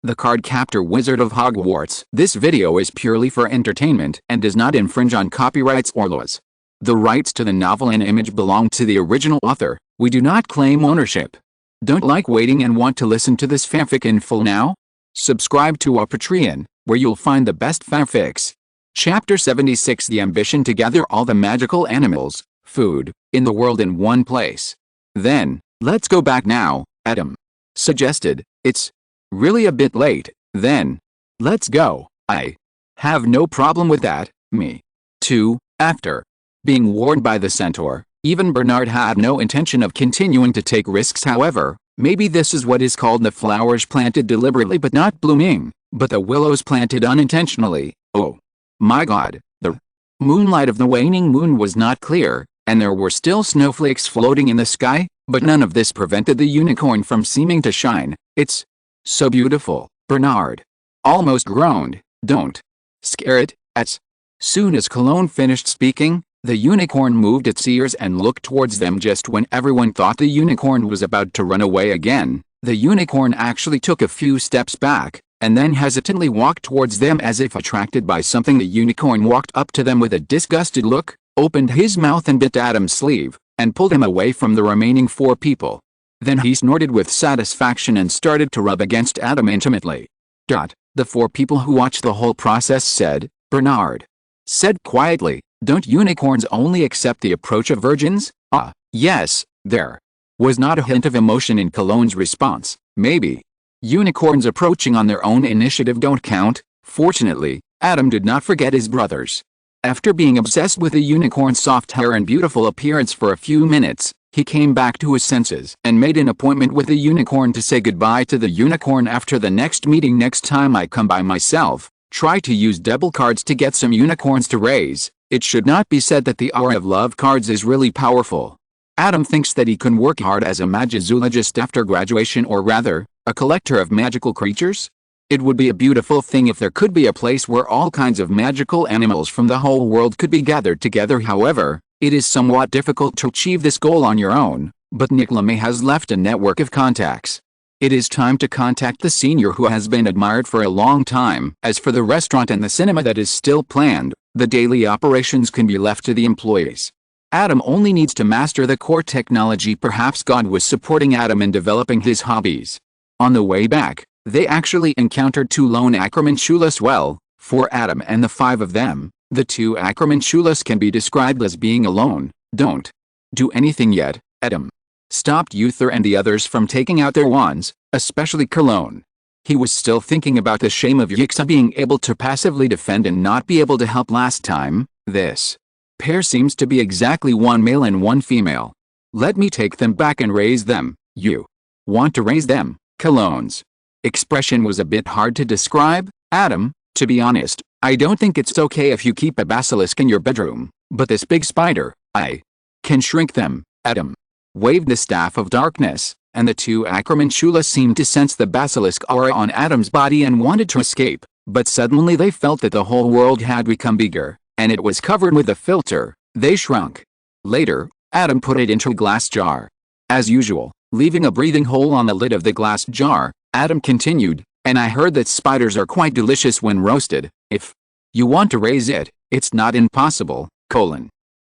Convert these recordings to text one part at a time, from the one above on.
the Cardcaptor Wizard of Hogwarts. This video is purely for entertainment and does not infringe on copyrights or laws. The rights to the novel and image belong to the original author. We do not claim ownership. Don't like waiting and want to listen to this fanfic in full now? Subscribe to our Patreon, where you'll find the best fanfics. Chapter 76: The ambition to gather all the magical animals, food, in the world in one place. Then, let's go back now, Adam suggested. It's really a bit late, then. Let's go. I have no problem with that, me too. After being warned by the centaur, even Bernard had no intention of continuing to take risks. However, maybe this is what is called the flowers planted deliberately but not blooming, but the willows planted unintentionally. Oh my God, the moonlight of the waning moon was not clear, and there were still snowflakes floating in the sky, but none of this prevented the unicorn from seeming to shine. It's so beautiful, Bernard almost groaned. Don't scare it. As soon as Cologne finished speaking, the unicorn moved its ears and looked towards them. Just when everyone thought the unicorn was about to run away again, the unicorn actually took a few steps back, and then hesitantly walked towards them as if attracted by something. The unicorn walked up to them with a disgusted look, opened his mouth and bit Adam's sleeve, and pulled him away from the remaining 4 people. Then he snorted with satisfaction and started to rub against Adam intimately. The 4 people who watched the whole process said. Bernard said quietly, "Don't unicorns only accept the approach of virgins?" Yes. There was not a hint of emotion in Cologne's response. Maybe unicorns approaching on their own initiative don't count. Fortunately, Adam did not forget his brothers. After being obsessed with the unicorn's soft hair and beautiful appearance for a few minutes, he came back to his senses and made an appointment with the unicorn to say goodbye to the unicorn after the next meeting. Next time I come by myself, try to use double cards to get some unicorns to raise. It should not be said that the aura of love cards is really powerful. Adam thinks that he can work hard as a magizoologist after graduation, or rather, a collector of magical creatures. It would be a beautiful thing if there could be a place where all kinds of magical animals from the whole world could be gathered together. However, it is somewhat difficult to achieve this goal on your own, but Nicolame has left a network of contacts. It is time to contact the senior who has been admired for a long time. As for the restaurant and the cinema that is still planned, the daily operations can be left to the employees. Adam only needs to master the core technology. Perhaps God was supporting Adam in developing his hobbies. On the way back, they actually encountered 2 lone Acromantulas. Well, for Adam and the 5 of them, the 2 Acromantulas can be described as being alone. Don't do anything yet, Adam stopped Uther and the others from taking out their wands, especially Cologne. He was still thinking about the shame of Yixa being able to passively defend and not be able to help last time. This pair seems to be exactly 1 male and 1 female. Let me take them back and raise them. You want to raise them? Cologne's expression was a bit hard to describe. Adam, to be honest, I don't think it's okay if you keep a basilisk in your bedroom, but this big spider, I can shrink them. Adam waved the staff of darkness, and the 2 Acromantulas seemed to sense the basilisk aura on Adam's body and wanted to escape, but suddenly they felt that the whole world had become bigger, and it was covered with a filter. They shrunk. Later, Adam put it into a glass jar. As usual, leaving a breathing hole on the lid of the glass jar, Adam continued, "And I heard that spiders are quite delicious when roasted. If you want to raise it, it's not impossible."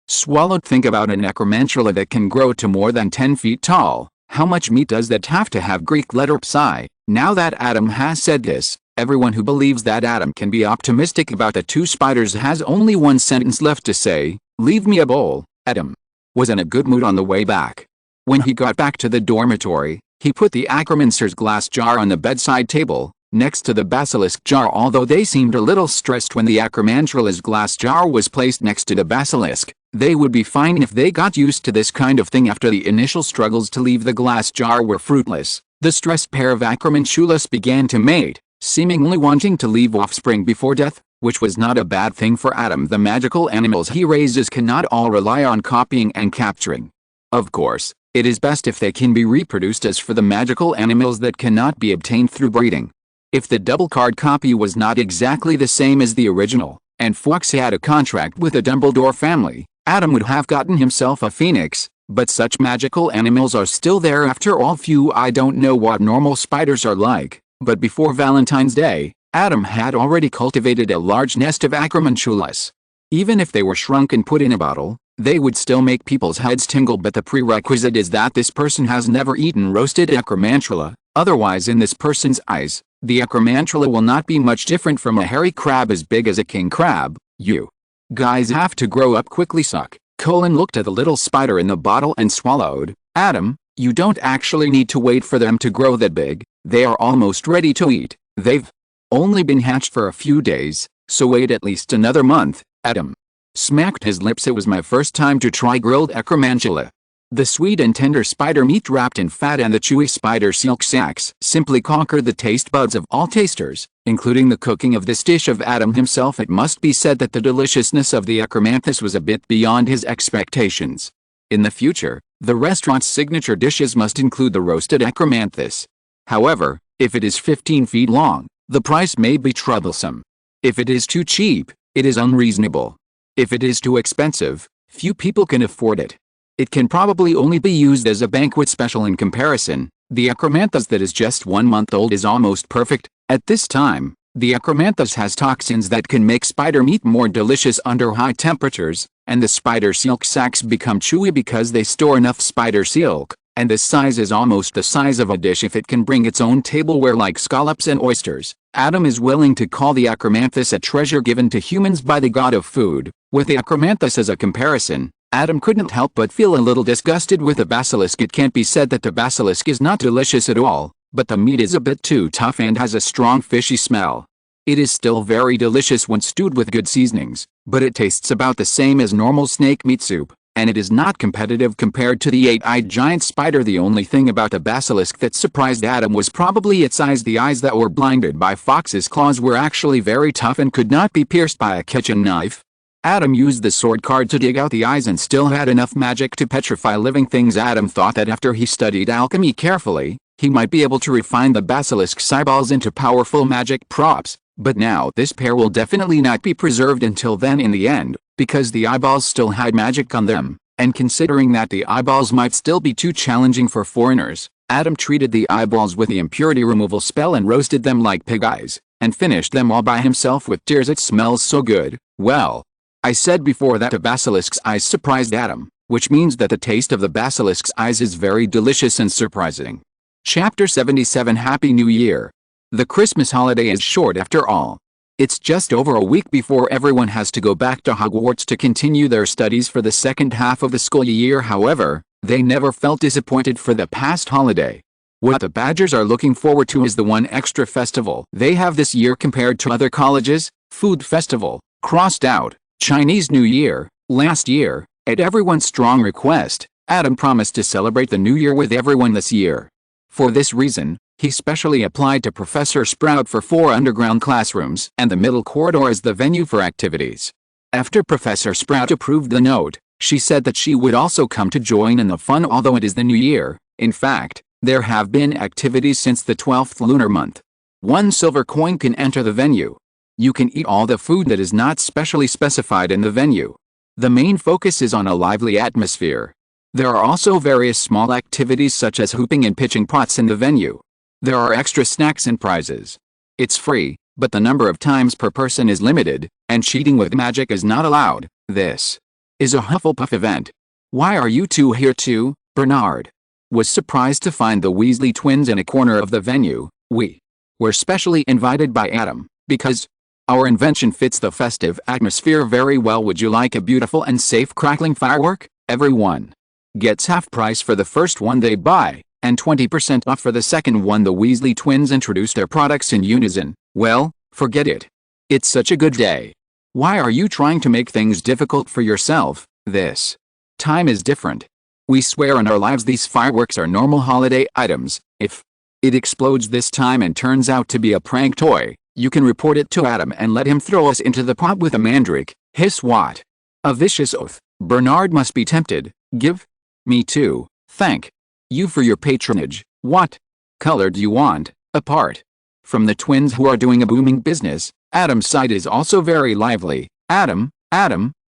Swallowed. Think about an acromantula that can grow to more than 10 feet tall. How much meat does that have to have? Greek letter psi. Now that Adam has said this, everyone who believes that Adam can be optimistic about the 2 spiders has only 1 sentence left to say: leave me a bowl. Adam was in a good mood on the way back. When he got back to the dormitory, he put the Acromancer's glass jar on the bedside table, next to the basilisk jar. Although they seemed a little stressed when the Acromantula's glass jar was placed next to the basilisk, they would be fine if they got used to this kind of thing. After the initial struggles to leave the glass jar were fruitless, the stressed pair of Acromantulas began to mate, seemingly wanting to leave offspring before death, which was not a bad thing for Adam. The magical animals he raises cannot all rely on copying and capturing. Of course, it is best if they can be reproduced. As for the magical animals that cannot be obtained through breeding, if the double card copy was not exactly the same as the original, and Fawkes had a contract with the Dumbledore family, Adam would have gotten himself a phoenix. But such magical animals are still there after all. Few. I don't know what normal spiders are like, But before Valentine's Day, Adam had already cultivated a large nest of acromantulas. Even if they were shrunk and put in a bottle, they would still make people's heads tingle, but the prerequisite is that this person has never eaten roasted acromantula. Otherwise, in this person's eyes, the acromantula will not be much different from a hairy crab as big as a king crab. You guys have to grow up quickly, suck. Colin looked at the little spider in the bottle and swallowed. Adam, you don't actually need to wait for them to grow that big. They are almost ready to eat. They've only been hatched for a few days, so wait at least another month. Adam smacked his lips. It was my first time to try grilled acromantula. The sweet and tender spider meat wrapped in fat and the chewy spider silk sacs simply conquered the taste buds of all tasters, including the cooking of this dish of Adam himself. It must be said that the deliciousness of the acromanthus was a bit beyond his expectations. In the future, the restaurant's signature dishes must include the roasted acromanthus. However, if it is 15 feet long, the price may be troublesome. If it is too cheap, it is unreasonable. If it is too expensive, few people can afford it. It can probably only be used as a banquet special. In comparison, the acromanthus that is just 1 month old is almost perfect. At this time, the acromanthus has toxins that can make spider meat more delicious under high temperatures, and the spider silk sacs become chewy because they store enough spider silk, and the size is almost the size of a dish if it can bring its own tableware like scallops and oysters. Adam is willing to call the acromanthus a treasure given to humans by the god of food. With the acromanthus as a comparison, Adam couldn't help but feel a little disgusted with the basilisk. It can't be said that the basilisk is not delicious at all, but the meat is a bit too tough and has a strong fishy smell. It is still very delicious when stewed with good seasonings, but it tastes about the same as normal snake meat soup, and it is not competitive compared to the 8-eyed giant spider. The only thing about the basilisk that surprised Adam was probably its eyes. The eyes that were blinded by fox's claws were actually very tough and could not be pierced by a kitchen knife. Adam used the sword card to dig out the eyes and still had enough magic to petrify living things. Adam thought that after he studied alchemy carefully, he might be able to refine the basilisk's eyeballs into powerful magic props, but now this pair will definitely not be preserved until then in the end, because the eyeballs still had magic on them, and considering that the eyeballs might still be too challenging for foreigners, Adam treated the eyeballs with the impurity removal spell and roasted them like pig eyes, and finished them all by himself with tears. It smells so good. Well, I said before that the basilisk's eyes surprised Adam, which means that the taste of the basilisk's eyes is very delicious and surprising. Chapter 77. Happy New Year. The Christmas holiday is short after all. It's just over a week before everyone has to go back to Hogwarts to continue their studies for the second half of the school year. However, they never felt disappointed for the past holiday. What the Badgers are looking forward to is the one extra festival they have this year compared to other colleges: Food Festival. Crossed out Chinese New Year. Last year, at everyone's strong request, Adam promised to celebrate the New Year with everyone this year. For this reason, he specially applied to Professor Sprout for 4 underground classrooms and the middle corridor as the venue for activities. After Professor Sprout approved the note, she said that she would also come to join in the fun. Although it is the New Year, in fact, there have been activities since the 12th lunar month. 1 silver coin can enter the venue. You can eat all the food that is not specially specified in the venue. The main focus is on a lively atmosphere. There are also various small activities such as hooping and pitching pots in the venue. There are extra snacks and prizes. It's free, but the number of times per person is limited, and cheating with magic is not allowed. This is a Hufflepuff event. Why are you two here too? Bernard was surprised to find the Weasley twins in a corner of the venue. We were specially invited by Adam, because our invention fits the festive atmosphere very well. Would you like a beautiful and safe crackling firework? Everyone gets half price for the first one they buy, and 20% off for the second one. The Weasley twins introduced their products in unison. Well, forget it. It's such a good day. Why are you trying to make things difficult for yourself? This time is different. We swear on our lives these fireworks are normal holiday items. If it explodes this time and turns out to be a prank toy, you can report it to Adam and let him throw us into the pot with a mandrake. Hiss what? A vicious oath. Bernard must be tempted. Give me two. Thank you for your patronage. What color do you want? Apart from the twins who are doing a booming business, Adam's side is also very lively. Adam,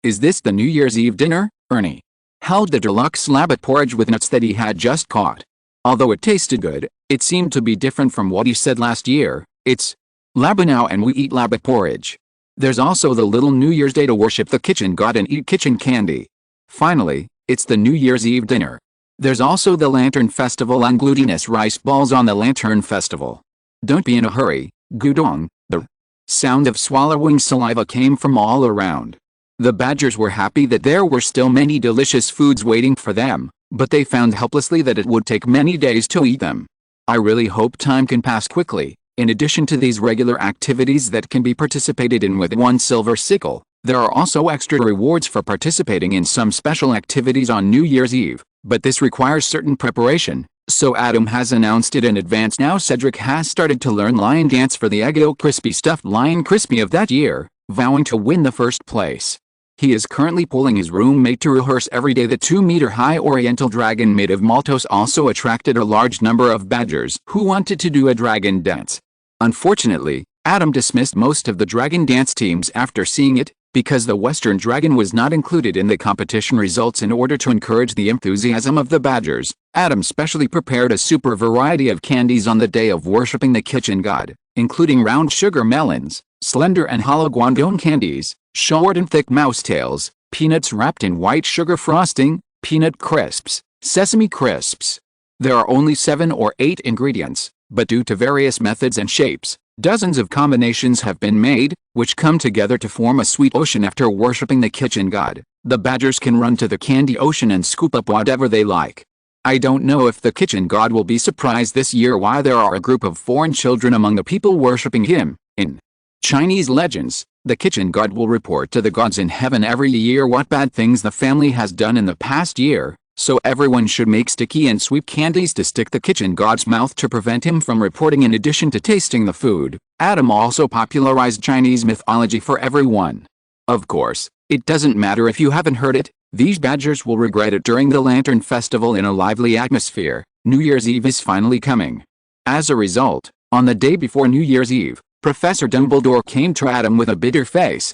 is this the New Year's Eve dinner? Ernie held the deluxe slab of porridge with nuts that he had just caught Although it tasted good, it seemed to be different from what he said last year. It's Laba now and we eat Laba porridge. There's also the little New Year's Day to worship the kitchen god and eat kitchen candy. Finally, it's the New Year's Eve dinner. There's also the Lantern Festival and glutinous rice balls on the Lantern Festival. Don't be in a hurry, Gudong. The sound of swallowing saliva came from all around. The badgers were happy that there were still many delicious foods waiting for them, but they found helplessly that it would take many days to eat them. I really hope time can pass quickly. In addition to these regular activities that can be participated in with one silver sickle, there are also extra rewards for participating in some special activities on New Year's Eve, but this requires certain preparation, so Adam has announced it in advance now. Cedric has started to learn lion dance for the Eggo Crispy stuffed Lion Crispy of that year, vowing to win the first place. He is currently pulling his roommate to rehearse every day. The 2-meter-high Oriental dragon made of Maltose also attracted a large number of badgers who wanted to do a dragon dance. Unfortunately, Adam dismissed most of the dragon dance teams after seeing it, because the Western dragon was not included in the competition results. In order to encourage the enthusiasm of the badgers, Adam specially prepared a super variety of candies on the day of worshipping the kitchen god, including round sugar melons, slender and hollow guandong candies, short and thick mouse tails, peanuts wrapped in white sugar frosting, peanut crisps, sesame crisps. There are only 7 or 8 ingredients, but due to various methods and shapes, dozens of combinations have been made, which come together to form a sweet ocean. After worshipping the kitchen god, the badgers can run to the candy ocean and scoop up whatever they like. I don't know if the kitchen god will be surprised this year why there are a group of foreign children among the people worshipping him. In Chinese legends, the kitchen god will report to the gods in heaven every year what bad things the family has done in the past year, so everyone should make sticky and sweet candies to stick the kitchen god's mouth to prevent him from reporting. In addition to tasting the food, Adam also popularized Chinese mythology for everyone. Of course, it doesn't matter if you haven't heard it, these badgers will regret it. During the Lantern Festival in a lively atmosphere, New Year's Eve is finally coming. As a result, on the day before New Year's Eve, Professor Dumbledore came to Adam with a bitter face.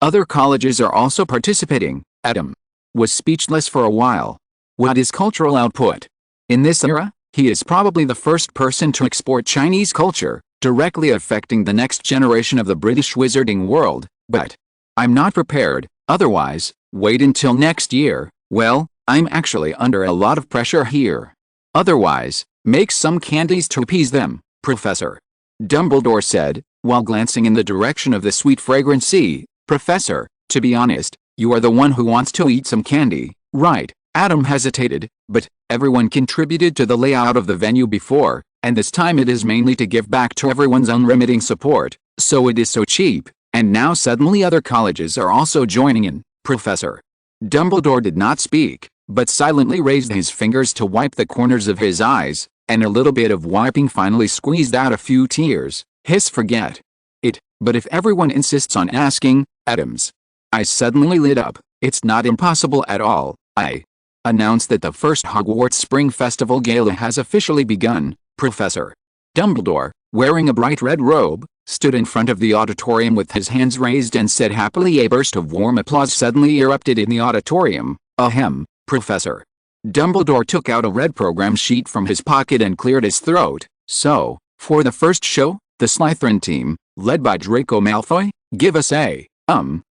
Other colleges are also participating. Adam was speechless for a while. What is cultural output? In this era, he is probably the first person to export Chinese culture, directly affecting the next generation of the British wizarding world, but I'm not prepared. Otherwise, wait until next year. Well, I'm actually under a lot of pressure here. Otherwise, make some candies to appease them, Professor Dumbledore said, while glancing in the direction of the sweet fragrant sea. Professor, to be honest, you are the one who wants to eat some candy, right? Adam hesitated, but everyone contributed to the layout of the venue before, and this time it is mainly to give back to everyone's unremitting support, so it is so cheap, and now suddenly other colleges are also joining in. Professor Dumbledore did not speak, but silently raised his fingers to wipe the corners of his eyes, and a little bit of wiping finally squeezed out a few tears. Forget it, but if everyone insists on asking, Adams. I suddenly lit up. It's not impossible at all. I announced that the first Hogwarts Spring Festival Gala has officially begun. Professor Dumbledore, wearing a bright red robe, stood in front of the auditorium with his hands raised and said happily. A burst of warm applause suddenly erupted in the auditorium. Ahem. Professor Dumbledore took out a red program sheet from his pocket and cleared his throat. So, for the first show, the Slytherin team, led by Draco Malfoy, give us a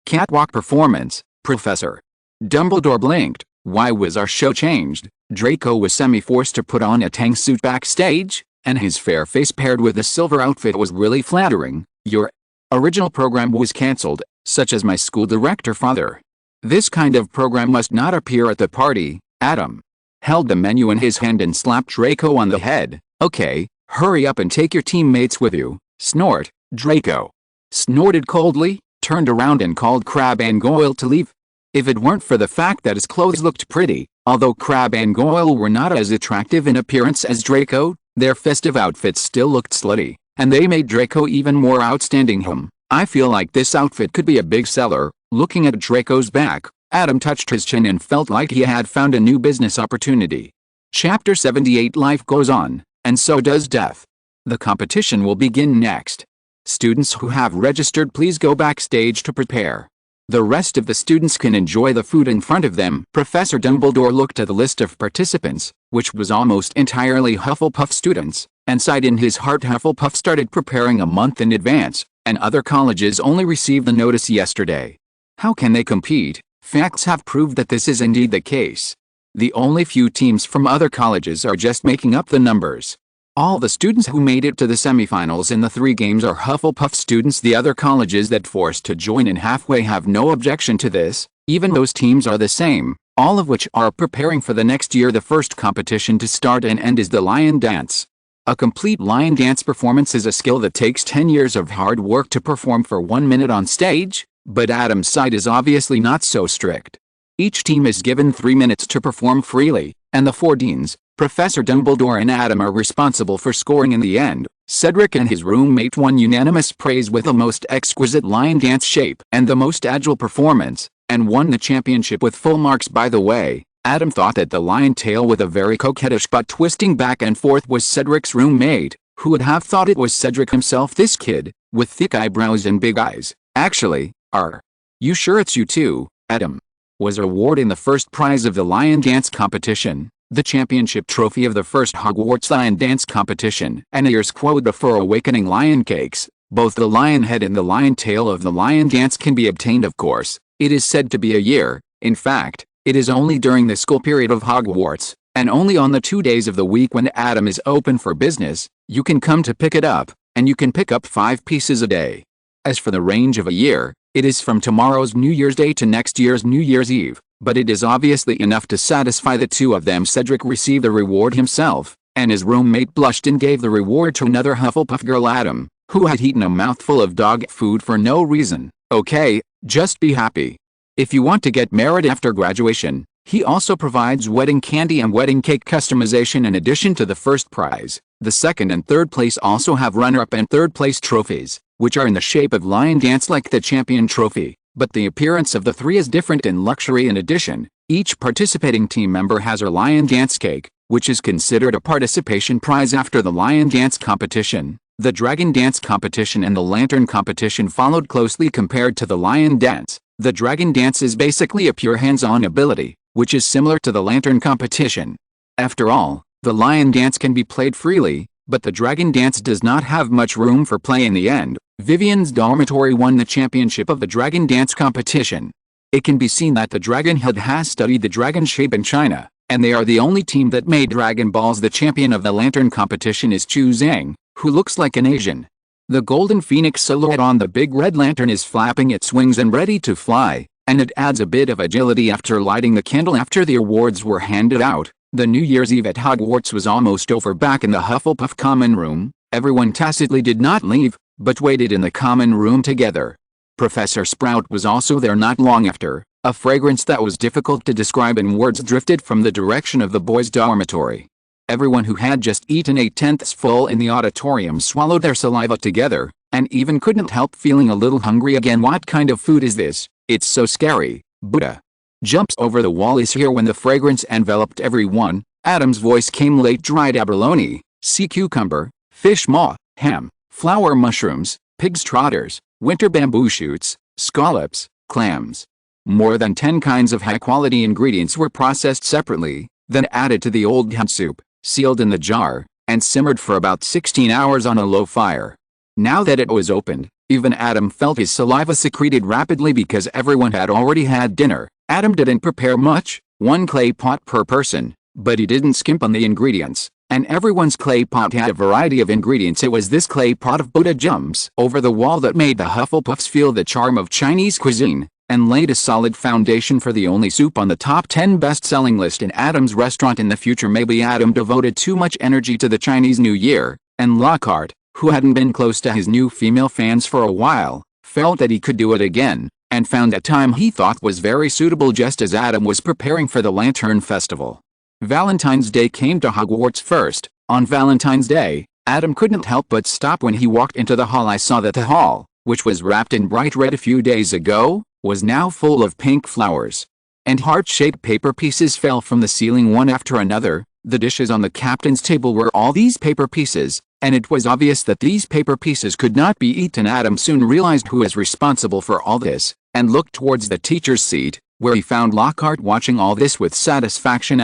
catwalk performance. Professor Dumbledore blinked. Why was our show changed? Draco was semi-forced to put on a tang suit backstage, and his fair face paired with a silver outfit was really flattering. Your original program was cancelled, such as my school director father. This kind of program must not appear at the party. Adam held the menu in his hand and slapped Draco on the head. Okay, hurry up and take your teammates with you. Snort. Draco snorted coldly, turned around and called Crabbe and Goyle to leave. If it weren't for the fact that his clothes looked pretty, although Crabbe and Goyle were not as attractive in appearance as Draco, their festive outfits still looked slutty, and they made Draco even more outstanding. I feel like this outfit could be a big seller. Looking at Draco's back, Adam touched his chin and felt like he had found a new business opportunity. Chapter 78. Life goes on, and so does death. The competition will begin next. Students who have registered, please go backstage to prepare. The rest of the students can enjoy the food in front of them. Professor Dumbledore looked at the list of participants, which was almost entirely Hufflepuff students, and sighed in his heart. Hufflepuff started preparing a month in advance, and other colleges only received the notice yesterday. How can they compete? Facts have proved that this is indeed the case. The only few teams from other colleges are just making up the numbers. All the students who made it to the semifinals in the 3 games are Hufflepuff students. The other colleges that forced to join in halfway have no objection to this. Even those teams are the same, all of which are preparing for the next year. The first competition to start and end is the lion dance. A complete lion dance performance is a skill that takes 10 years of hard work to perform for 1 minute on stage, but Adam's side is obviously not so strict. Each team is given 3 minutes to perform freely, and the 4 deans, Professor Dumbledore and Adam, are responsible for scoring in the end. Cedric and his roommate won unanimous praise with the most exquisite lion dance shape and the most agile performance, and won the championship with full marks. By the way, Adam thought that the lion tail with a very coquettish butt twisting back and forth was Cedric's roommate. Who would have thought it was Cedric himself? This kid, with thick eyebrows and big eyes, actually, are you sure it's you too, Adam? Was awarded the first prize of the lion dance competition, the championship trophy of the first Hogwarts lion dance competition, and a year's quota for awakening lion cakes. Both the lion head and the lion tail of the lion dance can be obtained, of course. It is said to be a year. In fact, it is only during the school period of Hogwarts, and only on the 2 days of the week when Adam is open for business, you can come to pick it up, and you can pick up 5 pieces a day. As for the range of a year, it is from tomorrow's New Year's Day to next year's New Year's Eve, but it is obviously enough to satisfy the 2 of them. Cedric received the reward himself, and his roommate blushed and gave the reward to another Hufflepuff girl, Adam, who had eaten a mouthful of dog food for no reason. Okay, just be happy. If you want to get married after graduation, he also provides wedding candy and wedding cake customization in addition to the first prize. The second and third place also have runner-up and third place trophies, which are in the shape of lion dance like the champion trophy, but the appearance of the 3 is different in luxury. In addition, each participating team member has a lion dance cake, which is considered a participation prize after the lion dance competition. The dragon dance competition and the lantern competition followed closely compared to the lion dance. The dragon dance is basically a pure hands-on ability, which is similar to the lantern competition. After all, the lion dance can be played freely, but the dragon dance does not have much room for play in the end. Vivian's dormitory won the championship of the dragon dance competition. It can be seen that the dragon head has studied the dragon shape in China, and they are the only team that made Dragon Balls. The champion of the lantern competition is Chu Zhang, who looks like an Asian. The golden phoenix silhouette on the big red lantern is flapping its wings and ready to fly, and it adds a bit of agility after lighting the candle. After the awards were handed out, the New Year's Eve at Hogwarts was almost over. Back in the Hufflepuff common room, everyone tacitly did not leave, but waited in the common room together. Professor Sprout was also there not long after. A fragrance that was difficult to describe in words drifted from the direction of the boys' dormitory. Everyone who had just eaten 8/10ths full in the auditorium swallowed their saliva together, and even couldn't help feeling a little hungry again. What kind of food is this? It's so scary. Buddha jumps over the wall is here. When the fragrance enveloped everyone, Adam's voice came late. Dried abalone, sea cucumber, fish maw, ham, flower mushrooms, pig's trotters, winter bamboo shoots, scallops, clams. More than 10 kinds of high-quality ingredients were processed separately, then added to the old head soup, sealed in the jar, and simmered for about 16 hours on a low fire. Now that it was opened, even Adam felt his saliva secreted rapidly because everyone had already had dinner. Adam didn't prepare much, 1 clay pot per person, but he didn't skimp on the ingredients, and everyone's clay pot had a variety of ingredients. It was this clay pot of Buddha jumps over the wall that made the Hufflepuffs feel the charm of Chinese cuisine, and laid a solid foundation for the only soup on the top 10 best-selling list in Adam's restaurant in the future. Maybe Adam devoted too much energy to the Chinese New Year, and Lockhart, who hadn't been close to his new female fans for a while, felt that he could do it again, and found a time he thought was very suitable just as Adam was preparing for the Lantern Festival. Valentine's Day came to Hogwarts first. On Valentine's Day, Adam couldn't help but stop when he walked into the hall. I saw that the hall, which was wrapped in bright red a few days ago, was now full of pink flowers. And heart-shaped paper pieces fell from the ceiling one after another. The dishes on the captain's table were all these paper pieces, and it was obvious that these paper pieces could not be eaten. Adam soon realized who was responsible for all this, and looked towards the teacher's seat, where he found Lockhart watching all this with satisfaction.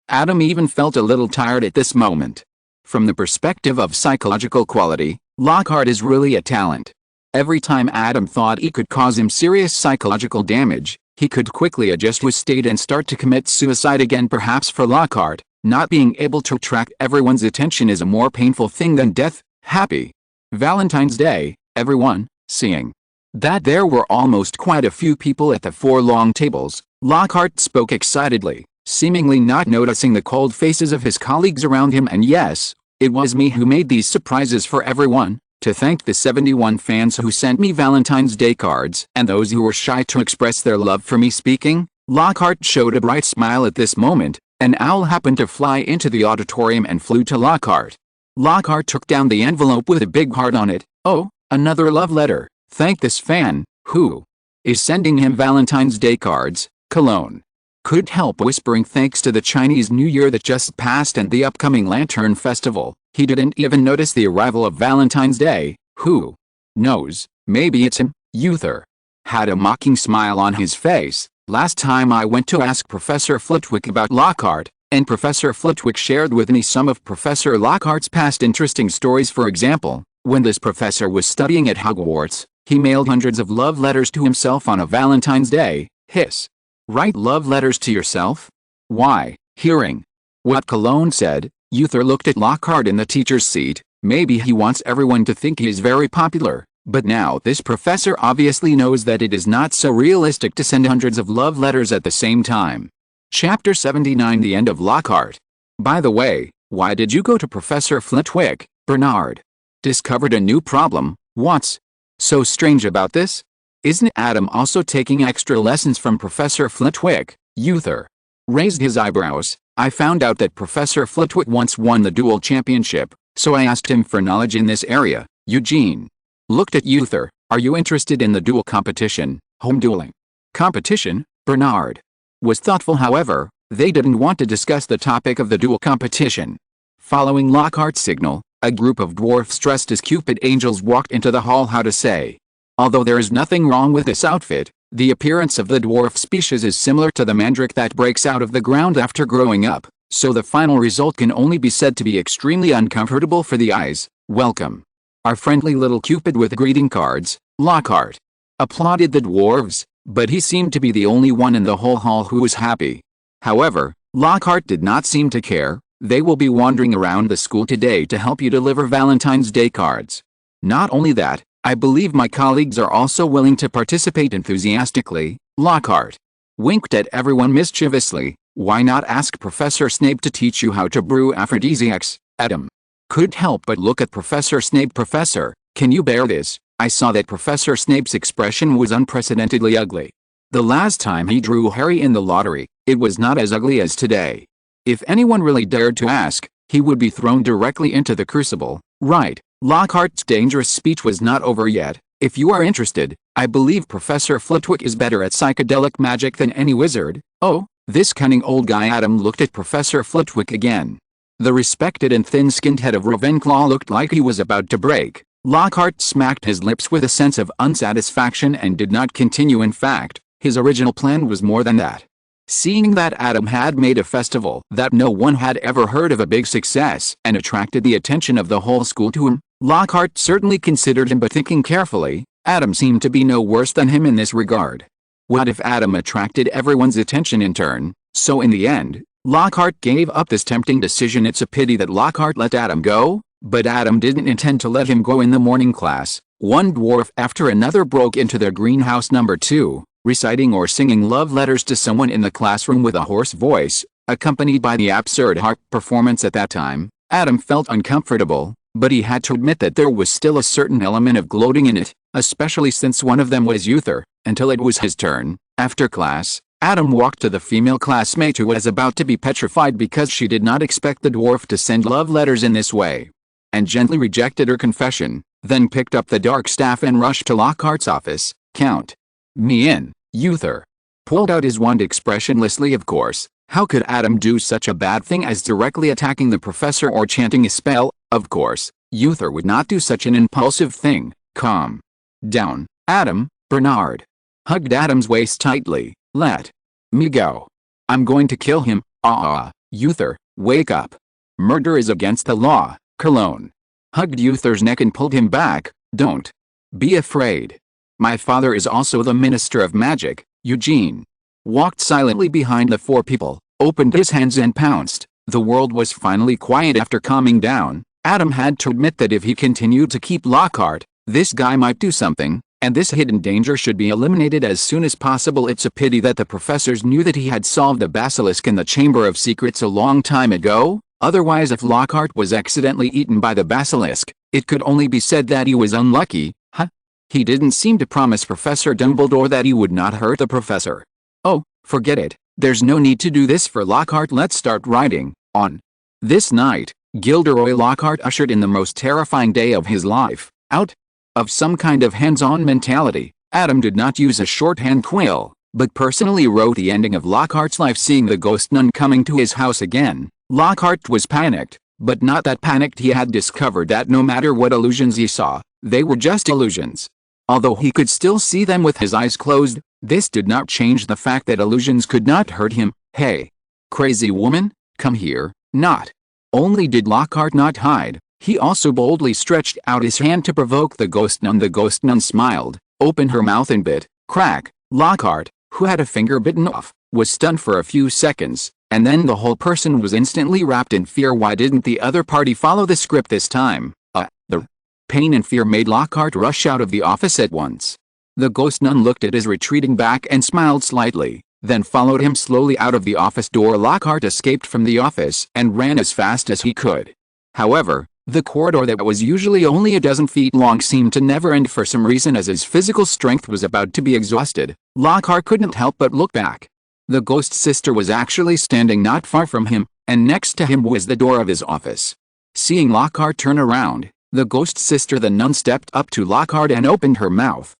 Adam even felt a little tired at this moment. From the perspective of psychological quality, Lockhart is really a talent. Every time Adam thought he could cause him serious psychological damage, he could quickly adjust his state and start to commit suicide again. Perhaps for Lockhart, not being able to attract everyone's attention is a more painful thing than death. Happy Valentine's Day, everyone. Seeing that there were almost quite a few people at the 4 long tables, Lockhart spoke excitedly, seemingly not noticing the cold faces of his colleagues around him. And yes, it was me who made these surprises for everyone. To thank the 71 fans who sent me Valentine's Day cards and those who were shy to express their love for me. Speaking, Lockhart showed a bright smile at this moment. An owl happened to fly into the auditorium and flew to Lockhart. Lockhart took down the envelope with a big heart on it. Oh, another love letter. Thank this fan, who is sending him Valentine's Day cards. Cologne couldn't help whispering thanks to the Chinese New Year that just passed and the upcoming Lantern Festival. He didn't even notice the arrival of Valentine's Day. Who knows, maybe it's him. Uther had a mocking smile on his face. Last time I went to ask Professor Flitwick about Lockhart, and Professor Flitwick shared with me some of Professor Lockhart's past interesting stories. For example, when this professor was studying at Hogwarts, he mailed hundreds of love letters to himself on a Valentine's Day. Write love letters to yourself? Why? Hearing what Cologne said, Uther looked at Lockhart in the teacher's seat. Maybe he wants everyone to think he is very popular, but now this professor obviously knows that it is not so realistic to send hundreds of love letters at the same time. Chapter 79. The end of Lockhart. By the way, why did you go to Professor Flitwick, Bernard? Discovered a new problem. What's so strange about this? Isn't Adam also taking extra lessons from Professor Flitwick? Uther raised his eyebrows. I found out that Professor Flitwick once won the duel championship, so I asked him for knowledge in this area. Eugene looked at Uther. Are you interested in the duel competition? Home dueling competition? Bernard was thoughtful. However, they didn't want to discuss the topic of the duel competition. Following Lockhart's signal, a group of dwarfs dressed as Cupid angels walked into the hall. How to say? Although there is nothing wrong with this outfit, the appearance of the dwarf species is similar to the mandrake that breaks out of the ground after growing up, so the final result can only be said to be extremely uncomfortable for the eyes. Welcome, our friendly little Cupid with greeting cards. Lockhart applauded the dwarves, but he seemed to be the only one in the whole hall who was happy. However, Lockhart did not seem to care. They will be wandering around the school today to help you deliver Valentine's Day cards. Not only that, I believe my colleagues are also willing to participate enthusiastically. Lockhart winked at everyone mischievously. Why not ask Professor Snape to teach you how to brew aphrodisiacs? Adam couldn't help but look at Professor Snape. Professor, can you bear this? I saw that Professor Snape's expression was unprecedentedly ugly. The last time he drew Harry in the lottery, it was not as ugly as today. If anyone really dared to ask, he would be thrown directly into the crucible. Right. Lockhart's dangerous speech was not over yet. If you are interested, I believe Professor Flitwick is better at psychedelic magic than any wizard. Oh, this cunning old guy. Adam looked at Professor Flitwick again. The respected and thin-skinned head of Ravenclaw looked like he was about to break. Lockhart smacked his lips with a sense of unsatisfaction and did not continue. In fact, his original plan was more than that. Seeing that Adam had made a festival that no one had ever heard of a big success and attracted the attention of the whole school to him, Lockhart certainly considered him, but thinking carefully, Adam seemed to be no worse than him in this regard. What if Adam attracted everyone's attention in turn? So in the end, Lockhart gave up this tempting decision. It's a pity that Lockhart let Adam go, but Adam didn't intend to let him go. In the morning class, one dwarf after another broke into their greenhouse number 2, reciting or singing love letters to someone in the classroom with a hoarse voice, accompanied by the absurd harp performance. At that time, Adam felt uncomfortable, but he had to admit that there was still a certain element of gloating in it, especially since one of them was Uther. Until it was his turn. After class, Adam walked to the female classmate who was about to be petrified because she did not expect the dwarf to send love letters in this way, and gently rejected her confession, then picked up the dark staff and rushed to Lockhart's office. Count me in. Uther pulled out his wand expressionlessly. Of course, how could Adam do such a bad thing as directly attacking the professor or chanting a spell? Of course, Uther would not do such an impulsive thing. Calm down, Adam. Bernard hugged Adam's waist tightly. Let me go. I'm going to kill him. Uther, wake up. Murder is against the law. Cologne hugged Uther's neck and pulled him back. Don't be afraid. My father is also the Minister of Magic. Eugene walked silently behind the four people, opened his hands and pounced. The world was finally quiet after calming down. Adam had to admit that if he continued to keep Lockhart, this guy might do something, and this hidden danger should be eliminated as soon as possible. It's a pity that the professors knew that he had solved the basilisk in the Chamber of Secrets a long time ago. Otherwise, if Lockhart was accidentally eaten by the basilisk, it could only be said that he was unlucky. He didn't seem to promise Professor Dumbledore that he would not hurt the professor. Oh, forget it. There's no need to do this for Lockhart. Let's start writing. On this night, Gilderoy Lockhart ushered in the most terrifying day of his life. Out of some kind of hands-on mentality, Adam did not use a shorthand quill, but personally wrote the ending of Lockhart's life, seeing the ghost nun coming to his house again. Lockhart was panicked, but not that panicked. He had discovered that no matter what illusions he saw, they were just illusions. Although he could still see them with his eyes closed, this did not change the fact that illusions could not hurt him. Hey, crazy woman, come here. Not only did Lockhart not hide, he also boldly stretched out his hand to provoke the ghost nun. The ghost nun smiled, opened her mouth and bit. Crack. Lockhart, who had a finger bitten off, was stunned for a few seconds, and then the whole person was instantly wrapped in fear. Why didn't the other party follow the script this time? The pain and fear made Lockhart rush out of the office at once. The ghost nun looked at his retreating back and smiled slightly, then followed him slowly out of the office door. Lockhart escaped from the office and ran as fast as he could. However, the corridor that was usually only a dozen feet long seemed to never end for some reason. As his physical strength was about to be exhausted, Lockhart couldn't help but look back. The ghost sister was actually standing not far from him, and next to him was the door of his office. Seeing Lockhart turn around, the ghost sister, the nun, stepped up to Lockhart and opened her mouth.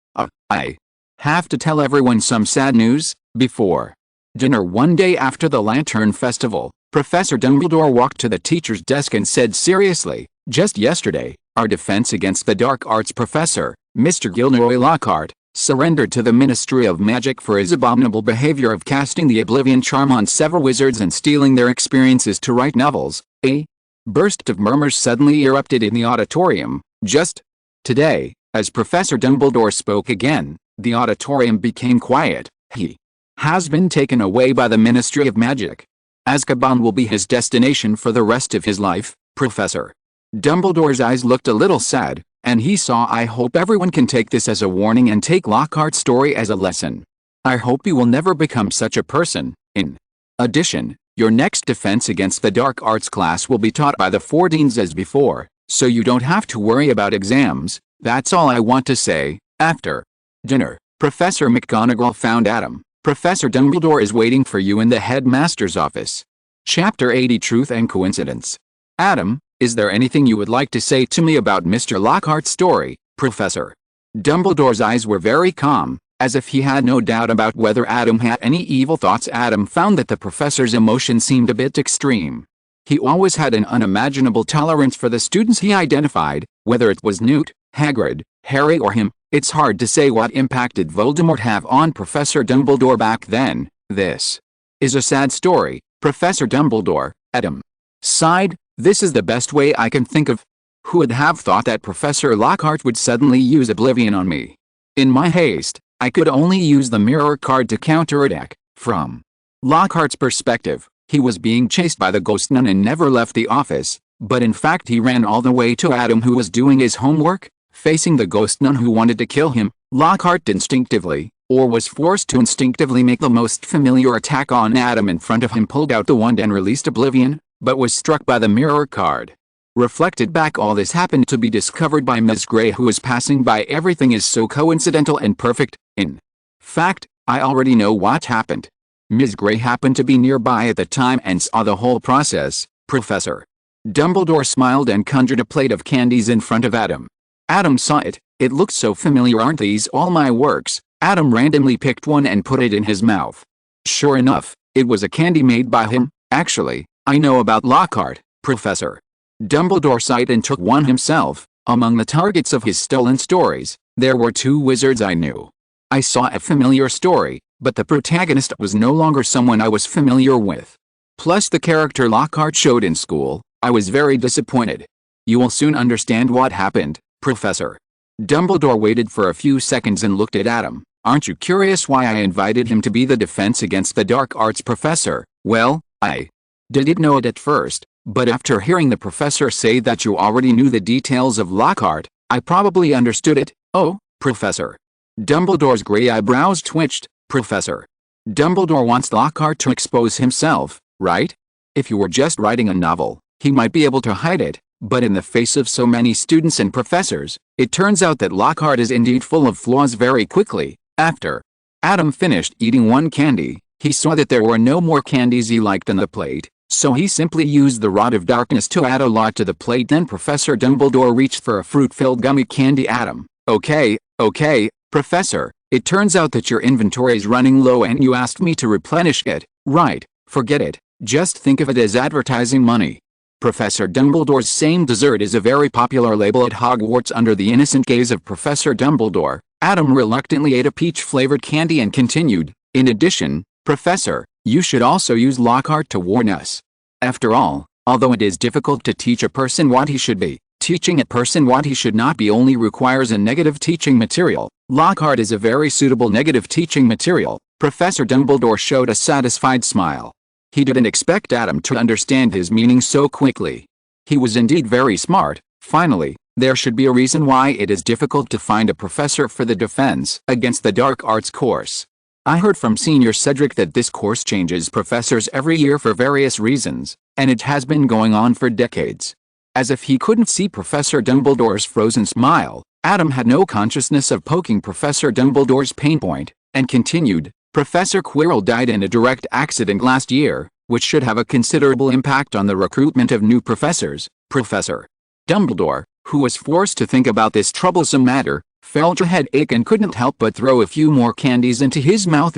I have to tell everyone some sad news. Before dinner one day after the Lantern Festival, Professor Dumbledore walked to the teacher's desk and said seriously, "Just yesterday, our defense against the dark arts professor, Mr. Gilderoy Lockhart, surrendered to the Ministry of Magic for his abominable behavior of casting the Oblivion Charm on several wizards and stealing their experiences to write novels." A burst of murmurs suddenly erupted in the auditorium. Just today, as Professor Dumbledore spoke again, the auditorium became quiet. He has been taken away by the Ministry of Magic. Azkaban will be his destination for the rest of his life. Professor Dumbledore's eyes looked a little sad, and he saw, "I hope everyone can take this as a warning and take Lockhart's story as a lesson. I hope you will never become such a person. In addition, your next defense against the dark arts class will be taught by the 4 deans as before, so you don't have to worry about exams. That's all I want to say." After dinner, Professor McGonagall found Adam. "Professor Dumbledore is waiting for you in the headmaster's office." Chapter 80, Truth and Coincidence. "Adam, is there anything you would like to say to me about Mr. Lockhart's story, Professor?" Dumbledore's eyes were very calm, as if he had no doubt about whether Adam had any evil thoughts. Adam found that the professor's emotion seemed a bit extreme. He always had an unimaginable tolerance for the students he identified, whether it was Newt, Hagrid, Harry or him. It's hard to say what impact did Voldemort have on Professor Dumbledore back then. "This is a sad story, Professor Dumbledore," Adam sighed. "This is the best way I can think of. Who would have thought that Professor Lockhart would suddenly use Oblivion on me? In my haste, I could only use the mirror card to counterattack." From Lockhart's perspective, he was being chased by the ghost nun and never left the office, but in fact he ran all the way to Adam, who was doing his homework. Facing the ghost nun who wanted to kill him, Lockhart instinctively, or was forced to instinctively, make the most familiar attack on Adam. In front of him, pulled out the wand and released Oblivion, but was struck by the mirror card. Reflected back, all this happened to be discovered by Ms. Gray, who was passing by. "Everything is so coincidental and perfect. In fact, I already know what happened." Ms. Gray happened to be nearby at the time and saw the whole process. Professor Dumbledore smiled and conjured a plate of candies in front of Adam. Adam saw it. "It looks so familiar. Aren't these all my works?" Adam randomly picked one and put it in his mouth. Sure enough, it was a candy made by him. "Actually, I know about Lockhart." Professor Dumbledore sighed and took one himself. "Among the targets of his stolen stories, there were 2 wizards I knew. I saw a familiar story, but the protagonist was no longer someone I was familiar with. Plus the character Lockhart showed in school, I was very disappointed. You will soon understand what happened, Professor. Dumbledore waited for a few seconds and looked at Adam. Aren't you curious why I invited him to be the defense against the dark arts professor? Well, I didn't know it at first, but after hearing the professor say that you already knew the details of Lockhart, I probably understood it. Oh, Professor. Dumbledore's gray eyebrows twitched. Professor. Dumbledore wants Lockhart to expose himself, right? If you were just writing a novel, he might be able to hide it, but in the face of so many students and professors, it turns out that Lockhart is indeed full of flaws very quickly. After Adam finished eating one candy, he saw that there were no more candies he liked on the plate, so he simply used the Rod of Darkness to add a lot to the plate. Then Professor Dumbledore reached for a fruit-filled gummy candy. Adam, okay, Professor, it turns out that your inventory is running low and you asked me to replenish it, right? Forget it, just think of it as advertising money. Professor Dumbledore's same dessert is a very popular label at Hogwarts. Under the innocent gaze of Professor Dumbledore, Adam reluctantly ate a peach-flavored candy and continued, in addition, Professor, you should also use Lockhart to warn us. After all, although it is difficult to teach a person what he should be, teaching a person what he should not be only requires a negative teaching material. Lockhart is a very suitable negative teaching material. Professor Dumbledore showed a satisfied smile. He didn't expect Adam to understand his meaning so quickly. He was indeed very smart. Finally, there should be a reason why it is difficult to find a professor for the Defense Against the Dark Arts course. I heard from Senior Cedric that this course changes professors every year for various reasons, and it has been going on for decades. As if he couldn't see Professor Dumbledore's frozen smile, Adam had no consciousness of poking Professor Dumbledore's pain point, and continued, Professor Quirrell died in a direct accident last year, which should have a considerable impact on the recruitment of new professors. Professor Dumbledore, who was forced to think about this troublesome matter, felt a headache and couldn't help but throw a few more candies into his mouth.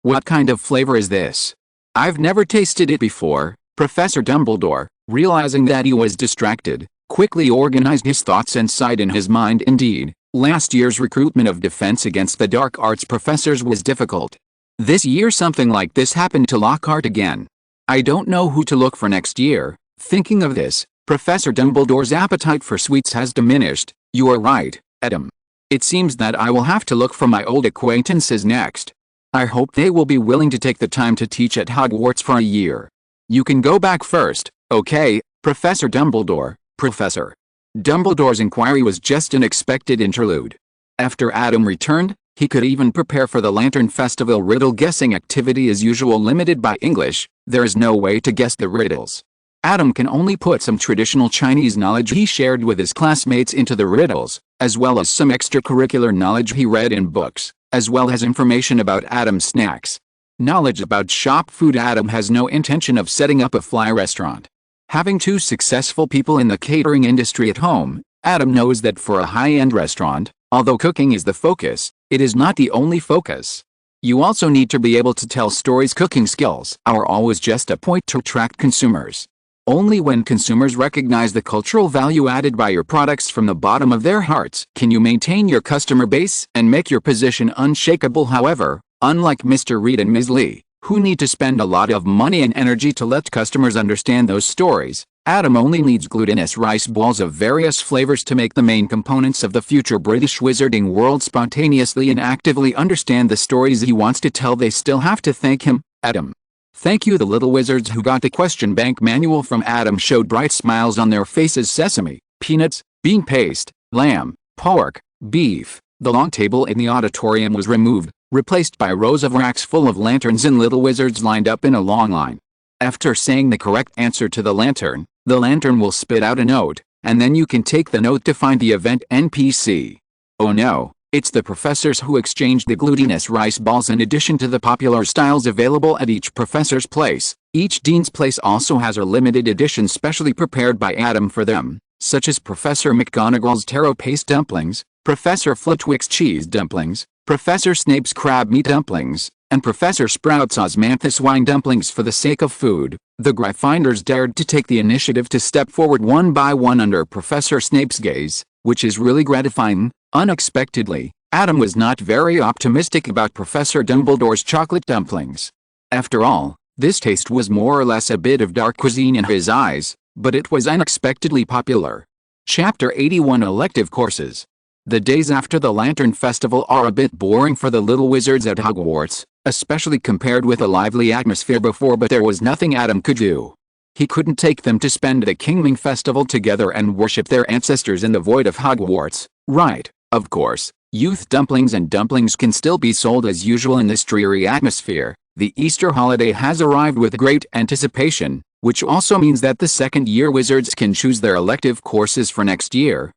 What kind of flavor is this? I've never tasted it before. Professor Dumbledore, realizing that he was distracted, quickly organized his thoughts and sighed in his mind. Indeed, last year's recruitment of Defense Against the Dark Arts professors was difficult. This year something like this happened to Lockhart again. I don't know who to look for next year. Thinking of this, Professor Dumbledore's appetite for sweets has diminished. You are right, Adam. It seems that I will have to look for my old acquaintances next. I hope they will be willing to take the time to teach at Hogwarts for a year. You can go back first, okay, Professor Dumbledore. Professor Dumbledore's inquiry was just an expected interlude. After Adam returned, he could even prepare for the Lantern Festival riddle-guessing activity as usual. Limited by English, there is no way to guess the riddles. Adam can only put some traditional Chinese knowledge he shared with his classmates into the riddles, as well as some extracurricular knowledge he read in books, as well as information about Adam's snacks. Knowledge about shop food. Adam has no intention of setting up a fly restaurant. Having two successful people in the catering industry at home, Adam knows that for a high-end restaurant, although cooking is the focus, it is not the only focus. You also need to be able to tell stories. Cooking skills are always just a point to attract consumers. Only when consumers recognize the cultural value added by your products from the bottom of their hearts can you maintain your customer base and make your position unshakable. However, unlike Mr. Reed and Ms. Lee, who need to spend a lot of money and energy to let customers understand those stories, Adam only needs glutinous rice balls of various flavors to make the main components of the future British wizarding world spontaneously and actively understand the stories he wants to tell. They still have to thank him, Adam. Thank you. The little wizards who got the question bank manual from Adam showed bright smiles on their faces. Sesame, peanuts, bean paste, lamb, pork, beef. The long table in the auditorium was removed, replaced by rows of racks full of lanterns and little wizards lined up in a long line. After saying the correct answer to the lantern will spit out a note, and then you can take the note to find the event NPC. Oh no, it's the professors who exchanged the glutinous rice balls. In addition to the popular styles available at each professor's place, each dean's place also has a limited edition specially prepared by Adam for them, such as Professor McGonagall's taro paste dumplings, Professor Flitwick's cheese dumplings, Professor Snape's crab meat dumplings, and Professor Sprout's osmanthus wine dumplings. For the sake of food, the Gryffindors dared to take the initiative to step forward one by one under Professor Snape's gaze, which is really gratifying. Unexpectedly, Adam was not very optimistic about Professor Dumbledore's chocolate dumplings. After all, this taste was more or less a bit of dark cuisine in his eyes, but it was unexpectedly popular. Chapter 81 Elective Courses. The days after the Lantern Festival are a bit boring for the little wizards at Hogwarts, especially compared with a lively atmosphere before, but there was nothing Adam could do. He couldn't take them to spend the Kingming Festival together and worship their ancestors in the void of Hogwarts, right? Of course, youth dumplings and dumplings can still be sold as usual in this dreary atmosphere. The Easter holiday has arrived with great anticipation, which also means that the second-year wizards can choose their elective courses for next year.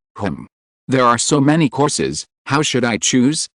There are so many courses, how should I choose?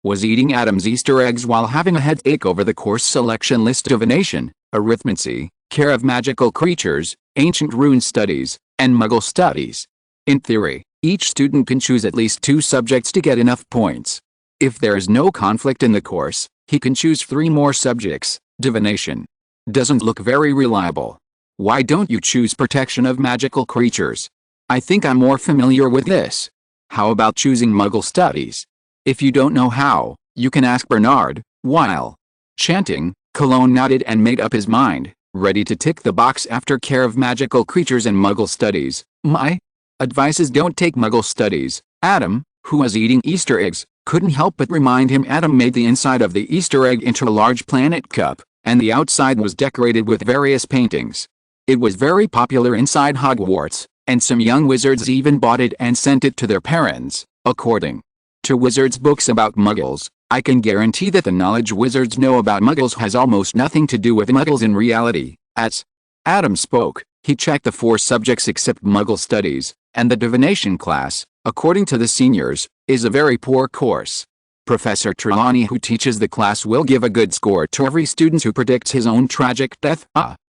Was eating Adam's Easter eggs while having a headache over the course selection list: divination, arithmancy, care of magical creatures, ancient rune studies, and muggle studies. In theory, each student can choose at least 2 subjects to get enough points. If there is no conflict in the course, he can choose 3 more subjects. Divination doesn't look very reliable. Why don't you choose protection of magical creatures? I think I'm more familiar with this. How about choosing muggle studies? If you don't know how, you can ask Bernard. While chanting, Cologne nodded and made up his mind, ready to tick the box after care of magical creatures and muggle studies. My advice is don't take muggle studies. Adam, who was eating Easter eggs, couldn't help but remind him Adam made the inside of the Easter egg into a large planet cup, and the outside was decorated with various paintings. It was very popular inside Hogwarts, and some young wizards even bought it and sent it to their parents. According to wizards' books about muggles, I can guarantee that the knowledge wizards know about muggles has almost nothing to do with muggles in reality. As Adam spoke, he checked the 4 subjects except muggle studies, and the divination class, according to the seniors, is a very poor course. Professor Trelawney, who teaches the class, will give a good score to every student who predicts his own tragic death.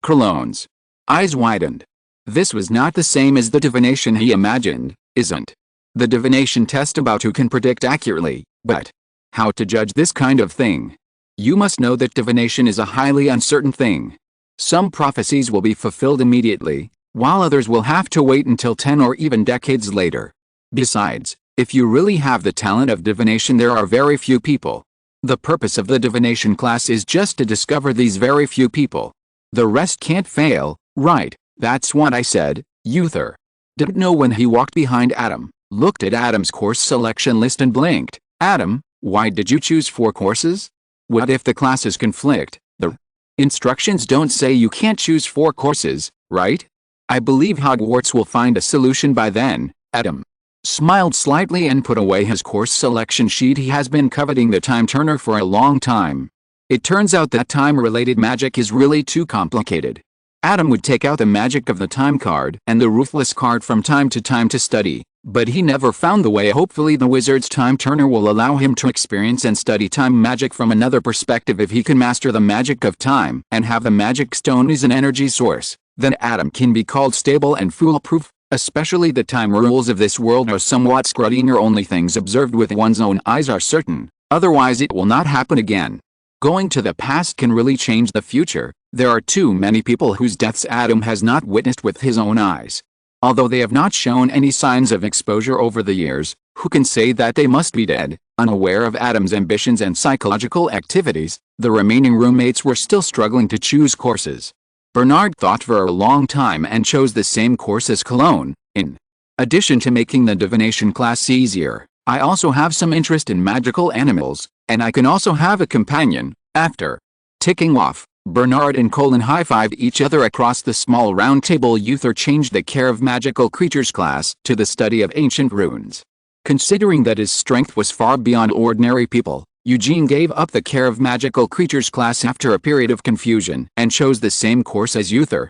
Cologne's eyes widened. This was not the same as the divination he imagined, isn't the divination test about who can predict accurately, but how to judge this kind of thing? You must know that divination is a highly uncertain thing. Some prophecies will be fulfilled immediately, while others will have to wait until 10 or even decades later. Besides, if you really have the talent of divination, there are very few people. The purpose of the divination class is just to discover these very few people. The rest can't fail, right? That's what I said. Uther didn't know when he walked behind Adam, looked at Adam's course selection list and blinked. Adam, why did you choose 4 courses? What if the classes conflict? The instructions don't say you can't choose 4 courses, right? I believe Hogwarts will find a solution by then. Adam smiled slightly and put away his course selection sheet. He has been coveting the time turner for a long time. It turns out that time-related magic is really too complicated. Adam would take out the magic of the time card and the ruthless card from time to time to study, but he never found the way. Hopefully the wizard's time turner will allow him to experience and study time magic from another perspective. If he can master the magic of time and have the magic stone as an energy source, then Adam can be called stable and foolproof. Especially the time rules of this world are somewhat scrutinier. Only things observed with one's own eyes are certain, otherwise it will not happen again. Going to the past can really change the future. There are too many people whose deaths Adam has not witnessed with his own eyes. Although they have not shown any signs of exposure over the years, who can say that they must be dead? Unaware of Adam's ambitions and psychological activities, the remaining roommates were still struggling to choose courses. Bernard thought for a long time and chose the same course as Cologne. In addition to making the divination class easier, I also have some interest in magical animals, and I can also have a companion. After ticking off, Bernard and Colin high-fived each other across the small round table. Uther changed the care of magical creatures class to the study of ancient runes. Considering that his strength was far beyond ordinary people, Eugene gave up the care of magical creatures class after a period of confusion and chose the same course as Uther.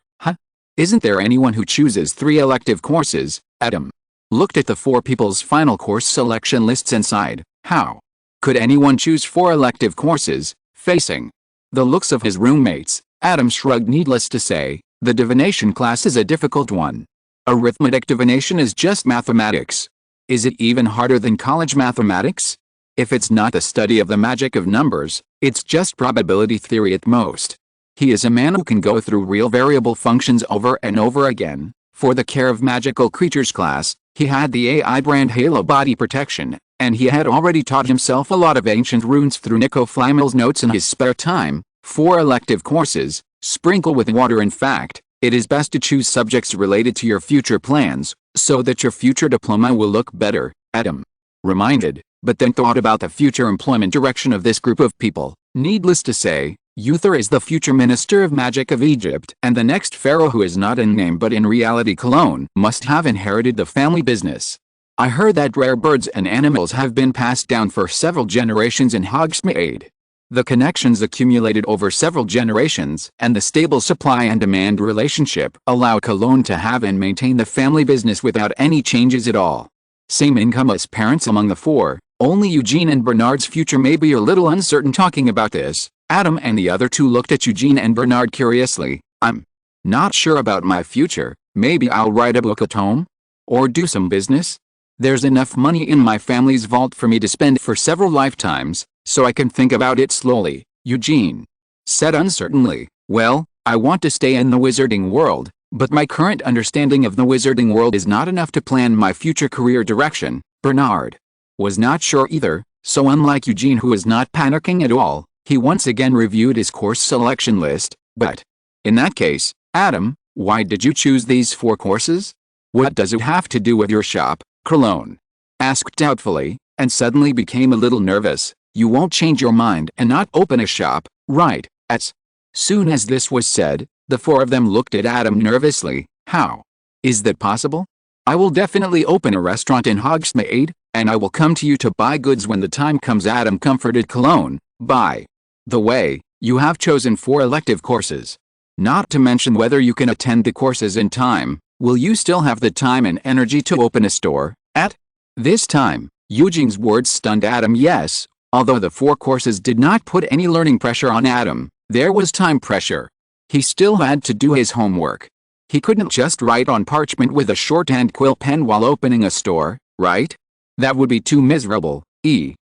Isn't there anyone who chooses 3 elective courses? Adam looked at the 4 people's final course selection lists and sighed. How could anyone choose 4 elective courses? Facing the looks of his roommates, Adam shrugged. Needless to say, the divination class is a difficult one. Arithmetic divination is just mathematics. Is it even harder than college mathematics? If it's not the study of the magic of numbers, it's just probability theory at most. He is a man who can go through real variable functions over and over again. For the care of magical creatures class, he had the AI brand Halo body protection, And he had already taught himself a lot of ancient runes through Nico Flamel's notes in his spare time. 4 elective courses, sprinkle with water. In fact, it is best to choose subjects related to your future plans, so that your future diploma will look better. Adam reminded, but then thought about the future employment direction of this group of people. Needless to say, Uther is the future minister of magic of Egypt, and the next pharaoh, who is not in name but in reality Cologne, must have inherited the family business. I heard that rare birds and animals have been passed down for several generations in Hogsmeade. The connections accumulated over several generations and the stable supply and demand relationship allow Cologne to have and maintain the family business without any changes at all. Same income as parents among the 4, only Eugene and Bernard's future may be a little uncertain. Talking about this, Adam and the other 2 looked at Eugene and Bernard curiously. I'm not sure about my future. Maybe I'll write a book at home? Or do some business? There's enough money in my family's vault for me to spend for several lifetimes, so I can think about it slowly, Eugene said uncertainly. Well, I want to stay in the wizarding world, but my current understanding of the wizarding world is not enough to plan my future career direction. Bernard was not sure either, so unlike Eugene, who was not panicking at all, he once again reviewed his course selection list. But in that case, Adam, why did you choose these 4 courses? What does it have to do with your shop? Cologne asked doubtfully, and suddenly became a little nervous. You won't change your mind and not open a shop, right? As soon as this was said, the 4 of them looked at Adam nervously. How is that possible? I will definitely open a restaurant in Hogsmeade, and I will come to you to buy goods when the time comes. Adam comforted Cologne. By the way, you have chosen 4 elective courses. Not to mention whether you can attend the courses in time. Will you still have the time and energy to open a store? At this time, Eugene's words stunned Adam. Yes, although the 4 courses did not put any learning pressure on Adam, there was time pressure. He still had to do his homework. He couldn't just write on parchment with a shorthand quill pen while opening a store, right? That would be too miserable.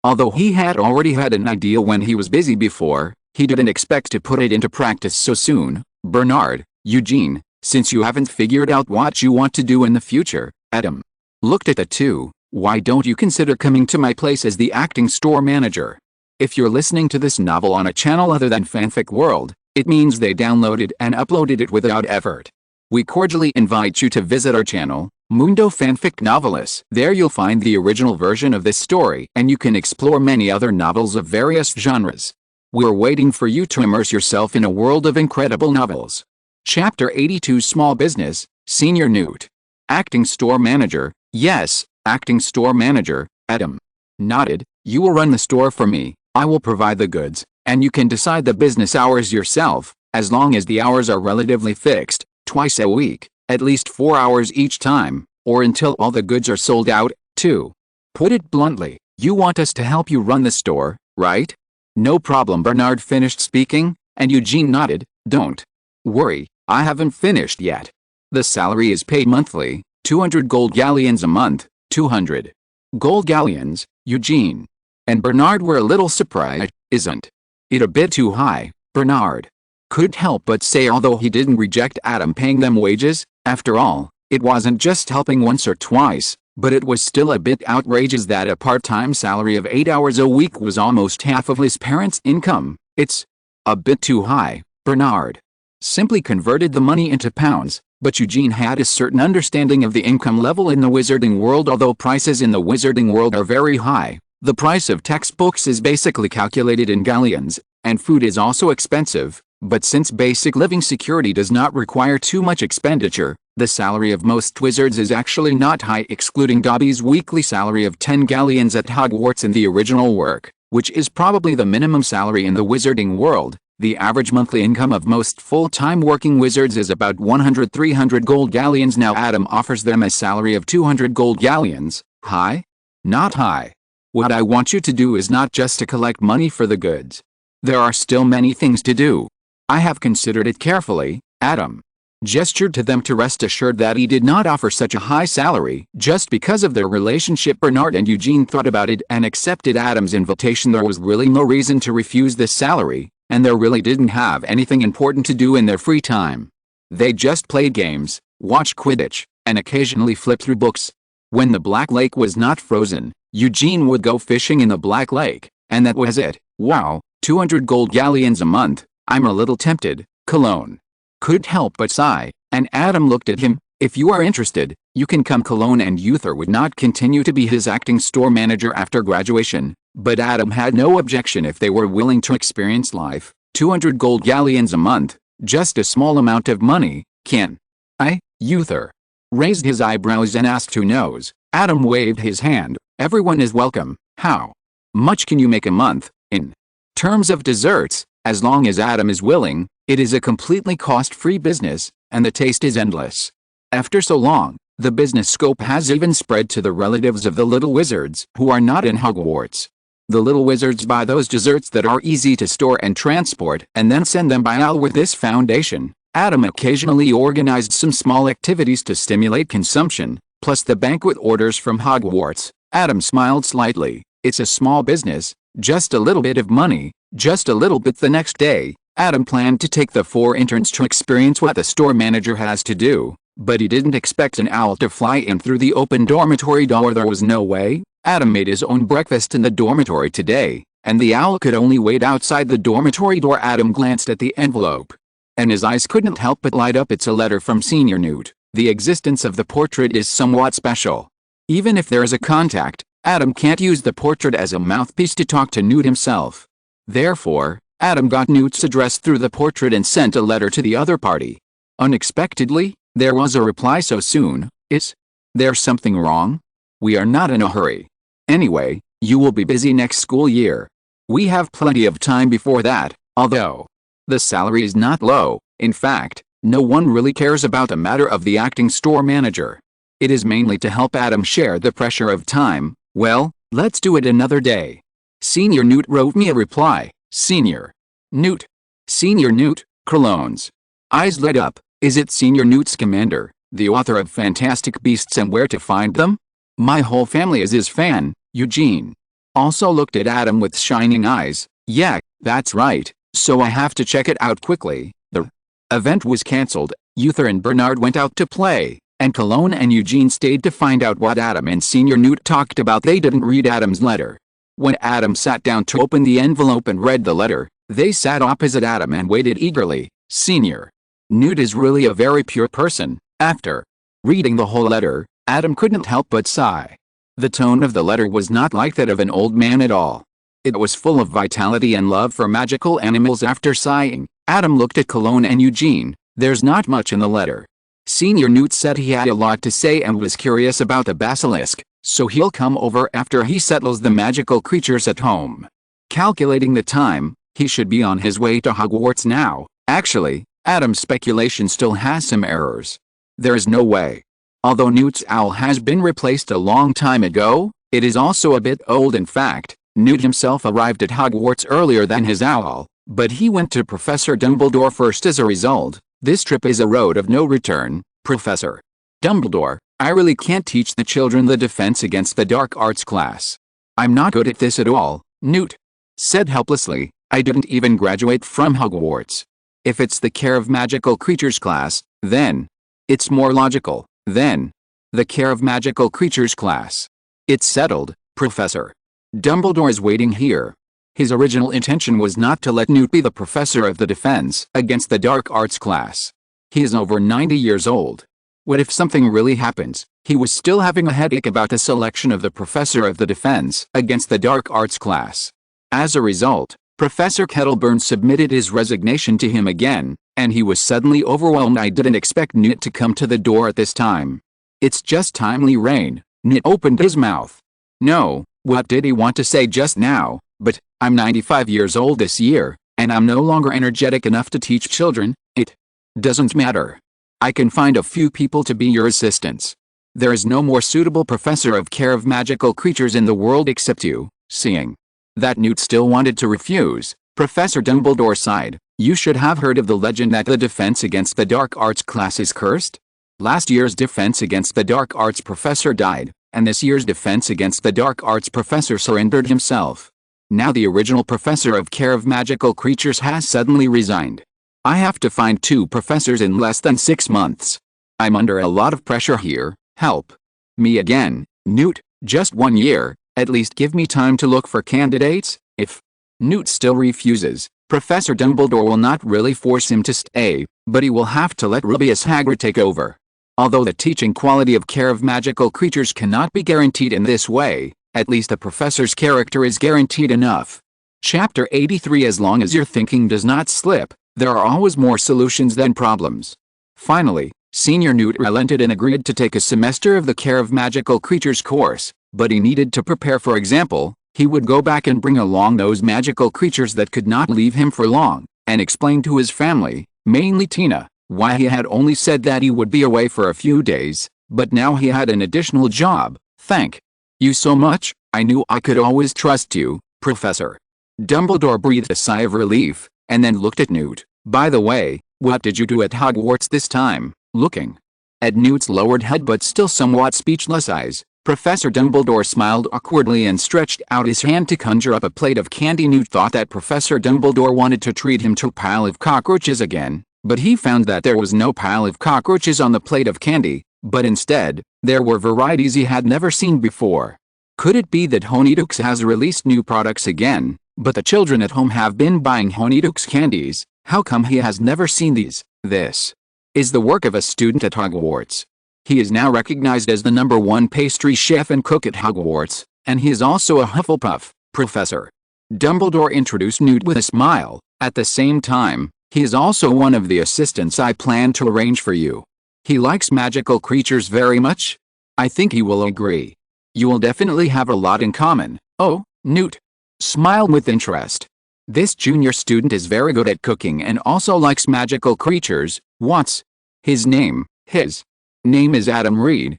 Although he had already had an idea when he was busy before, he didn't expect to put it into practice so soon. Bernard, Eugene, since you haven't figured out what you want to do in the future, Adam looked at the 2. Why don't you consider coming to my place as the acting store manager? If you're listening to this novel on a channel other than Fanfic World, it means they downloaded and uploaded it without effort. We cordially invite you to visit our channel, Mundo Fanfic Novelis. There you'll find the original version of this story, and you can explore many other novels of various genres. We're waiting for you to immerse yourself in a world of incredible novels. Chapter 82 Small Business, Senior Newt. Acting Store Manager. Yes, Acting Store Manager. Adam nodded. You will run the store for me, I will provide the goods, and you can decide the business hours yourself, as long as the hours are relatively fixed, twice a week, at least 4 hours each time, or until all the goods are sold out. To put it bluntly, you want us to help you run the store, right? No problem. Bernard finished speaking, and Eugene nodded. Don't worry, I haven't finished yet. The salary is paid monthly, 200 gold galleons a month. 200 gold galleons, Eugene and Bernard were a little surprised. Isn't it a bit too high? Bernard couldn't help but say, although he didn't reject Adam paying them wages. After all, it wasn't just helping once or twice, but it was still a bit outrageous that a part-time salary of 8 hours a week was almost half of his parents' income. It's a bit too high. Bernard simply converted the money into pounds, but Eugene had a certain understanding of the income level in the wizarding world. Although prices in the wizarding world are very high, the price of textbooks is basically calculated in galleons, and food is also expensive. But since basic living security does not require too much expenditure, the salary of most wizards is actually not high, excluding Dobby's weekly salary of 10 galleons at Hogwarts in the original work, which is probably the minimum salary in the wizarding world. The average monthly income of most full-time working wizards is about 100-300 gold galleons. Now Adam offers them a salary of 200 gold galleons. High? Not high. What I want you to do is not just to collect money for the goods. There are still many things to do. I have considered it carefully. Adam gestured to them to rest assured that he did not offer such a high salary just because of their relationship. Bernard and Eugene thought about it and accepted Adam's invitation. There was really no reason to refuse this salary, and they really didn't have anything important to do in their free time. They just played games, watched Quidditch, and occasionally flipped through books. When the Black Lake was not frozen, Eugene would go fishing in the Black Lake, and that was it. Wow, 200 gold galleons a month. I'm a little tempted. Cologne couldn't help but sigh, and Adam looked at him. If you are interested, you can come. Cologne and Uther would not continue to be his acting store manager after graduation, but Adam had no objection if they were willing to experience life. 200 gold galleons a month, just a small amount of money. Can I? Uther raised his eyebrows and asked who knows. Adam waved his hand. Everyone is welcome. How much can you make a month? In terms of desserts, as long as Adam is willing, it is a completely cost-free business, and the taste is endless. After so long, the business scope has even spread to the relatives of the little wizards who are not in Hogwarts. The little wizards buy those desserts that are easy to store and transport and then send them by mail. With this foundation, Adam occasionally organized some small activities to stimulate consumption, plus the banquet orders from Hogwarts. Adam smiled slightly. It's a small business, just a little bit of money, just a little bit. The next day, Adam planned to take the 4 interns to experience what the store manager has to do, but he didn't expect an owl to fly in through the open dormitory door. There was no way. Adam made his own breakfast in the dormitory today, and the owl could only wait outside the dormitory door. Adam glanced at the envelope, and his eyes couldn't help but light up. It's a letter from Senior Newt. The existence of the portrait is somewhat special. Even if there is a contact, Adam can't use the portrait as a mouthpiece to talk to Newt himself. Therefore, Adam got Newt's address through the portrait and sent a letter to the other party. Unexpectedly, there was a reply. So soon? Is there something wrong? We are not in a hurry. Anyway, you will be busy next school year. We have plenty of time before that, although the salary is not low. In fact, no one really cares about the matter of the acting store manager. It is mainly to help Adam share the pressure of time. Well, let's do it another day. Senior Newt wrote me a reply. Senior Newt. Senior Newt. Cologne's eyes lit up. Is it Senior Newt Scamander, the author of Fantastic Beasts and Where to Find Them? My whole family is his fan. Eugene also looked at Adam with shining eyes. Yeah, that's right, so I have to check it out quickly. The event was cancelled. Uther and Bernard went out to play, and Cologne and Eugene stayed to find out what Adam and Senior Newt talked about. They didn't read Adam's letter. When Adam sat down to open the envelope and read the letter, they sat opposite Adam and waited eagerly. Senior Newt is really a very pure person. After reading the whole letter, Adam couldn't help but sigh. The tone of the letter was not like that of an old man at all. It was full of vitality and love for magical animals. After sighing, Adam looked at Cologne and Eugene. There's not much in the letter. Senior Newt said he had a lot to say and was curious about the basilisk, so he'll come over after he settles the magical creatures at home. Calculating the time, he should be on his way to Hogwarts now. Actually, Adam's speculation still has some errors. There is no way. Although Newt's owl has been replaced a long time ago, it is also a bit old. In fact, Newt himself arrived at Hogwarts earlier than his owl, but he went to Professor Dumbledore first. As a result, this trip is a road of no return. Professor Dumbledore, I really can't teach the children the defense against the dark arts class. I'm not good at this at all, Newt said helplessly. I didn't even graduate from Hogwarts. If it's the care of magical creatures class, then it's more logical. Then the care of magical creatures class. It's settled. Professor Dumbledore is waiting here. His original intention was not to let Newt be the professor of the defense against the dark arts class. He is over 90 years old. What if something really happens? He was still having a headache about the selection of the professor of the defense against the dark arts class. As a result, Professor Kettleburn submitted his resignation to him again, and he was suddenly overwhelmed. I didn't expect Newt to come to the door at this time. It's just timely rain. Newt opened his mouth. No, what did he want to say just now? But I'm 95 years old this year, and I'm no longer energetic enough to teach children. It doesn't matter. I can find a few people to be your assistants. There is no more suitable professor of care of magical creatures in the world except you. Seeing that Newt still wanted to refuse, Professor Dumbledore sighed. You should have heard of the legend that the defense against the dark arts class is cursed. Last year's defense against the dark arts professor died, and this year's defense against the dark arts professor surrendered himself. Now the original professor of care of magical creatures has suddenly resigned. I have to find 2 professors in less than 6 months. I'm under a lot of pressure here. Help. Me again, Newt, just 1 year, at least give me time to look for candidates. If Newt still refuses, Professor Dumbledore will not really force him to stay, but he will have to let Rubeus Hagrid take over. Although the teaching quality of care of magical creatures cannot be guaranteed in this way, at least the professor's character is guaranteed enough. Chapter 83. As long as your thinking does not slip, there are always more solutions than problems. Finally, Senior Newt relented and agreed to take a semester of the Care of Magical Creatures course, but he needed to prepare. For example, he would go back and bring along those magical creatures that could not leave him for long, and explain to his family, mainly Tina, why he had only said that he would be away for a few days, but now he had an additional job. Thank you so much. I knew I could always trust you, Professor. Dumbledore breathed a sigh of relief, and then looked at Newt. By the way, what did you do at Hogwarts this time? Looking at Newt's lowered head but still somewhat speechless eyes, Professor Dumbledore smiled awkwardly and stretched out his hand to conjure up a plate of candy. Newt thought that Professor Dumbledore wanted to treat him to a pile of cockroaches again, but he found that there was no pile of cockroaches on the plate of candy, but instead, there were varieties he had never seen before. Could it be that Honeydukes has released new products again, but the children at home have been buying Honeydukes candies? How come he has never seen these? This is the work of a student at Hogwarts. He is now recognized as the #1 pastry chef and cook at Hogwarts, and he is also a Hufflepuff. Professor Dumbledore introduced Newt with a smile. At the same time, he is also one of the assistants I plan to arrange for you. He likes magical creatures very much. I think he will agree. You will definitely have a lot in common. Oh, Newt smiled with interest. This junior student is very good at cooking and also likes magical creatures. What's his name? His name is Adam Reed, ?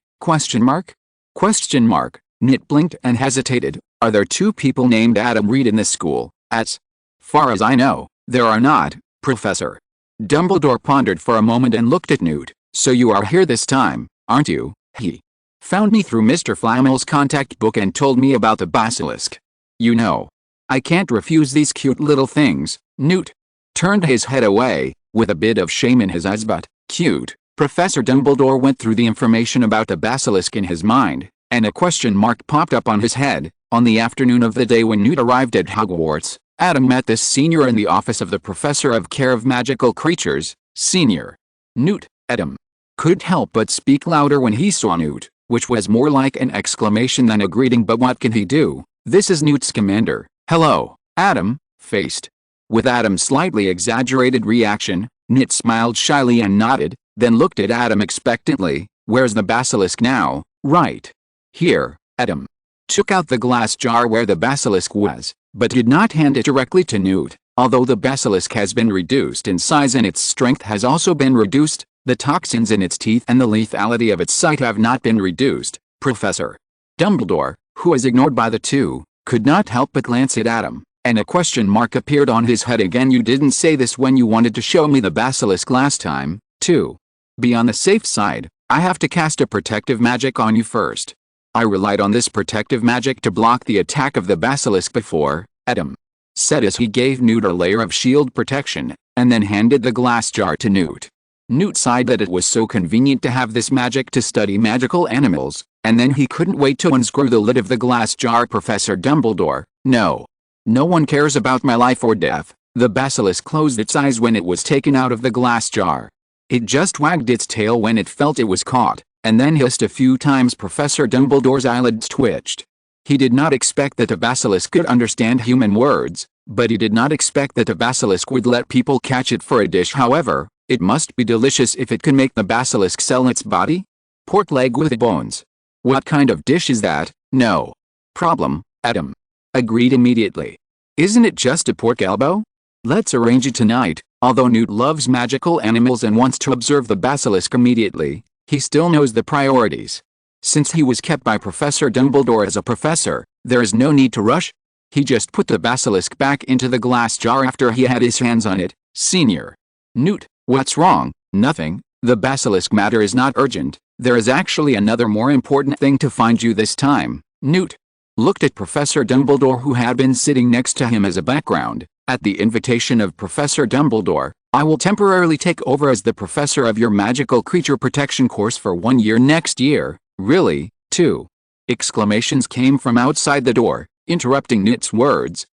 Newt blinked and hesitated. Are there 2 people named Adam Reed in this school? As far as I know, there are not, Professor. Dumbledore pondered for a moment and looked at Newt. So you are here this time, aren't you? He found me through Mr. Flamel's contact book and told me about the basilisk. You know, I can't refuse these cute little things. Newt turned his head away, with a bit of shame in his eyes. But cute. Professor Dumbledore went through the information about the basilisk in his mind, and a question mark popped up on his head. On the afternoon of the day when Newt arrived at Hogwarts, Adam met this senior in the office of the Professor of Care of Magical Creatures. Senior Newt, Adam couldn't help but speak louder when he saw Newt, which was more like an exclamation than a greeting. But what can he do? This is Newt's commander. Hello, Adam. Faced with Adam's slightly exaggerated reaction, Newt smiled shyly and nodded, then looked at Adam expectantly. Where's the basilisk now? Right here. Adam took out the glass jar where the basilisk was, but did not hand it directly to Newt. Although the basilisk has been reduced in size and its strength has also been reduced, the toxins in its teeth and the lethality of its sight have not been reduced. Professor Dumbledore, who was ignored by the 2, could not help but glance at Adam, and a question mark appeared on his head again. You didn't say this when you wanted to show me the basilisk last time. To be on the safe side, I have to cast a protective magic on you first. I relied on this protective magic to block the attack of the basilisk before, Adam said as he gave Newt a layer of shield protection, and then handed the glass jar to Newt. Newt sighed that it was so convenient to have this magic to study magical animals, and then he couldn't wait to unscrew the lid of the glass jar. Professor Dumbledore, no one cares about my life or death. The basilisk closed its eyes when it was taken out of the glass jar. It just wagged its tail when it felt it was caught, and then hissed a few times. Professor Dumbledore's eyelids twitched. He did not expect that the basilisk could understand human words, but he did not expect that the basilisk would let people catch it for a dish. However, it must be delicious if it can make the basilisk sell its body. Pork leg with bones. What kind of dish is that? No problem, Adam agreed immediately. Isn't it just a pork elbow? Let's arrange it tonight. Although Newt loves magical animals and wants to observe the basilisk immediately, he still knows the priorities. Since he was kept by Professor Dumbledore as a professor, there is no need to rush. He just put the basilisk back into the glass jar after he had his hands on it. Senior Newt, what's wrong? Nothing. The basilisk matter is not urgent. There is actually another more important thing to find you this time. Newt looked at Professor Dumbledore, who had been sitting next to him as a background. At the invitation of Professor Dumbledore, I will temporarily take over as the professor of your magical creature protection course for 1 year next year. Really? 2. Exclamations came from outside the door, interrupting Newt's words.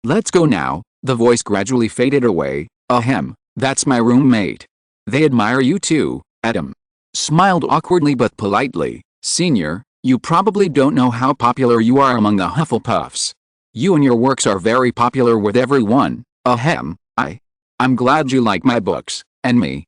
Let's go now. The voice gradually faded away. Ahem, that's my roommate. They admire you too. Adam smiled awkwardly but politely. Senior, you probably don't know how popular you are among the Hufflepuffs. You and your works are very popular with everyone. Ahem, I'm glad you like my books, and me.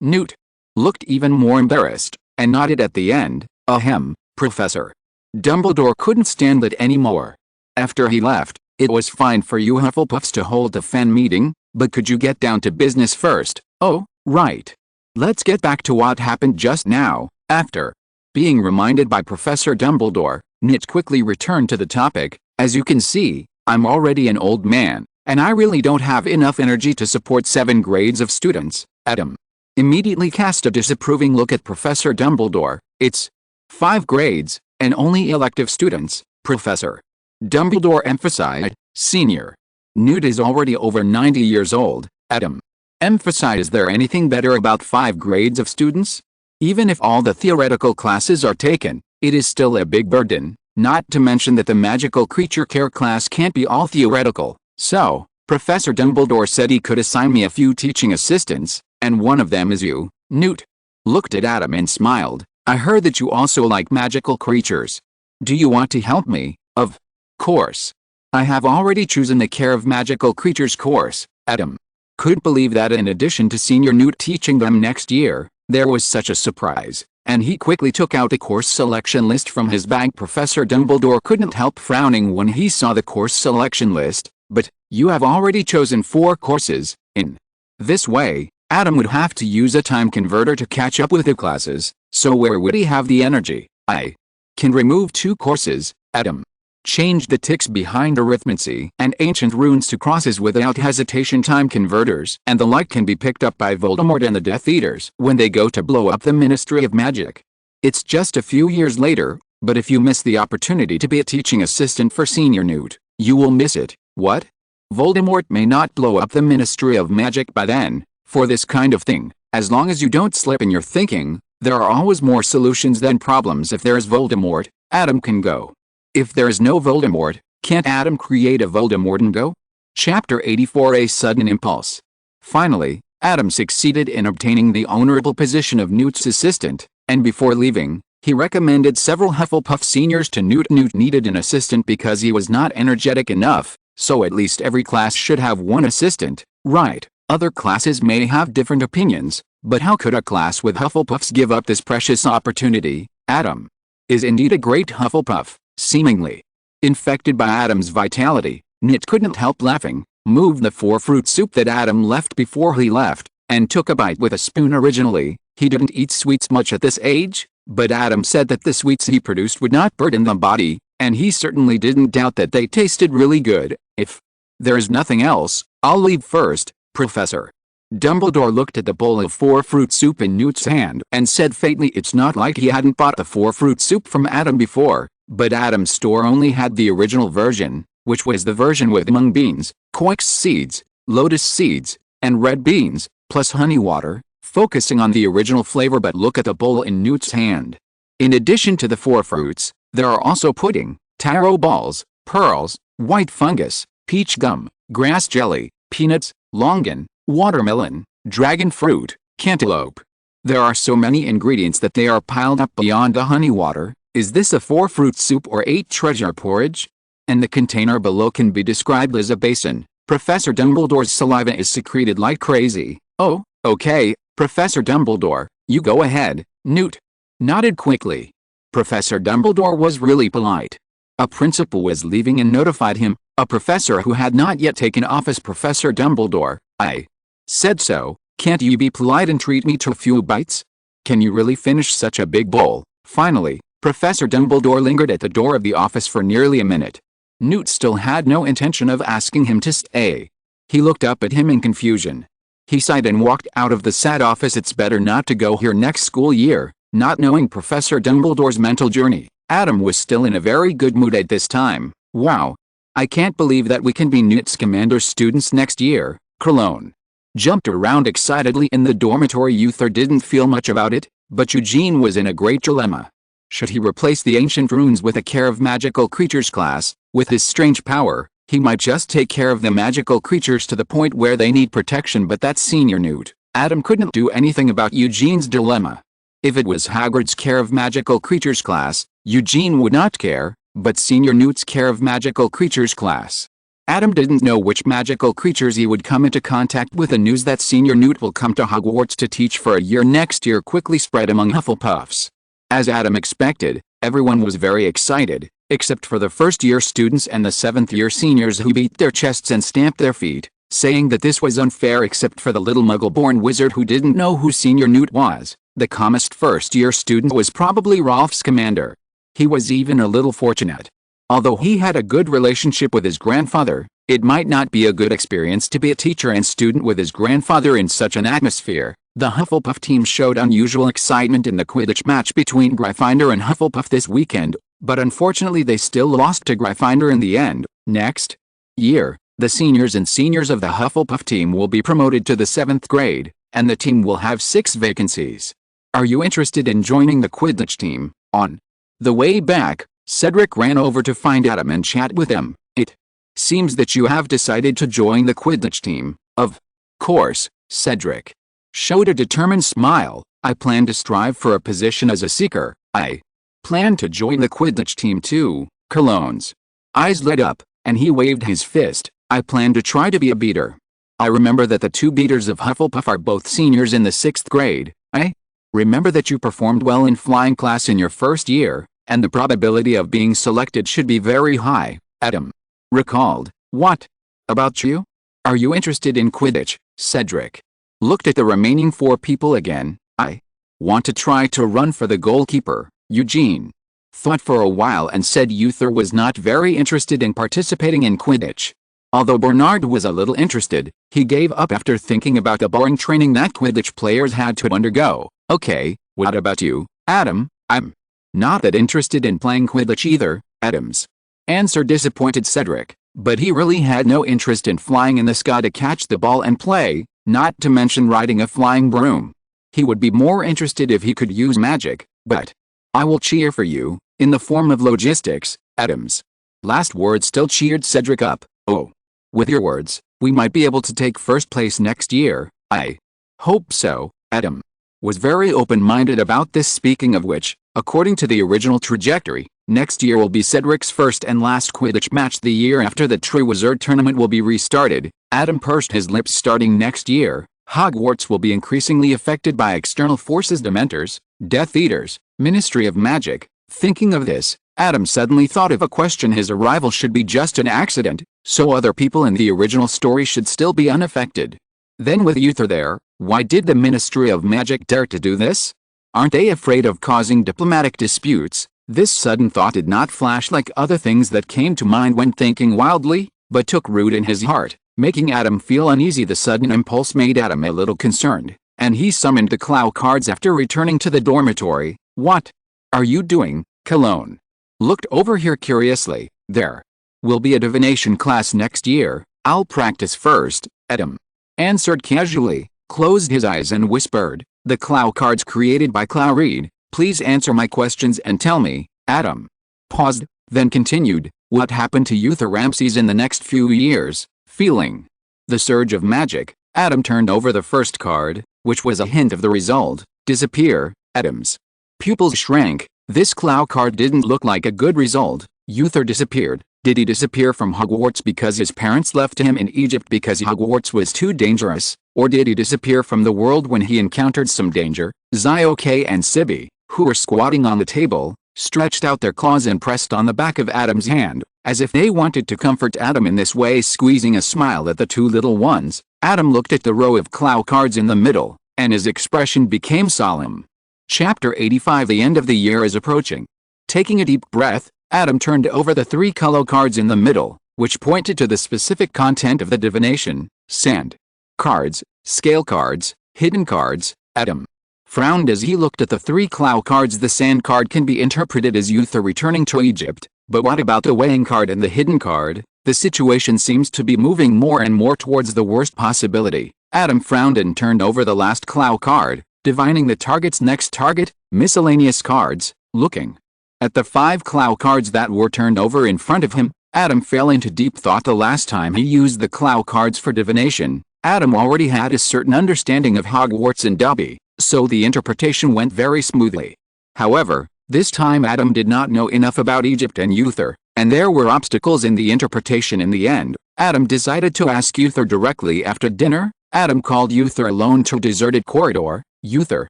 Newt looked even more embarrassed, and nodded at the end. Ahem, Professor. Dumbledore couldn't stand it anymore. After he left, it was fine for you Hufflepuffs to hold a fan meeting, but could you get down to business first? Oh, right. Let's get back to what happened just now. After being reminded by Professor Dumbledore, Newt quickly returned to the topic. As you can see, I'm already an old man, and I really don't have enough energy to support 7 grades of students. Adam immediately cast a disapproving look at Professor Dumbledore. It's 5 grades, and only elective students, Professor. Dumbledore emphasized. Senior. Newt is already over 90 years old. Adam emphasized. Is there anything better about 5 grades of students? Even if all the theoretical classes are taken, it is still a big burden, not to mention that the magical creature care class can't be all theoretical. So, Professor Dumbledore said he could assign me a few teaching assistants, and one of them is you. Newt looked at Adam and smiled. I heard that you also like magical creatures. Do you want to help me? Of course. I have already chosen the Care of Magical Creatures course. Adam couldn't believe that in addition to Senior Newt teaching them next year, there was such a surprise, and he quickly took out a course selection list from his bag. Professor Dumbledore couldn't help frowning when he saw the course selection list. But, you have already chosen 4 courses. In this way, Adam would have to use a time converter to catch up with the classes, so where would he have the energy? I can remove 2 courses. Adam changed the ticks behind arithmancy and ancient runes to crosses without hesitation. Time converters and the like can be picked up by Voldemort and the Death Eaters when they go to blow up the Ministry of Magic. It's just a few years later, but if you miss the opportunity to be a teaching assistant for Senior Newt, you will miss it. What? Voldemort may not blow up the Ministry of Magic by then. For this kind of thing, as long as you don't slip in your thinking, there are always more solutions than problems. If there is Voldemort, Adam can go. If there is no Voldemort, can't Adam create a Voldemort and go? Chapter 84. A Sudden Impulse. Finally, Adam succeeded in obtaining the honorable position of Newt's assistant, and before leaving, he recommended several Hufflepuff seniors to Newt. Newt needed an assistant because he was not energetic enough, so at least every class should have one assistant, right? Other classes may have different opinions, but how could a class with Hufflepuffs give up this precious opportunity? Adam is indeed a great Hufflepuff, seemingly infected by Adam's vitality. Newt couldn't help laughing, moved the 4-fruit soup that Adam left before he left, and took a bite with a spoon. Originally, he didn't eat sweets much at this age, but Adam said that the sweets he produced would not burden the body, and he certainly didn't doubt that they tasted really good. If there's nothing else, I'll leave first, Professor. Dumbledore looked at the bowl of 4-fruit soup in Newt's hand and said faintly. It's not like he hadn't bought the 4-fruit soup from Adam before, but Adam's store only had the original version, which was the version with mung beans, quince seeds, lotus seeds, and red beans, plus honey water, focusing on the original flavor. But look at the bowl in Newt's hand. In addition to the 4 fruits, there are also pudding, taro balls, pearls, white fungus, peach gum, grass jelly, peanuts, longan, watermelon, dragon fruit, cantaloupe. There are so many ingredients that they are piled up beyond the honey water. Is this a 4-fruit soup or 8 treasure porridge? And the container below can be described as a basin. Professor Dumbledore's saliva is secreted like crazy. Oh, okay, Professor Dumbledore, you go ahead. Newt nodded quickly. Professor Dumbledore was really polite. A principal was leaving and notified him, a professor who had not yet taken office. Professor Dumbledore, I said so. Can't you be polite and treat me to a few bites? Can you really finish such a big bowl? Finally, Professor Dumbledore lingered at the door of the office for nearly a minute. Newt still had no intention of asking him to stay. He looked up at him in confusion. He sighed and walked out of the sad office. It's better not to go here next school year. Not knowing Professor Dumbledore's mental journey, Adam was still in a very good mood at this time. Wow. I can't believe that we can be Newt's commander students next year. Cologne jumped around excitedly in the dormitory. Uther didn't feel much about it, but Eugene was in a great dilemma. Should he replace the ancient runes with a care of magical creatures class? With his strange power, he might just take care of the magical creatures to the point where they need protection, but that's Senior Newt. Adam couldn't do anything about Eugene's dilemma. If it was Hagrid's care of magical creatures class, Eugene would not care, but Senior Newt's care of magical creatures class. Adam didn't know which magical creatures he would come into contact with. The news that Senior Newt will come to Hogwarts to teach for a year next year quickly spread among Hufflepuffs. As Adam expected, everyone was very excited, except for the first-year students and the seventh-year seniors who beat their chests and stamped their feet, saying that this was unfair except for the little muggle-born wizard who didn't know who Senior Newt was. The calmest first-year student was probably Rolf Scamander. He was even a little fortunate. Although he had a good relationship with his grandfather, it might not be a good experience to be a teacher and student with his grandfather in such an atmosphere. The Hufflepuff team showed unusual excitement in the Quidditch match between Gryffindor and Hufflepuff this weekend, but unfortunately they still lost to Gryffindor in the end. Next year, the seniors and seniors of the Hufflepuff team will be promoted to the 7th grade, and the team will have 6 vacancies. Are you interested in joining the Quidditch team? On the way back, Cedric ran over to find Adam and chat with him. It seems that you have decided to join the Quidditch team. Of course, Cedric showed a determined smile. I plan to strive for a position as a seeker. I plan to join the Quidditch team too. Cologne's eyes lit up, and he waved his fist. I plan to try to be a beater. I remember that the 2 beaters of Hufflepuff are both seniors in the 6th grade. I remember that you performed well in flying class in your first year, and the probability of being selected should be very high. Adam recalled. What about you? Are you interested in Quidditch? Cedric looked at the remaining 4 people again. I want to try to run for the goalkeeper. Eugene thought for a while and said Uther was not very interested in participating in Quidditch. Although Bernard was a little interested, he gave up after thinking about the boring training that Quidditch players had to undergo. Okay, what about you, Adam? I'm not that interested in playing Quidditch either, Adams answered disappointed Cedric, but he really had no interest in flying in the sky to catch the ball and play, not to mention riding a flying broom. He would be more interested if he could use magic, but I will cheer for you, in the form of logistics, Adams. Last words still cheered Cedric up. Oh. With your words, we might be able to take first place next year. I hope so. Adam was very open-minded about this. Speaking of which, according to the original trajectory, next year will be Cedric's first and last Quidditch match. The year after the Triwizard Tournament will be restarted. Adam pursed his lips. Starting next year, Hogwarts will be increasingly affected by external forces, Dementors, Death Eaters, Ministry of Magic. Thinking of this, Adam suddenly thought of a question. His arrival should be just an accident, so other people in the original story should still be unaffected. Then with Uther there, why did the Ministry of Magic dare to do this? Aren't they afraid of causing diplomatic disputes? This sudden thought did not flash like other things that came to mind when thinking wildly, but took root in his heart, making Adam feel uneasy. The sudden impulse made Adam a little concerned, and he summoned the Clow Cards after returning to the dormitory. What are you doing? Cologne looked over here curiously. There will be a divination class next year. I'll practice first, Adam answered casually, closed his eyes and whispered, the Clow Cards created by Clow Reed. Please answer my questions and tell me. Adam paused, then continued, what happened to Uther Ramses in the next few years? Feeling the surge of magic, Adam turned over the first card, which was a hint of the result. Disappear. Adam's pupils shrank. This Clow card didn't look like a good result. Uther disappeared. Did he disappear from Hogwarts because his parents left him in Egypt because Hogwarts was too dangerous? Or did he disappear from the world when he encountered some danger? Zioke and Sibby, who were squatting on the table, stretched out their claws and pressed on the back of Adam's hand, as if they wanted to comfort Adam in this way. Squeezing a smile at the 2 little ones, Adam looked at the row of Clow cards in the middle, and his expression became solemn. Chapter 85. The end of the year is approaching. Taking a deep breath, Adam turned over the 3 Clow cards in the middle, which pointed to the specific content of the divination: sand cards, scale cards, hidden cards. Adam frowned as he looked at the 3 Clow cards. The sand card can be interpreted as Uther returning to Egypt, but what about the weighing card and the hidden card? The situation seems to be moving more and more towards the worst possibility. Adam frowned and turned over the last Clow card, divining the target's next target, miscellaneous cards. Looking At the 5 Clow cards that were turned over in front of him, Adam fell into deep thought. The last time he used the Clow cards for divination, Adam already had a certain understanding of Hogwarts and Dobby, so the interpretation went very smoothly. However, this time Adam did not know enough about Egypt and Uther, and there were obstacles in the interpretation. In the end, Adam decided to ask Uther directly after dinner. Adam called Uther alone to a deserted corridor. "Uther,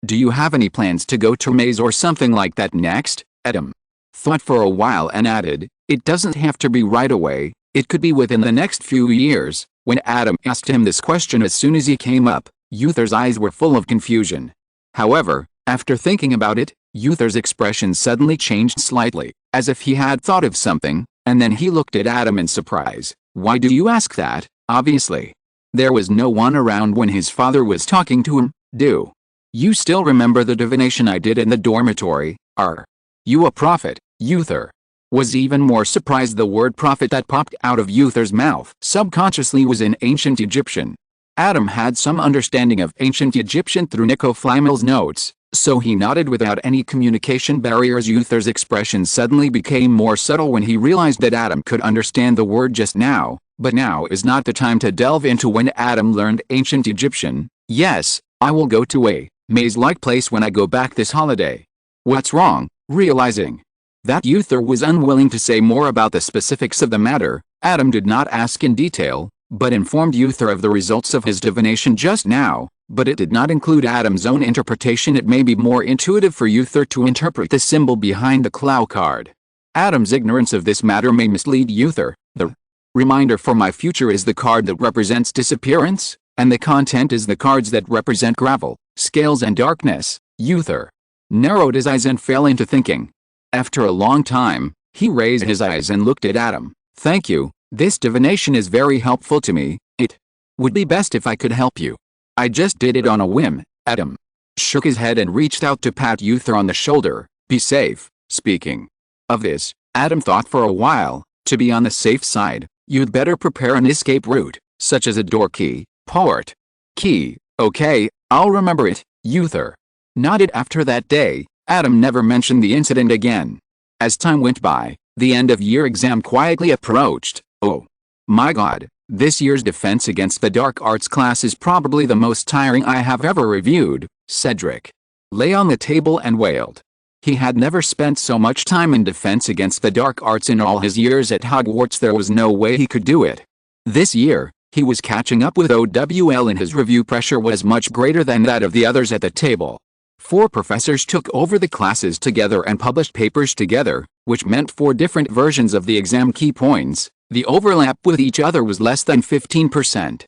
do you have any plans to go to a maze or something like that next?" Adam thought for a while and added, "It doesn't have to be right away, it could be within the next few years." When Adam asked him this question as soon as he came up, Uther's eyes were full of confusion. However, after thinking about it, Uther's expression suddenly changed slightly, as if he had thought of something, and then he looked at Adam in surprise. "Why do you ask that?" Obviously, there was no one around when his father was talking to him. "Do you still remember the divination I did in the dormitory? Are you a prophet?" Uther was even more surprised. The word prophet that popped out of Uther's mouth subconsciously was in ancient Egyptian. Adam had some understanding of ancient Egyptian through Nico Flamel's notes, so he nodded without any communication barriers. Uther's expression suddenly became more subtle when he realized that Adam could understand the word just now, but now is not the time to delve into when Adam learned ancient Egyptian. "Yes, I will go to a maze-like place when I go back this holiday." "What's wrong?" Realizing that Uther was unwilling to say more about the specifics of the matter, Adam did not ask in detail, but informed Uther of the results of his divination just now, but it did not include Adam's own interpretation. It may be more intuitive for Uther to interpret the symbol behind the Clow card. Adam's ignorance of this matter may mislead Uther. "The reminder for my future is the card that represents disappearance, and the content is the cards that represent gravel, scales and darkness." Uther narrowed his eyes and fell into thinking. After a long time, he raised his eyes and looked at Adam. "Thank you, this divination is very helpful to me. It would be best if I could help you. I just did it on a whim." Adam shook his head and reached out to pat Uther on the shoulder. "Be safe." Speaking of this, Adam thought for a while. To be on the safe side, you'd better prepare an escape route, such as a door key, port key. "Okay, I'll remember it." Uther nodded. After that day, Adam never mentioned the incident again. As time went by, the end-of-year exam quietly approached. "Oh my God, this year's Defense Against the Dark Arts class is probably the most tiring I have ever reviewed." Cedric lay on the table and wailed. He had never spent so much time in Defense Against the Dark Arts in all his years at Hogwarts. There was no way he could do it. This year, he was catching up with OWL and his review pressure was much greater than that of the others at the table. 4 professors took over the classes together and published papers together, which meant 4 different versions of the exam key points. The overlap with each other was less than 15%.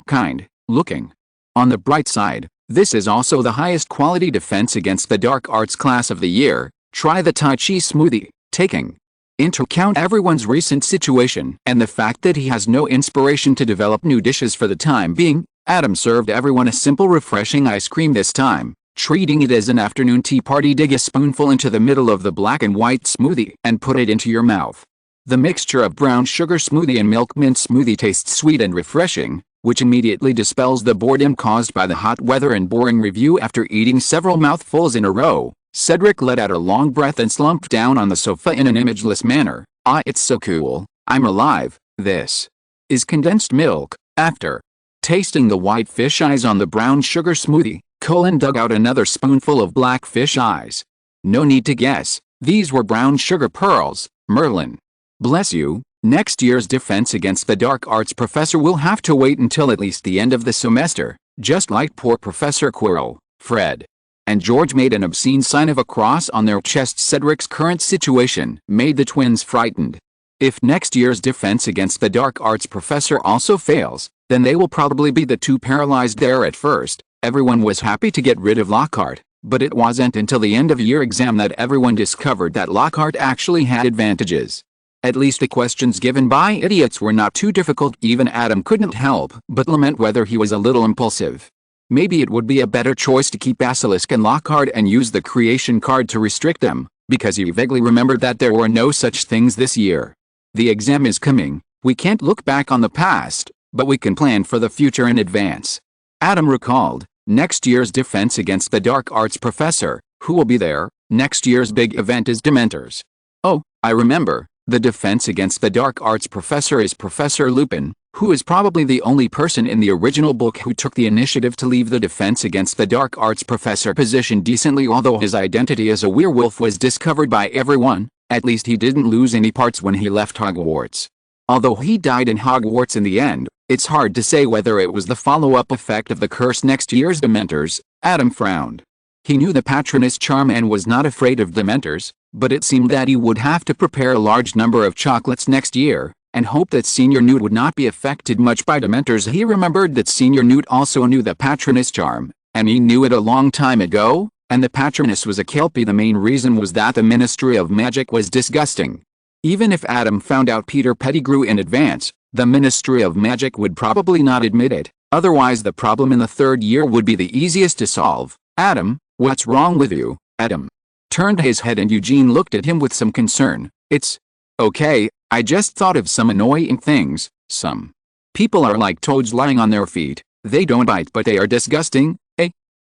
Kind. Looking on the bright side, this is also the highest quality Defense Against the Dark Arts class of the year. Try the Tai Chi smoothie. Taking into account everyone's recent situation and the fact that he has no inspiration to develop new dishes for the time being, Adam served everyone a simple refreshing ice cream this time, treating it as an afternoon tea party. Dig a spoonful into the middle of the black and white smoothie and put it into your mouth. The mixture of brown sugar smoothie and milk mint smoothie tastes sweet and refreshing, which immediately dispels the boredom caused by the hot weather and boring review. After eating several mouthfuls in a row, Cedric let out a long breath and slumped down on the sofa in an imageless manner. "Ah, it's so cool, I'm alive. This is condensed milk." After tasting the white fish eyes on the brown sugar smoothie, Colin dug out another spoonful of black fish eyes. No need to guess, these were brown sugar pearls. "Merlin, bless you, next year's Defense Against the Dark Arts professor will have to wait until at least the end of the semester, just like poor Professor Quirrell." Fred and George made an obscene sign of a cross on their chests. Cedric's current situation made the twins frightened. If next year's Defense Against the Dark Arts professor also fails, then they will probably be the 2 paralyzed there. At first, everyone was happy to get rid of Lockhart, but it wasn't until the end-of-year exam that everyone discovered that Lockhart actually had advantages. At least the questions given by idiots were not too difficult. Even Adam couldn't help but lament whether he was a little impulsive. Maybe it would be a better choice to keep Basilisk and Lockhart and use the creation card to restrict them, because he vaguely remembered that there were no such things this year. The exam is coming, we can't look back on the past, but we can plan for the future in advance. Adam recalled, next year's Defense Against the Dark Arts professor, who will be there? Next year's big event is Dementors. Oh, I remember. The defense against the dark arts professor is Professor Lupin, who is probably the only person in the original book who took the initiative to leave the defense against the dark arts professor position decently. Although his identity as a werewolf was discovered by everyone, at least he didn't lose any parts when he left Hogwarts. Although he died in Hogwarts in the end, it's hard to say whether it was the follow-up effect of the curse next year's Dementors. Adam frowned. He knew the Patronus charm and was not afraid of Dementors, but it seemed that he would have to prepare a large number of chocolates next year, and hope that Senior Newt would not be affected much by Dementors. He remembered that Senior Newt also knew the Patronus charm, and he knew it a long time ago, and the Patronus was a Kelpie. The main reason was that the Ministry of Magic was disgusting. Even if Adam found out Peter Pettigrew in advance, the Ministry of Magic would probably not admit it, otherwise the problem in the third year would be the easiest to solve. Adam, what's wrong with you? Adam turned his head and Eugene looked at him with some concern. It's okay, I just thought of some annoying things. Some people are like toads lying on their feet. They don't bite but they are disgusting.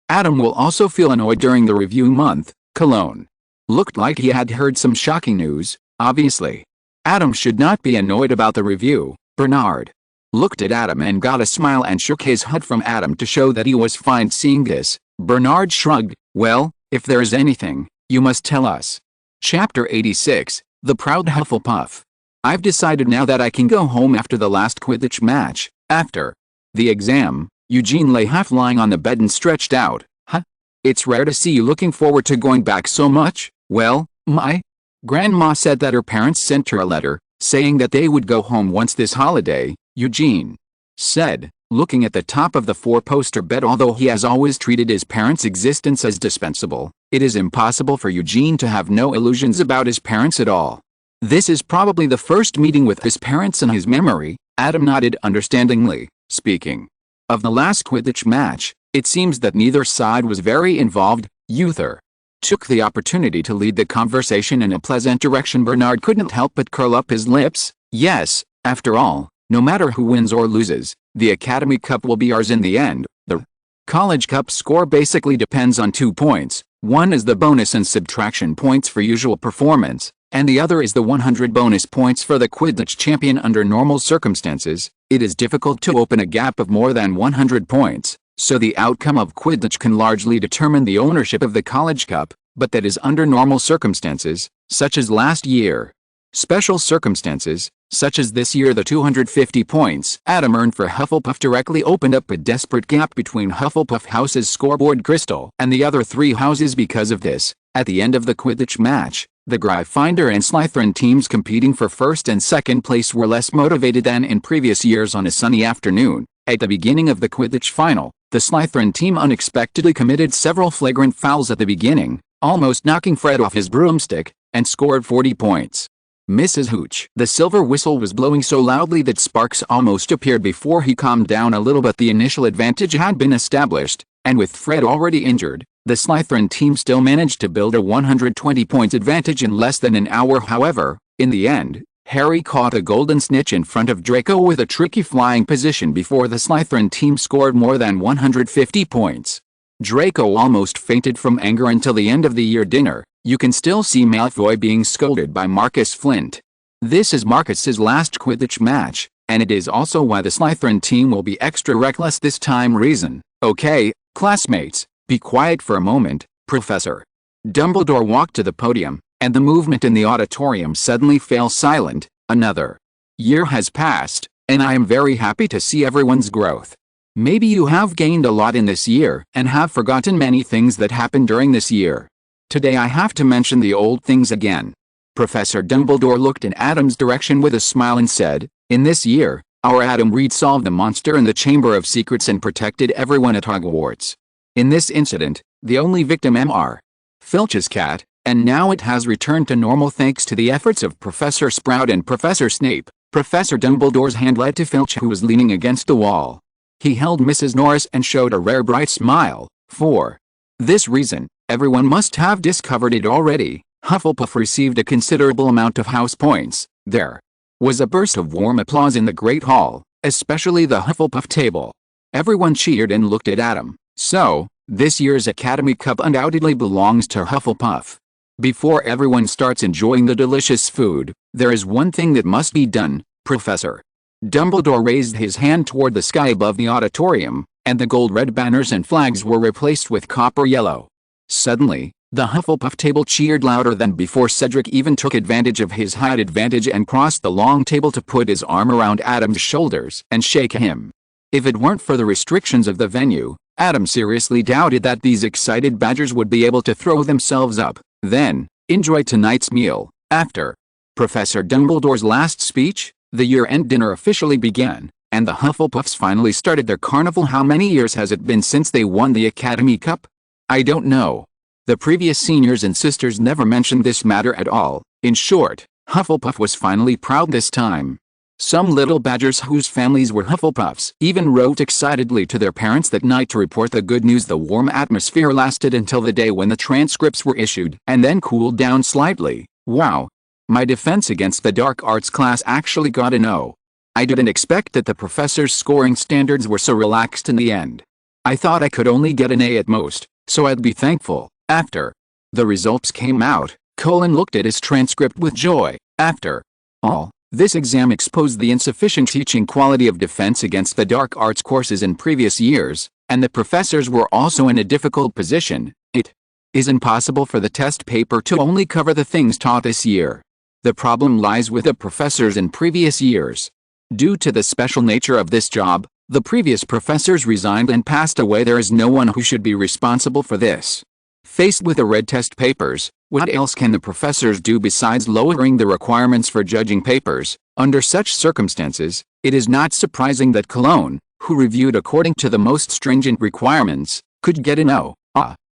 Adam will also feel annoyed during the review month. Cologne looked like he had heard some shocking news, obviously. Adam should not be annoyed about the review. Bernard looked at Adam and got a smile and shook his head from Adam to show that he was fine seeing this. Bernard shrugged. Well, if there is anything, you must tell us. Chapter 86, The Proud Hufflepuff. I've decided now that I can go home after the last Quidditch match. After the exam, Eugene lay half lying on the bed and stretched out. Huh? It's rare to see you looking forward to going back so much. Well, my grandma said that her parents sent her a letter, saying that they would go home once this holiday, Eugene said, looking at the top of the four-poster bed. Although he has always treated his parents' existence as dispensable, it is impossible for Eugene to have no illusions about his parents at all. This is probably the first meeting with his parents in his memory. Adam nodded understandingly. Speaking of the last Quidditch match, it seems that neither side was very involved. Uther took the opportunity to lead the conversation in a pleasant direction. Bernard couldn't help but curl up his lips. Yes, after all, no matter who wins or loses, the Academy Cup will be ours in the end. The College Cup score basically depends on 2 points. One is the bonus and subtraction points for usual performance, and the other is the 100 bonus points for the Quidditch champion under normal circumstances. It is difficult to open a gap of more than 100 points, so the outcome of Quidditch can largely determine the ownership of the College Cup, but that is under normal circumstances, such as last year. Special circumstances, such as this year, the 250 points Adam earned for Hufflepuff directly opened up a desperate gap between Hufflepuff House's scoreboard Crystal and the other 3 houses. Because of this, at the end of the Quidditch match, the Gryffindor and Slytherin teams competing for first and second place were less motivated than in previous years. On a sunny afternoon, at the beginning of the Quidditch final, the Slytherin team unexpectedly committed several flagrant fouls at the beginning, almost knocking Fred off his broomstick, and scored 40 points. Mrs. Hooch. The silver whistle was blowing so loudly that sparks almost appeared before he calmed down a little, but the initial advantage had been established, and with Fred already injured, the Slytherin team still managed to build a 120 points advantage in less than an hour. However, in the end, Harry caught a golden snitch in front of Draco with a tricky flying position before the Slytherin team scored more than 150 points. Draco almost fainted from anger until the end of the year dinner. You can still see Malfoy being scolded by Marcus Flint. This is Marcus's last Quidditch match, and it is also why the Slytherin team will be extra reckless this time. Reason. Okay, classmates, be quiet for a moment. Professor Dumbledore walked to the podium, and the movement in the auditorium suddenly fell silent. Another year has passed, and I am very happy to see everyone's growth. Maybe you have gained a lot in this year and have forgotten many things that happened during this year. Today I have to mention the old things again. Professor Dumbledore looked in Adam's direction with a smile and said, in this year, our Adam Reed solved the monster in the Chamber of Secrets and protected everyone at Hogwarts. In this incident, the only victim Mr. Filch's cat, and now it has returned to normal thanks to the efforts of Professor Sprout and Professor Snape. Professor Dumbledore's hand led to Filch, who was leaning against the wall. He held Mrs. Norris and showed a rare bright smile. For this reason, everyone must have discovered it already, Hufflepuff received a considerable amount of house points. There was a burst of warm applause in the Great Hall, especially the Hufflepuff table. Everyone cheered and looked at Adam. So, this year's Academy Cup undoubtedly belongs to Hufflepuff. Before everyone starts enjoying the delicious food, there is one thing that must be done, Professor. Dumbledore raised his hand toward the sky above the auditorium, and the gold-red banners and flags were replaced with copper-yellow. Suddenly, the Hufflepuff table cheered louder than before. Cedric even took advantage of his height advantage and crossed the long table to put his arm around Adam's shoulders and shake him. If it weren't for the restrictions of the venue, Adam seriously doubted that these excited badgers would be able to throw themselves up, then enjoy tonight's meal. After Professor Dumbledore's last speech, the year-end dinner officially began, and the Hufflepuffs finally started their carnival. How many years has it been since they won the Academy Cup? I don't know. The previous seniors and sisters never mentioned this matter at all. In short, Hufflepuff was finally proud this time. Some little badgers whose families were Hufflepuffs even wrote excitedly to their parents that night to report the good news. The warm atmosphere lasted until the day when the transcripts were issued and then cooled down slightly. Wow. My defense against the dark arts class actually got an O. I didn't expect that the professor's scoring standards were so relaxed in the end. I thought I could only get an A at most, so I'd be thankful. After the results came out, Colin looked at his transcript with joy. After all, this exam exposed the insufficient teaching quality of defense against the dark arts courses in previous years, and the professors were also in a difficult position. It is impossible for the test paper to only cover the things taught this year. The problem lies with the professors in previous years. Due to the special nature of this job, the previous professors resigned and passed away. There is no one who should be responsible for this. Faced with the red test papers, what else can the professors do besides lowering the requirements for judging papers? Under such circumstances, it is not surprising that Cologne, who reviewed according to the most stringent requirements, could get an O.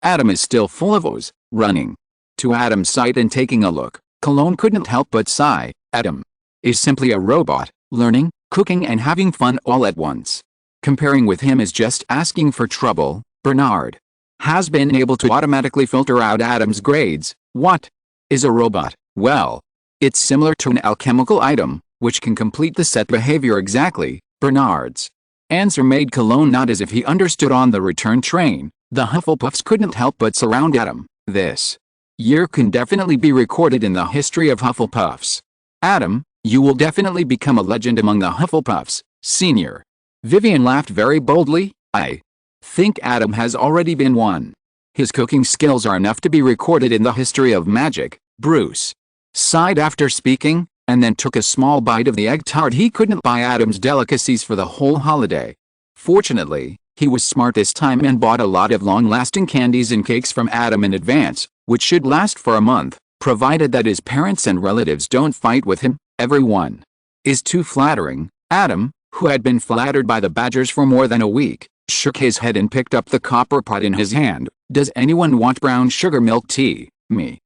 Adam is still full of O's. Running to Adam's site and taking a look, Cologne couldn't help but sigh. Adam is simply a robot, learning, cooking and having fun all at once. Comparing with him is just asking for trouble. Bernard has been able to automatically filter out Adam's grades. What is a robot? Well, it's similar to an alchemical item, which can complete the set behavior exactly. Bernard's answer made Cologne nod as if he understood. On the return train, the Hufflepuffs couldn't help but surround Adam. This year can definitely be recorded in the history of Hufflepuffs. Adam, you will definitely become a legend among the Hufflepuffs, Senior. Vivian laughed very boldly. I think Adam has already been one. His cooking skills are enough to be recorded in the history of magic. Bruce sighed after speaking, and then took a small bite of the egg tart. He couldn't buy Adam's delicacies for the whole holiday. Fortunately, he was smart this time and bought a lot of long-lasting candies and cakes from Adam in advance, which should last for a month, provided that his parents and relatives don't fight with him. Everyone is too flattering. Adam, who had been flattered by the badgers for more than a week, shook his head and picked up the copper pot in his hand. Does anyone want brown sugar milk tea? Me.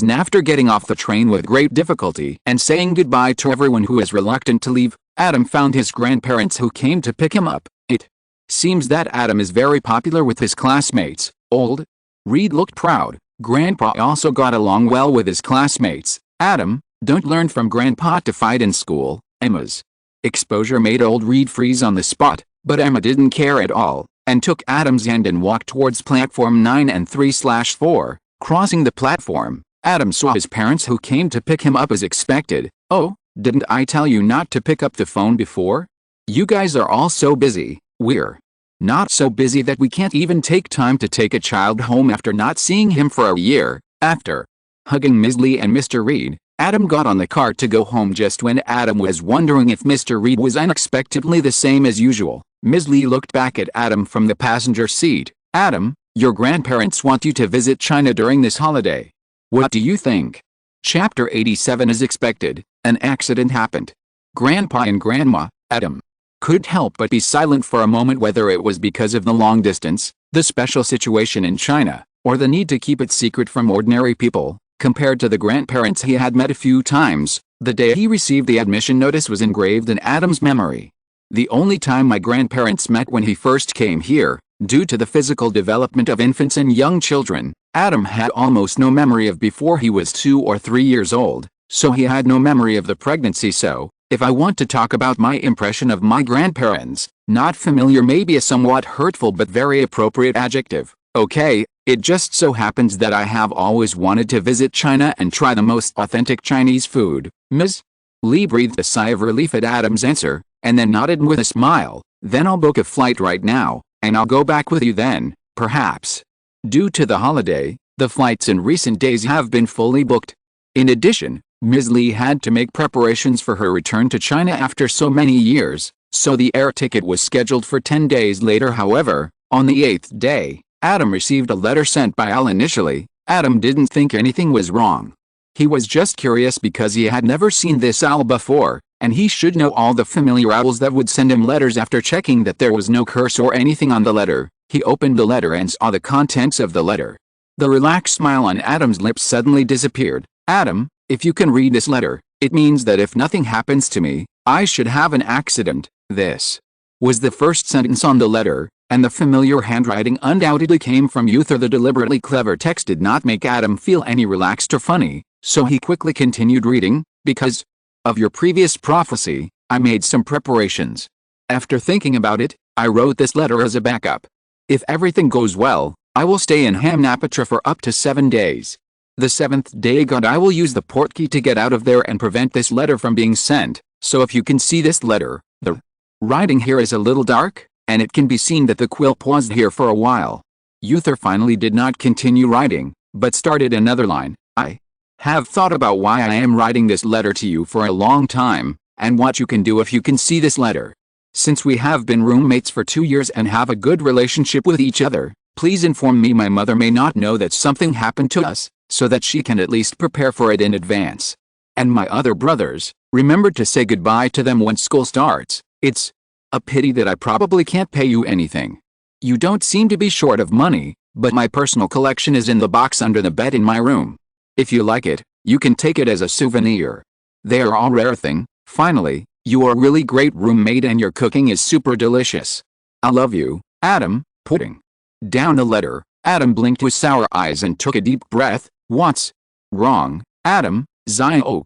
After getting off the train with great difficulty and saying goodbye to everyone who is reluctant to leave, Adam found his grandparents who came to pick him up. It seems that Adam is very popular with his classmates. Old Reed looked proud. Grandpa also got along well with his classmates. Adam, don't learn from Grandpa to fight in school. Emma's exposure made old Reed freeze on the spot, but Emma didn't care at all, and took Adam's hand and walked towards platform 9 and 3/4. Crossing the platform, Adam saw his parents who came to pick him up as expected. Oh, didn't I tell you not to pick up the phone before? You guys are all so busy. We're not so busy that we can't even take time to take a child home after not seeing him for a year. After hugging Ms. Lee and Mr. Reed, Adam got on the cart to go home. Just when Adam was wondering if Mr. Reed was unexpectedly the same as usual, Ms. Lee looked back at Adam from the passenger seat. Adam, your grandparents want you to visit China during this holiday. What do you think? Chapter 87. As expected, an accident happened. Grandpa and Grandma, Adam, couldn't help but be silent for a moment, whether it was because of the long distance, the special situation in China, or the need to keep it secret from ordinary people. Compared to the grandparents he had met a few times, the day he received the admission notice was engraved in Adam's memory. The only time my grandparents met when he first came here, due to the physical development of infants and young children, Adam had almost no memory of before he was 2 or 3 years old, so he had no memory of the pregnancy. So, if I want to talk about my impression of my grandparents, not familiar may be a somewhat hurtful but very appropriate adjective. Okay, It just so happens that I have always wanted to visit China and try the most authentic Chinese food. Ms. Lee breathed a sigh of relief at Adam's answer, and then nodded with a smile. Then I'll book a flight right now, and I'll go back with you then, perhaps. Due to the holiday, the flights in recent days have been fully booked. In addition, Ms. Lee had to make preparations for her return to China after so many years, so the air ticket was scheduled for 10 days later. However, on the 8th day, Adam received a letter sent by Al. Initially, Adam didn't think anything was wrong. He was just curious because he had never seen this Al before, and he should know all the familiar owls that would send him letters. After checking that there was no curse or anything on the letter, he opened the letter and saw the contents of the letter. The relaxed smile on Adam's lips suddenly disappeared. Adam, if you can read this letter, it means that if nothing happens to me, I should have an accident. This was the first sentence on the letter, and the familiar handwriting undoubtedly came from Uther. The deliberately clever text did not make Adam feel any relaxed or funny, so he quickly continued reading. Because of your previous prophecy, I made some preparations. After thinking about it, I wrote this letter as a backup. If everything goes well, I will stay in Hamnapatra for up to 7 days. The 7th day God, I will use the portkey to get out of there and prevent this letter from being sent. So if you can see this letter, the writing here is a little dark, and it can be seen that the quill paused here for a while. Uther finally did not continue writing, but started another line. I have thought about why I am writing this letter to you for a long time, and what you can do if you can see this letter. Since we have been roommates for 2 years and have a good relationship with each other, please inform me. My mother may not know that something happened to us, so that she can at least prepare for it in advance. And my other brothers, remember to say goodbye to them when school starts. It's a pity that I probably can't pay you anything. You don't seem to be short of money, but my personal collection is in the box under the bed in my room. If you like it, you can take it as a souvenir. They are all rare thing. Finally, you are a really great roommate and your cooking is super delicious. I love you, Adam. Putting down the letter, Adam blinked with sour eyes and took a deep breath. What's wrong, Adam? Zio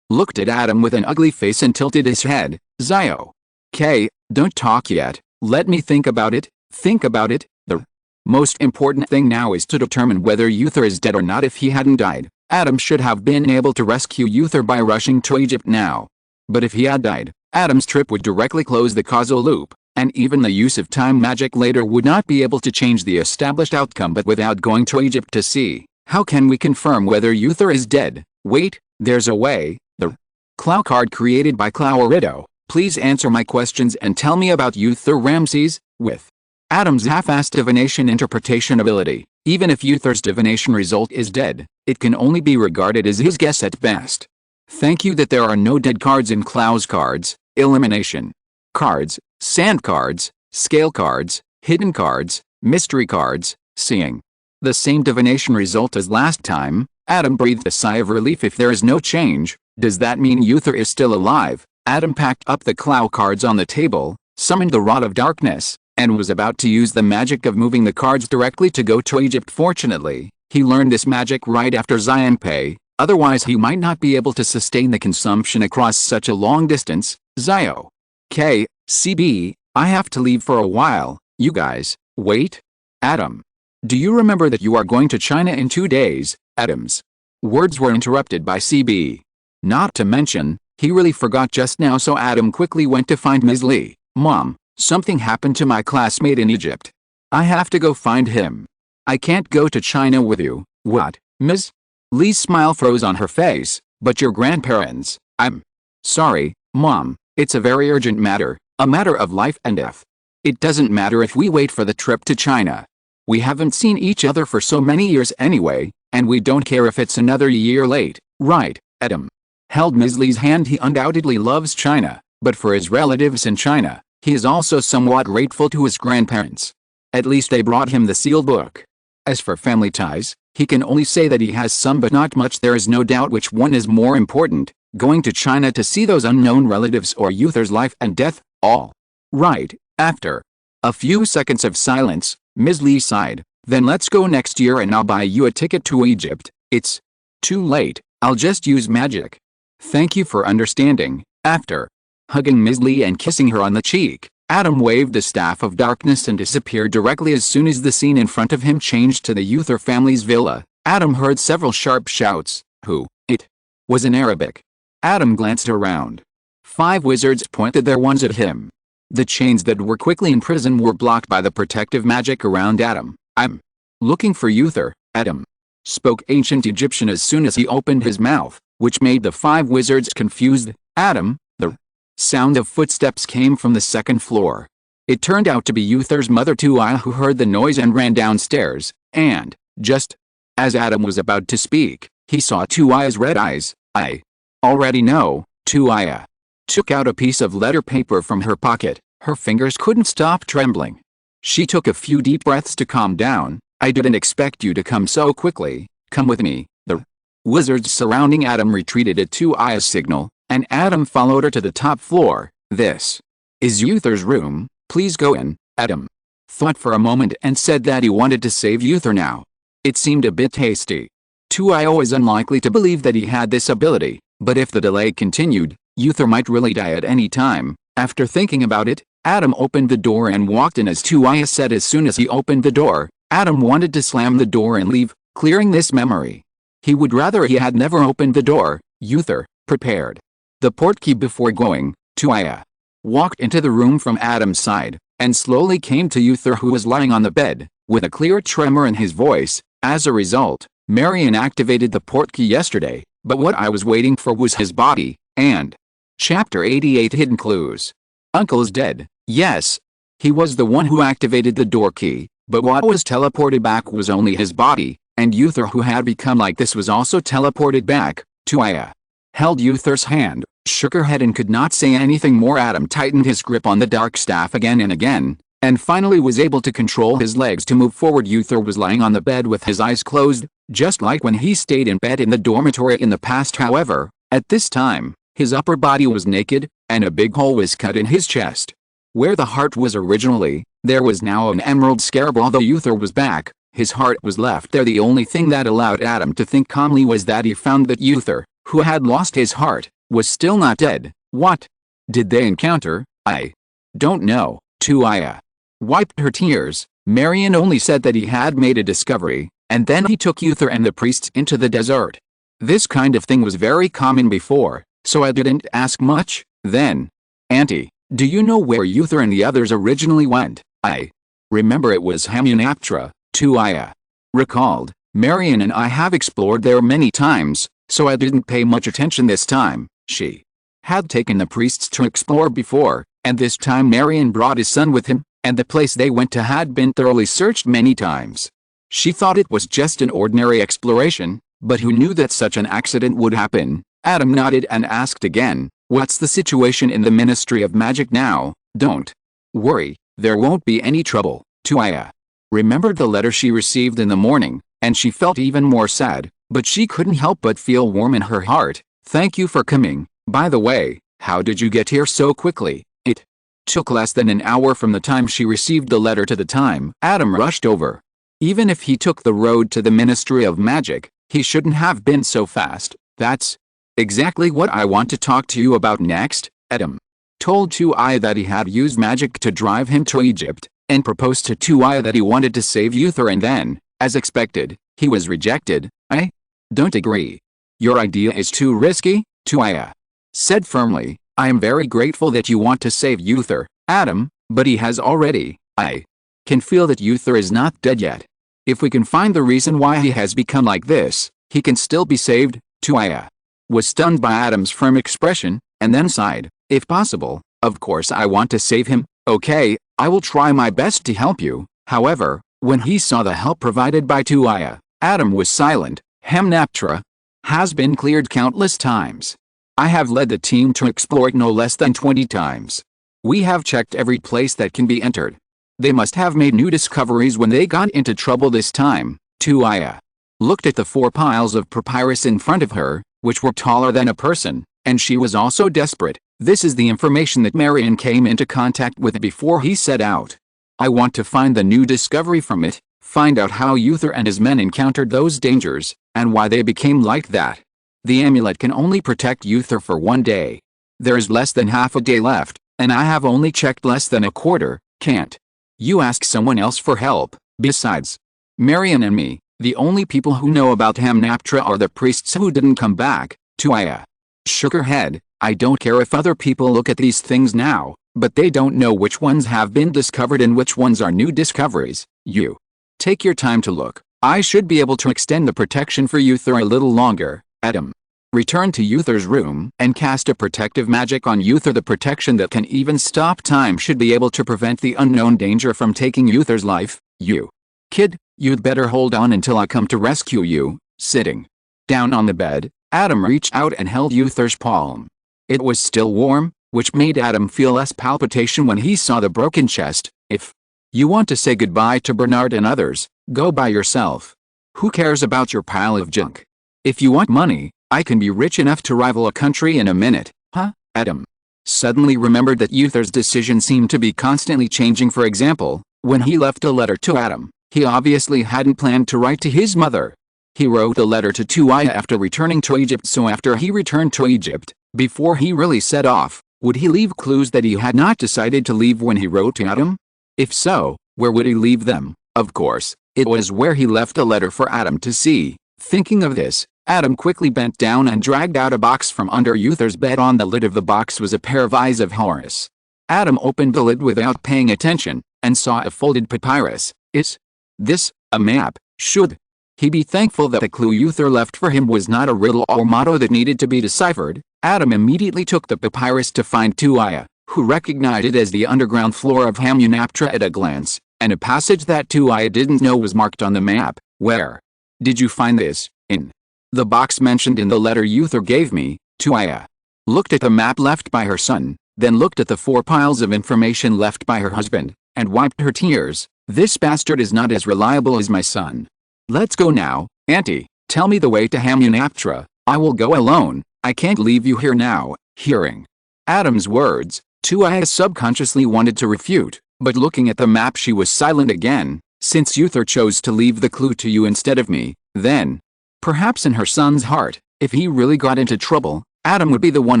looked at Adam with an ugly face and tilted his head. Zio. "K, don't talk yet. Let me think about it. Think about it. The most important thing now is to determine whether Uther is dead or not. If he hadn't died, Adam should have been able to rescue Uther by rushing to Egypt now. But if he had died, Adam's trip would directly close the causal loop, and even the use of time magic later would not be able to change the established outcome. But without going to Egypt to see, how can we confirm whether Uther is dead? Wait, there's a way. The Clow card created by Clow. Please answer my questions and tell me about Uther Ramses. With Adam's half-assed divination interpretation ability, even if Uther's divination result is dead, it can only be regarded as his guess at best. Thank you that there are no dead cards in Clow's cards. Elimination cards, sand cards, scale cards, hidden cards, mystery cards. Seeing the same divination result as last time, Adam breathed a sigh of relief. If there is no change, does that mean Uther is still alive? Adam packed up the Clow cards on the table, summoned the Rod of Darkness, and was about to use the magic of moving the cards directly to go to Egypt. Fortunately, he learned this magic right after Xianpei, otherwise he might not be able to sustain the consumption across such a long distance. Zio. K, CB, I have to leave for a while. You guys, wait. Adam. Do you remember that you are going to China in 2 days? Adam's words were interrupted by CB. Not to mention, he really forgot just now, so Adam quickly went to find Ms. Lee. Mom, something happened to my classmate in Egypt. I have to go find him. I can't go to China with you. What? Ms. Lee's smile froze on her face. But your grandparents? I'm sorry, Mom. It's a very urgent matter, a matter of life and death. It doesn't matter if we wait for the trip to China. We haven't seen each other for so many years anyway, and we don't care if it's another year late, right? Adam held Ms. Lee's hand. He undoubtedly loves China, but for his relatives in China, he is also somewhat grateful to his grandparents. At least they brought him the sealed book. As for family ties, he can only say that he has some but not much. There is no doubt which one is more important, going to China to see those unknown relatives or Uther's life and death. All right. After a few seconds of silence, Ms. Lee sighed. Then let's go next year and I'll buy you a ticket to Egypt. It's too late. I'll just use magic. Thank you for understanding. After hugging Ms. Lee and kissing her on the cheek, Adam waved the staff of darkness and disappeared directly as soon as the scene in front of him changed to the Uther family's villa. Adam heard several sharp shouts. Who? It was in Arabic. Adam glanced around. 5 wizards pointed their wands at him. The chains that were quickly in prison were blocked by the protective magic around Adam. I'm looking for Uther, Adam spoke ancient Egyptian as soon as he opened his mouth, which made the 5 wizards confused. Adam, the sound of footsteps came from the second floor. It turned out to be Uther's mother Tuia, who heard the noise and ran downstairs, and, just as Adam was about to speak, he saw Tuia's red eyes. I already know. Tuia took out a piece of letter paper from her pocket. Her fingers couldn't stop trembling. She took a few deep breaths to calm down. I didn't expect you to come so quickly. Come with me. The wizards surrounding Adam retreated at Tuia's signal, and Adam followed her to the top floor. This is Uther's room. Please go in. Adam thought for a moment and said that he wanted to save Uther now. It seemed a bit hasty. Tuia was unlikely to believe that he had this ability, but if the delay continued, Uther might really die at any time. After thinking about it, Adam opened the door and walked in as Tuia said. As soon as he opened the door, Adam wanted to slam the door and leave, clearing this memory. He would rather he had never opened the door. Uther prepared the portkey before going. Tuia walked into the room from Adam's side, and slowly came to Uther, who was lying on the bed, with a clear tremor in his voice. As a result, Marion activated the portkey yesterday, but what I was waiting for was his body, and Chapter 88 Hidden Clues. Uncle's dead. Yes, he was the one who activated the door key, but what was teleported back was only his body, and Uther, who had become like this, was also teleported back. Tuia held Uther's hand, shook her head and could not say anything more. Adam tightened his grip on the dark staff again and again, and finally was able to control his legs to move forward. Uther was lying on the bed with his eyes closed, just like when he stayed in bed in the dormitory in the past. However, at this time, his upper body was naked, and a big hole was cut in his chest. Where the heart was originally, there was now an emerald scarab. Although Uther was back, his heart was left there. The only thing that allowed Adam to think calmly was that he found that Uther, who had lost his heart, was still not dead. What did they encounter? I don't know. Tuia wiped her tears. Marion only said that he had made a discovery, and then he took Uther and the priests into the desert. This kind of thing was very common before, so I didn't ask much. Then, Auntie, do you know where Uther and the others originally went? I remember it was Hamunaptra. Tuia recalled. Marion and I have explored there many times, so I didn't pay much attention this time. She had taken the priests to explore before, and this time Marion brought his son with him, and the place they went to had been thoroughly searched many times. She thought it was just an ordinary exploration, but who knew that such an accident would happen? Adam nodded and asked again, what's the situation in the Ministry of Magic now? Don't worry, there won't be any trouble. Tuia remembered the letter she received in the morning, and she felt even more sad, but she couldn't help but feel warm in her heart. Thank you for coming. By the way, how did you get here so quickly? It took less than an hour from the time she received the letter to the time Adam rushed over. Even if he took the road to the Ministry of Magic, he shouldn't have been so fast. That's exactly what I want to talk to you about next. Adam told Tuia that he had used magic to drive him to Egypt, and proposed to Tuia that he wanted to save Uther, and then, as expected, he was rejected. I don't agree. Your idea is too risky, Tuia said firmly. I am very grateful that you want to save Uther, Adam, but he has already. I can feel that Uther is not dead yet. If we can find the reason why he has become like this, he can still be saved. Tuia was stunned by Adam's firm expression, and then sighed. If possible, of course I want to save him. Okay, I will try my best to help you. However, when he saw the help provided by Tuia, Adam was silent. Hamunaptra has been cleared countless times. I have led the team to explore it no less than 20 times. We have checked every place that can be entered. They must have made new discoveries when they got into trouble this time. Tuia looked at the 4 piles of papyrus in front of her, which were taller than a person, and she was also desperate. This is the information that Marion came into contact with before he set out. I want to find the new discovery from it, find out how Uther and his men encountered those dangers, and why they became like that. The amulet can only protect Uther for 1 day. There is less than half a day left, And I have only checked less than a quarter. Can't you ask someone else for help? Besides Marion and me, the only people who know about Hamnaptra are the priests who didn't come back. Tuaya shook her head. I don't care if other people look at these things now, but they don't know which ones have been discovered and which ones are new discoveries. You take your time to look. I should be able to extend the protection for Uther a little longer. Adam returned to Uther's room and cast a protective magic on Uther. The protection that can even stop time should be able to prevent the unknown danger from taking Uther's life. You kid, you'd better hold on until I come to rescue you. Sitting down on the bed, Adam reached out and held Uther's palm. It was still warm, which made Adam feel less palpitation when he saw the broken chest. If you want to say goodbye to Bernard and others, go by yourself. Who cares about your pile of junk? If you want money, I can be rich enough to rival a country in a minute. Huh? Adam suddenly remembered that Uther's decision seemed to be constantly changing. For example, when he left a letter to Adam, he obviously hadn't planned to write to his mother. He wrote the letter to Tuaya after returning to Egypt. So after he returned to Egypt, before he really set off, would he leave clues that he had not decided to leave when he wrote to Adam? If so, where would he leave them? Of course, it was where he left a letter for Adam to see. Thinking of this, Adam quickly bent down and dragged out a box from under Uther's bed. On the lid of the box was a pair of eyes of Horus. Adam opened the lid without paying attention, and saw a folded papyrus. Is this a map? Should he be thankful that the clue Uther left for him was not a riddle or motto that needed to be deciphered? Adam immediately took the papyrus to find Tuaya, who recognized it as the underground floor of Hamnaptra at a glance, and a passage that Tuaya didn't know was marked on the map. Where did you find this? In the box mentioned in the letter Uther gave me. Tuaya looked at the map left by her son, then looked at the 4 piles of information left by her husband, and wiped her tears. This bastard is not as reliable as my son. Let's go now, Auntie. Tell me the way to Hamnaptra. I will go alone. I can't leave you here now. Hearing Adam's words, Tuaya subconsciously wanted to refute, but looking at the map she was silent again. Since Uther chose to leave the clue to you instead of me, then perhaps in her son's heart, if he really got into trouble, Adam would be the one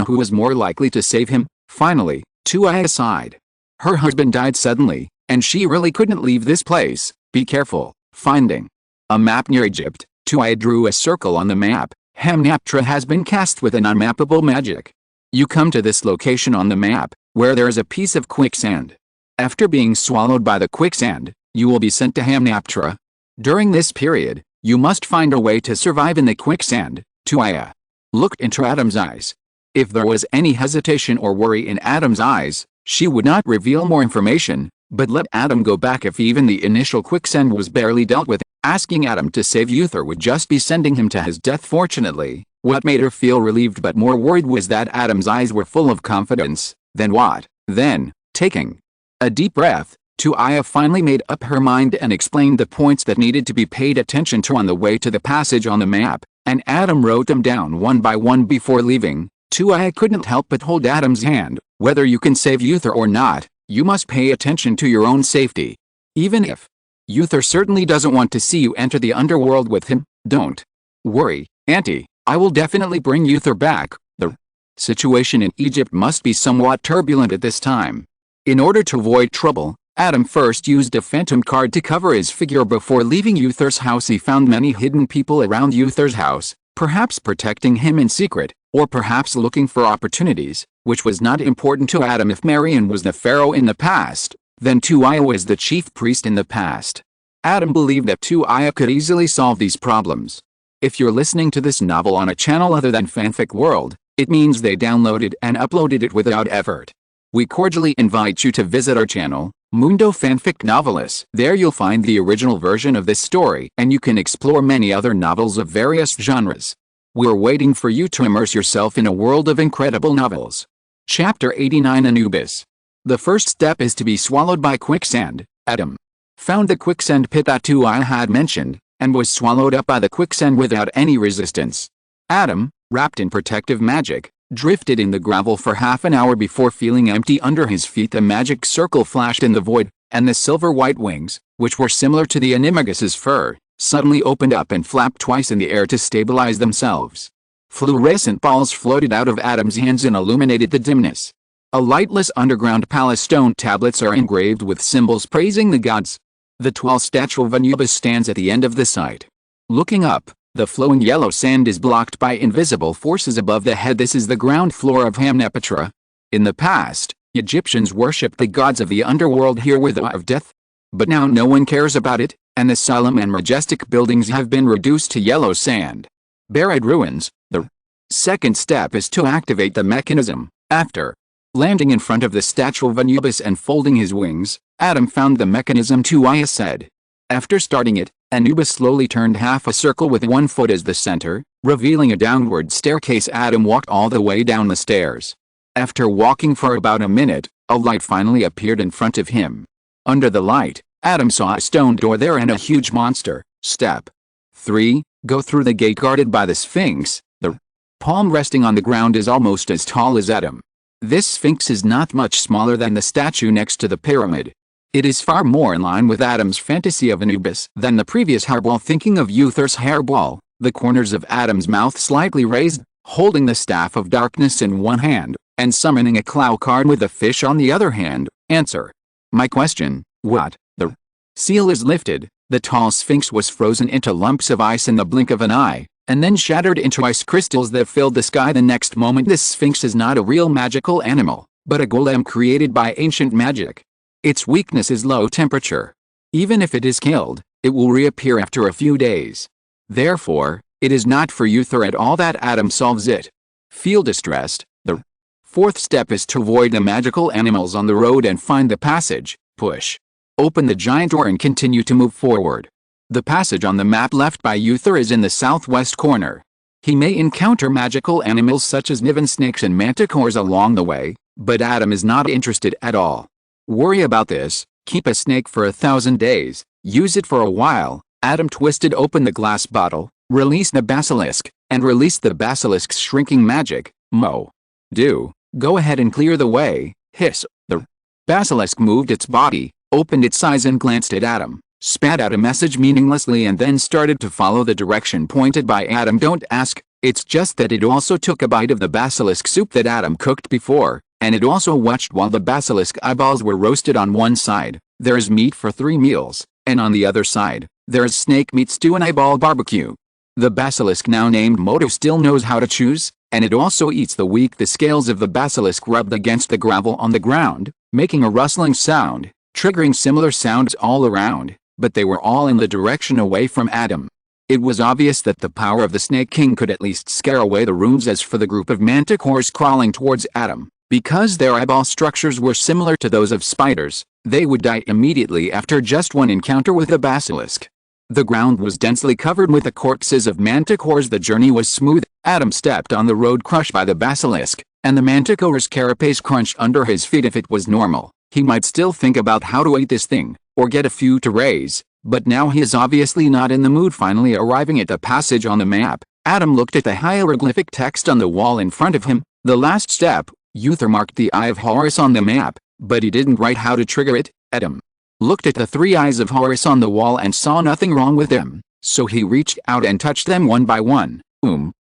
who was more likely to save him. Finally, Tuaya sighed. Her husband died suddenly, and she really couldn't leave this place. Be careful. Finding a map near Egypt, Tuaya drew a circle on the map. Hamnaptra has been cast with an unmappable magic. You come to this location on the map, where there is a piece of quicksand. After being swallowed by the quicksand, you will be sent to Hamnaptra. During this period, you must find a way to survive in the quicksand. Tuaya looked into Adam's eyes. If there was any hesitation or worry in Adam's eyes, she would not reveal more information, but let Adam go back if even the initial quicksand was barely dealt with. Asking Adam to save Uther would just be sending him to his death. Fortunately, what made her feel relieved but more worried was that Adam's eyes were full of confidence. Then what? Then, taking a deep breath, Tuaya finally made up her mind and explained the points that needed to be paid attention to on the way to the passage on the map, and Adam wrote them down one by one before leaving. Tuaya couldn't help but hold Adam's hand. Whether you can save Uther or not, you must pay attention to your own safety. Even if Uther certainly doesn't want to see you enter the underworld with him, don't worry, Auntie. I will definitely bring Uther back. The situation in Egypt must be somewhat turbulent at this time. In order to avoid trouble, Adam first used a phantom card to cover his figure before leaving Uther's house. He found many hidden people around Uther's house, perhaps protecting him in secret, or perhaps looking for opportunities, which was not important to Adam. If Marion was the pharaoh in the past, then Tuaya was the chief priest in the past. Adam believed that Tuaya could easily solve these problems. If you're listening to this novel on a channel other than Fanfic World, it means they downloaded and uploaded it without effort. We cordially invite you to visit our channel, Mundo Fanfic Novelis. There you'll find the original version of this story, and you can explore many other novels of various genres. We're waiting for you to immerse yourself in a world of incredible novels. Chapter 89 Anubis. The first step is to be swallowed by quicksand. Adam found the quicksand pit that Tuaya had mentioned, and was swallowed up by the quicksand without any resistance. Adam, wrapped in protective magic, drifted in the gravel for half an hour before feeling empty under his feet. The magic circle flashed in the void, and the silver-white wings, which were similar to the animagus's fur, suddenly opened up and flapped twice in the air to stabilize themselves. Fluorescent balls floated out of Adam's hands and illuminated the dimness. A lightless underground palace. Stone tablets are engraved with symbols praising the gods. The tall statue of Anubis stands at the end of the site. Looking up, the flowing yellow sand is blocked by invisible forces above the head. This is the ground floor of Hamnepetra. In the past, Egyptians worshipped the gods of the underworld here with the eye of death. But now no one cares about it, and the solemn and majestic buildings have been reduced to yellow sand. Buried ruins. The second step is to activate the mechanism. After landing in front of the statue of Anubis and folding his wings, Adam found the mechanism to Aya said. After starting it, Anubis slowly turned half a circle with one foot as the center, revealing a downward staircase. Adam walked all the way down the stairs. After walking for about a minute, a light finally appeared in front of him. Under the light, Adam saw a stone door there and a huge monster. Step 3. Go through the gate guarded by the Sphinx. The palm resting on the ground is almost as tall as Adam. This Sphinx is not much smaller than the statue next to the pyramid. It is far more in line with Adam's fantasy of Anubis than the previous hairball. Thinking of Uther's hairball, the corners of Adam's mouth slightly raised, holding the staff of darkness in one hand, and summoning a Clow card with a fish on the other hand. Answer my question, what? The seal is lifted. The tall Sphinx was frozen into lumps of ice in the blink of an eye, and then shattered into ice crystals that filled the sky the next moment. This Sphinx is not a real magical animal, but a golem created by ancient magic. Its weakness is low temperature. Even if it is killed, it will reappear after a few days. Therefore, it is not for Uther at all that Adam solves it. Feel distressed. The fourth step is to avoid the magical animals on the road and find the passage. Push open the giant door and continue to move forward. The passage on the map left by Uther is in the southwest corner. He may encounter magical animals such as Niven snakes and manticores along the way, but Adam is not interested at all. Worry about this. Keep a snake for 1,000 days. Use it for a while. Adam twisted open the glass bottle, released the basilisk, and released the basilisk's shrinking magic. Go ahead and clear the way. Hiss. The basilisk moved its body, opened its eyes and glanced at Adam, spat out a message meaninglessly and then started to follow the direction pointed by Adam. Don't ask, it's just that it also took a bite of the basilisk soup that Adam cooked before, and it also watched while the basilisk eyeballs were roasted. On one side, there is meat for 3 meals, and on the other side, there is snake meat stew and eyeball barbecue. The basilisk, now named Moto, still knows how to choose, and it also eats the weak. The scales of the basilisk rubbed against the gravel on the ground, making a rustling sound, triggering similar sounds all around, but they were all in the direction away from Adam. It was obvious that the power of the Snake King could at least scare away the runes. As for the group of manticores crawling towards Adam, because their eyeball structures were similar to those of spiders, they would die immediately after just one encounter with the basilisk. The ground was densely covered with the corpses of manticores. The journey was smooth. Adam stepped on the road crushed by the basilisk, and the manticore's carapace crunched under his feet. If it was normal, he might still think about how to eat this thing, or get a few to raise, but now he is obviously not in the mood. Finally arriving at the passage on the map, Adam looked at the hieroglyphic text on the wall in front of him. The last step, Uther marked the Eye of Horus on the map, but he didn't write how to trigger it. Adam looked at the 3 eyes of Horus on the wall and saw nothing wrong with them, so he reached out and touched them one by one.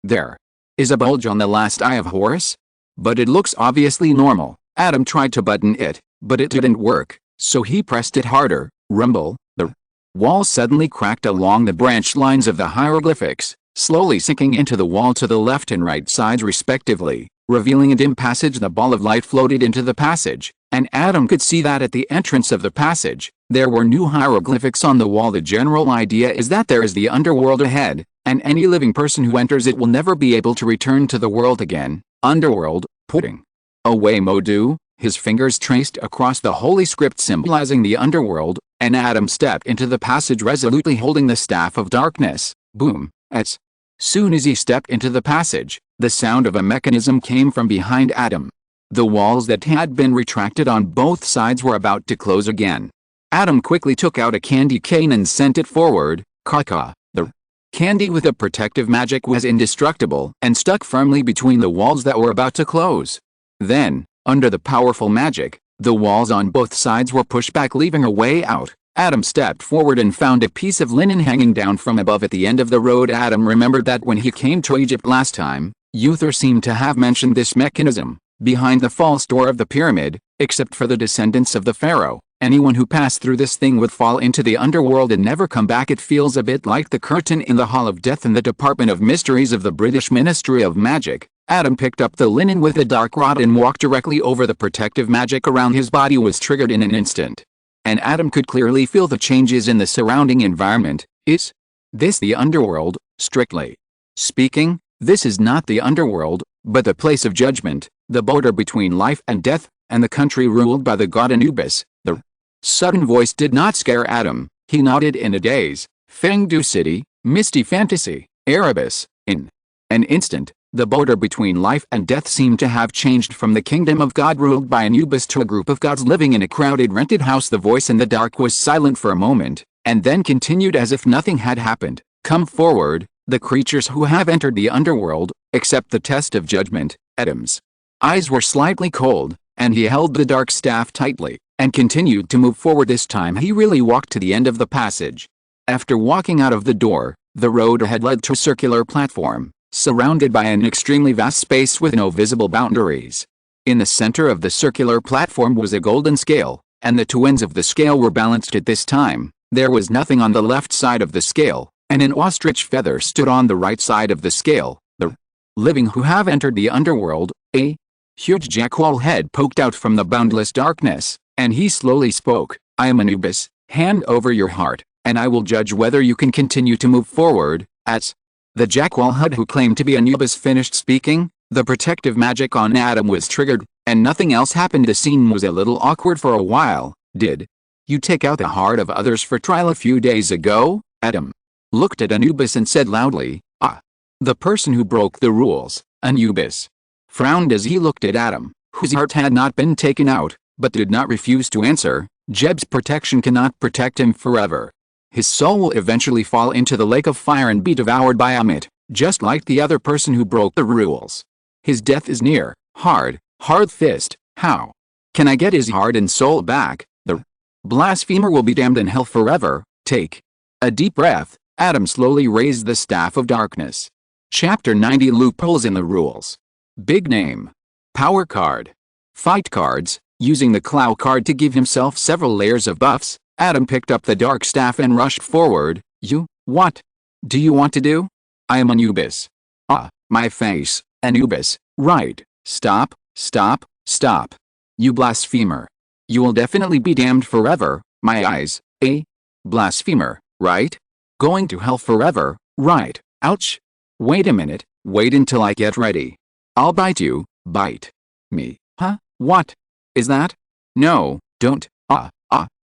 There is a bulge on the last eye of Horus, but it looks obviously normal. Adam tried to button it, but it didn't work, so he pressed it harder. Rumble. The wall suddenly cracked along the branch lines of the hieroglyphics, slowly sinking into the wall to the left and right sides respectively, revealing a dim passage. The ball of light floated into the passage, and Adam could see that at the entrance of the passage, there were new hieroglyphics on the wall. The general idea is that there is the underworld ahead, and any living person who enters it will never be able to return to the world again. Underworld, putting away Modu. His fingers traced across the holy script symbolizing the underworld, and Adam stepped into the passage resolutely holding the staff of darkness. Boom. As soon as he stepped into the passage, the sound of a mechanism came from behind Adam. The walls that had been retracted on both sides were about to close again. Adam quickly took out a candy cane and sent it forward. Kaka. The candy with a protective magic was indestructible and stuck firmly between the walls that were about to close. Then, under the powerful magic, the walls on both sides were pushed back, leaving a way out. Adam stepped forward and found a piece of linen hanging down from above at the end of the road. Adam remembered that when he came to Egypt last time, Uther seemed to have mentioned this mechanism, behind the false door of the pyramid, except for the descendants of the pharaoh. Anyone who passed through this thing would fall into the underworld and never come back. It feels a bit like the curtain in the Hall of Death in the Department of Mysteries of the British Ministry of Magic. Adam picked up the linen with a dark rod and walked directly over the protective magic around his body was triggered in an instant. And Adam could clearly feel the changes in the surrounding environment. Is this the underworld? Strictly speaking, this is not the underworld, but the place of judgment, the border between life and death, and the country ruled by the god Anubis. The sudden voice did not scare Adam. He nodded in a daze. Fengdu City, Misty Fantasy, Erebus. In an instant, the border between life and death seemed to have changed from the kingdom of God ruled by Anubis to a group of gods living in a crowded rented house. The voice in the dark was silent for a moment, and then continued as if nothing had happened. Come forward, the creatures who have entered the underworld, accept the test of judgment. Adam's eyes were slightly cold, and he held the dark staff tightly, and continued to move forward. This time he really walked to the end of the passage. After walking out of the door, the road ahead led to a circular platform, surrounded by an extremely vast space with no visible boundaries. In the center of the circular platform was a golden scale, and the two ends of the scale were balanced at this time. There was nothing on the left side of the scale, and an ostrich feather stood on the right side of the scale. The living who have entered the underworld, a huge jackal head poked out from the boundless darkness, and he slowly spoke. I am Anubis, hand over your heart, and I will judge whether you can continue to move forward. As the jackal head who claimed to be Anubis finished speaking, the protective magic on Adam was triggered, and nothing else happened. The scene was a little awkward for a while. Did you take out the heart of others for trial a few days ago? Adam looked at Anubis and said loudly, Ah. The person who broke the rules. Anubis frowned as he looked at Adam, whose heart had not been taken out, but did not refuse to answer. Jeb's protection cannot protect him forever. His soul will eventually fall into the lake of fire and be devoured by Amit, just like the other person who broke the rules. His death is near. Hard fist. How can I get his heart and soul back? The blasphemer will be damned in hell forever. Take a deep breath. Adam slowly raised the staff of darkness. Chapter 90 Loopholes in the rules. Big name. Power card. Fight cards. Using the Clow card to give himself several layers of buffs, Adam picked up the dark staff and rushed forward. What do you want to do? I am Anubis. My face. Anubis. Right. Stop. You blasphemer. You will definitely be damned forever. My eyes. A blasphemer, right? Going to hell forever, right? Ouch. Wait a minute. Wait until I get ready. I'll bite you. Bite me. Huh? What is that? No, don't.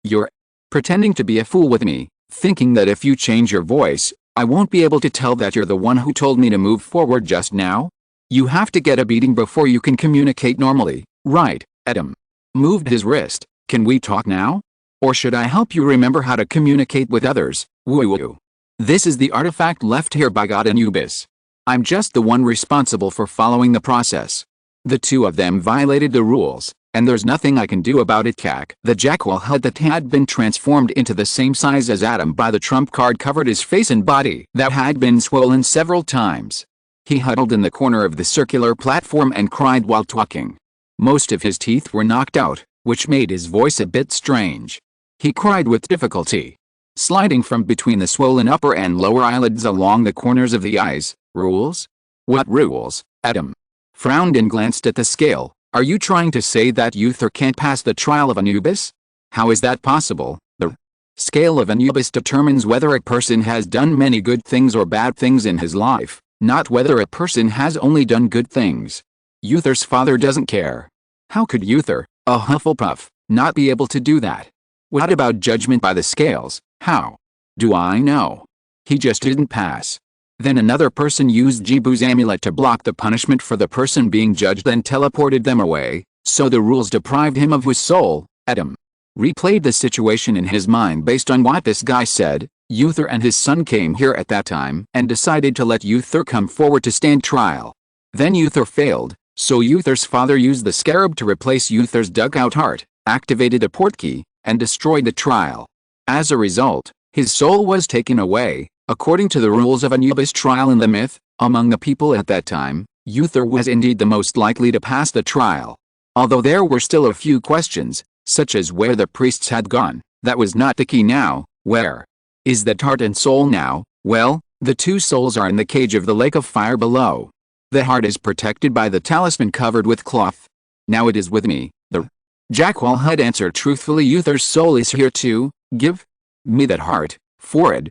You're pretending to be a fool with me, thinking that if you change your voice, I won't be able to tell that you're the one who told me to move forward just now. You have to get a beating before you can communicate normally, right? Adam moved his wrist. Can we talk now? Or should I help you remember how to communicate with others? Woo. This is the artifact left here by God Anubis. I'm just the one responsible for following the process. The two of them violated the rules, and there's nothing I can do about it. The jackal head that had been transformed into the same size as Adam by the trump card covered his face and body that had been swollen several times. He huddled in the corner of the circular platform and cried while talking. Most of his teeth were knocked out, which made his voice a bit strange. He cried with difficulty, sliding from between the swollen upper and lower eyelids along the corners of the eyes. Rules? What rules? Adam frowned and glanced at the scale. Are you trying to say that Uther can't pass the trial of Anubis? How is that possible? The scale of Anubis determines whether a person has done many good things or bad things in his life, not whether a person has only done good things. Uther's father doesn't care. How could Uther, a Hufflepuff, not be able to do that? What about judgment by the scales? How do I know? He just didn't pass. Then another person used Jibu's amulet to block the punishment for the person being judged and teleported them away, so the rules deprived him of his soul. Adam replayed the situation in his mind based on what this guy said. Uther and his son came here at that time and decided to let Uther come forward to stand trial. Then Uther failed, so Uther's father used the scarab to replace Uther's dug-out heart, activated a portkey, and destroyed the trial. As a result, his soul was taken away. According to the rules of Anubis' trial in the myth, among the people at that time, Uther was indeed the most likely to pass the trial. Although there were still a few questions, such as where the priests had gone, that was not the key now. Where is that heart and soul now? Well, the two souls are in the cage of the lake of fire below. The heart is protected by the talisman covered with cloth. Now it is with me. The jackal had answered truthfully. Uther's soul is here too. Give me that heart, forehead,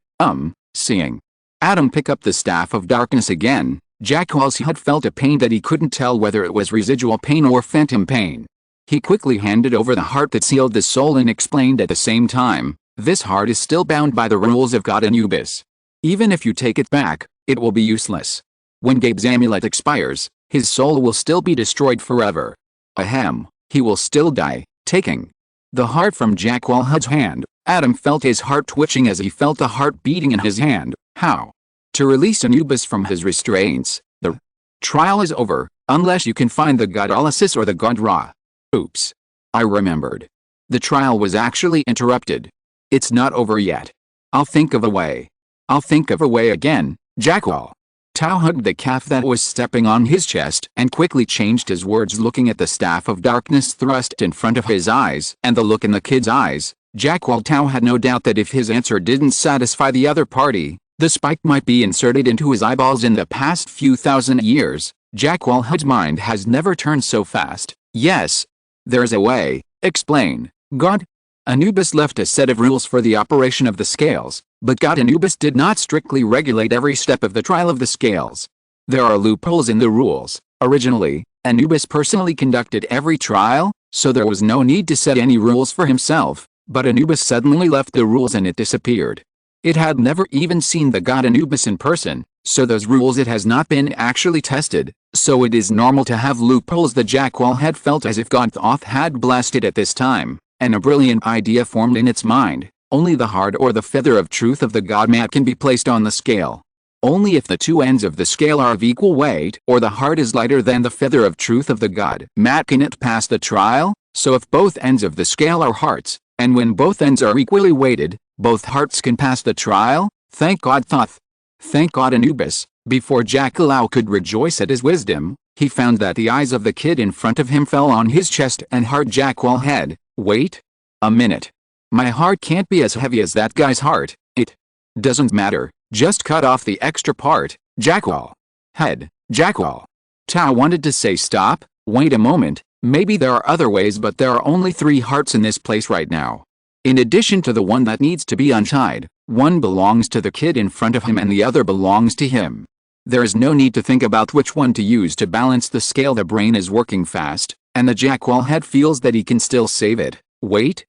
seeing. Adam picked up the staff of darkness again. Jackal's had felt a pain that he couldn't tell whether it was residual pain or phantom pain. He quickly handed over the heart that sealed the soul and explained at the same time, this heart is still bound by the rules of God Anubis. Even if you take it back, it will be useless. When Gabe's amulet expires, his soul will still be destroyed forever. Ahem, he will still die. Taking the heart from Jackal's hand, Adam felt his heart twitching as he felt the heart beating in his hand. How to release Anubis from his restraints? The trial is over, unless you can find the god Elysis or the god Ra. Oops. I remembered. The trial was actually interrupted. It's not over yet. I'll think of a way. I'll think of a way again, Jackal. Tao hugged the calf that was stepping on his chest and quickly changed his words, looking at the staff of darkness thrust in front of his eyes and the look in the kid's eyes. Jackal Tao had no doubt that if his answer didn't satisfy the other party, the spike might be inserted into his eyeballs. In the past few thousand years, Jackal's mind has never turned so fast. Yes. There's a way. Explain, God. Anubis left a set of rules for the operation of the scales, but God Anubis did not strictly regulate every step of the trial of the scales. There are loopholes in the rules. Originally, Anubis personally conducted every trial, so there was no need to set any rules for himself, but Anubis suddenly left the rules and it disappeared. It had never even seen the god Anubis in person, so those rules it has not been actually tested, so it is normal to have loopholes. The jackal had felt as if God Thoth had blasted at this time, and a brilliant idea formed in its mind. Only the heart or the feather of truth of the god mat can be placed on the scale. Only if the two ends of the scale are of equal weight or the heart is lighter than the feather of truth of the god mat can it pass the trial. So if both ends of the scale are hearts, and when both ends are equally weighted, both hearts can pass the trial. Thank God Thoth. Thank God Anubis. Before Jackalao could rejoice at his wisdom, he found that the eyes of the kid in front of him fell on his chest and heart. Jackal head. Wait a minute. My heart can't be as heavy as that guy's heart. It doesn't matter. Just cut off the extra part. Jackal head. Jackal. Tao wanted to say stop. Wait a moment. Maybe there are other ways, but there are only 3 hearts in this place right now. In addition to the one that needs to be untied, one belongs to the kid in front of him and the other belongs to him. There is no need to think about which one to use to balance the scale. The brain is working fast, and the jackal head feels that he can still save it. Wait,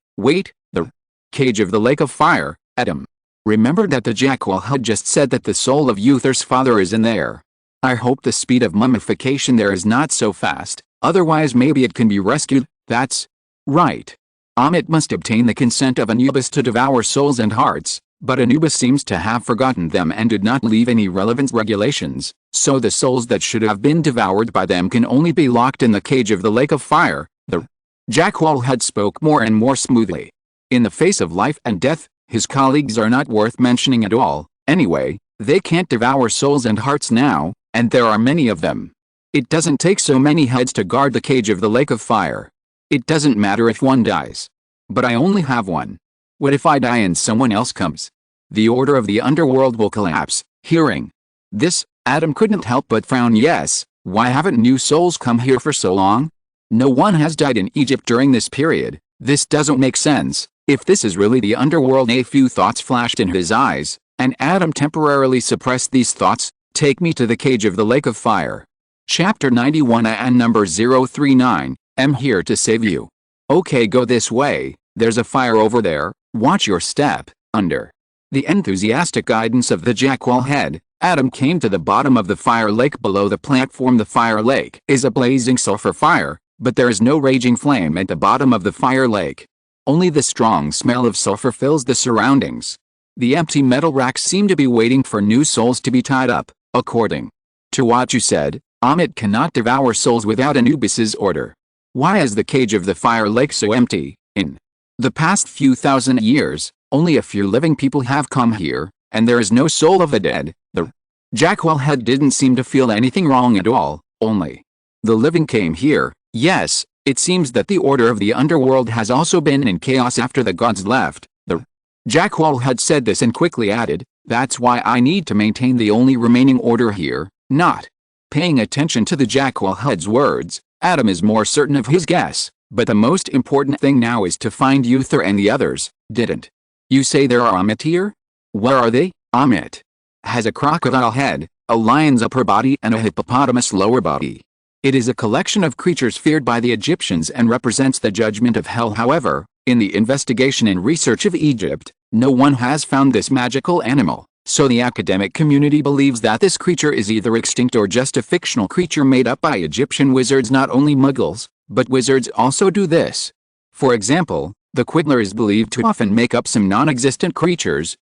the cage of the lake of fire, Adam. Remember that the jackal had just said that the soul of Uther's father is in there. I hope the speed of mummification there is not so fast, otherwise maybe it can be rescued. That's right. Amit must obtain the consent of Anubis to devour souls and hearts, but Anubis seems to have forgotten them and did not leave any relevant regulations, so the souls that should have been devoured by them can only be locked in the cage of the lake of fire. The jackal had spoke more and more smoothly. In the face of life and death, his colleagues are not worth mentioning at all. Anyway, they can't devour souls and hearts now, and there are many of them. It doesn't take so many heads to guard the cage of the lake of fire. It doesn't matter if one dies. But I only have one. What if I die and someone else comes? The order of the underworld will collapse. Hearing this, Adam couldn't help but frown. Yes, why haven't new souls come here for so long? No one has died in Egypt during this period. This doesn't make sense. If this is really the underworld, a few thoughts flashed in his eyes, and Adam temporarily suppressed these thoughts. Take me to the cage of the lake of fire. Chapter 91 and number 039. I'm here to save you. Okay, go this way. There's a fire over there. Watch your step. Under the enthusiastic guidance of the jackal head, Adam came to the bottom of the fire lake. Below the platform, the fire lake is a blazing sulfur fire, but there is no raging flame at the bottom of the fire lake. Only the strong smell of sulfur fills the surroundings. The empty metal racks seem to be waiting for new souls to be tied up. According to what you said, Amit cannot devour souls without Anubis's order. Why is the cage of the fire lake so empty? In the past few thousand years, only a few living people have come here, and there is no soul of the dead. The jackal head didn't seem to feel anything wrong at all. only the living came here. Yes, it seems that the order of the underworld has also been in chaos after the gods left. The Jackal had said this and quickly added, that's why I need to maintain the only remaining order here. Not paying attention to the Jackal Hud's words, Adam is more certain of his guess, but the most important thing now is to find Uther and the others. Didn't you say there are Amit here? Where are they? Amit has a crocodile head, a lion's upper body and a hippopotamus lower body. It is a collection of creatures feared by the Egyptians and represents the judgment of hell. However, in the investigation and research of Egypt, no one has found this magical animal, so the academic community believes that this creature is either extinct or just a fictional creature made up by Egyptian wizards. Not only Muggles, but wizards also do this. For example, the Quiddler is believed to often make up some non-existent creatures.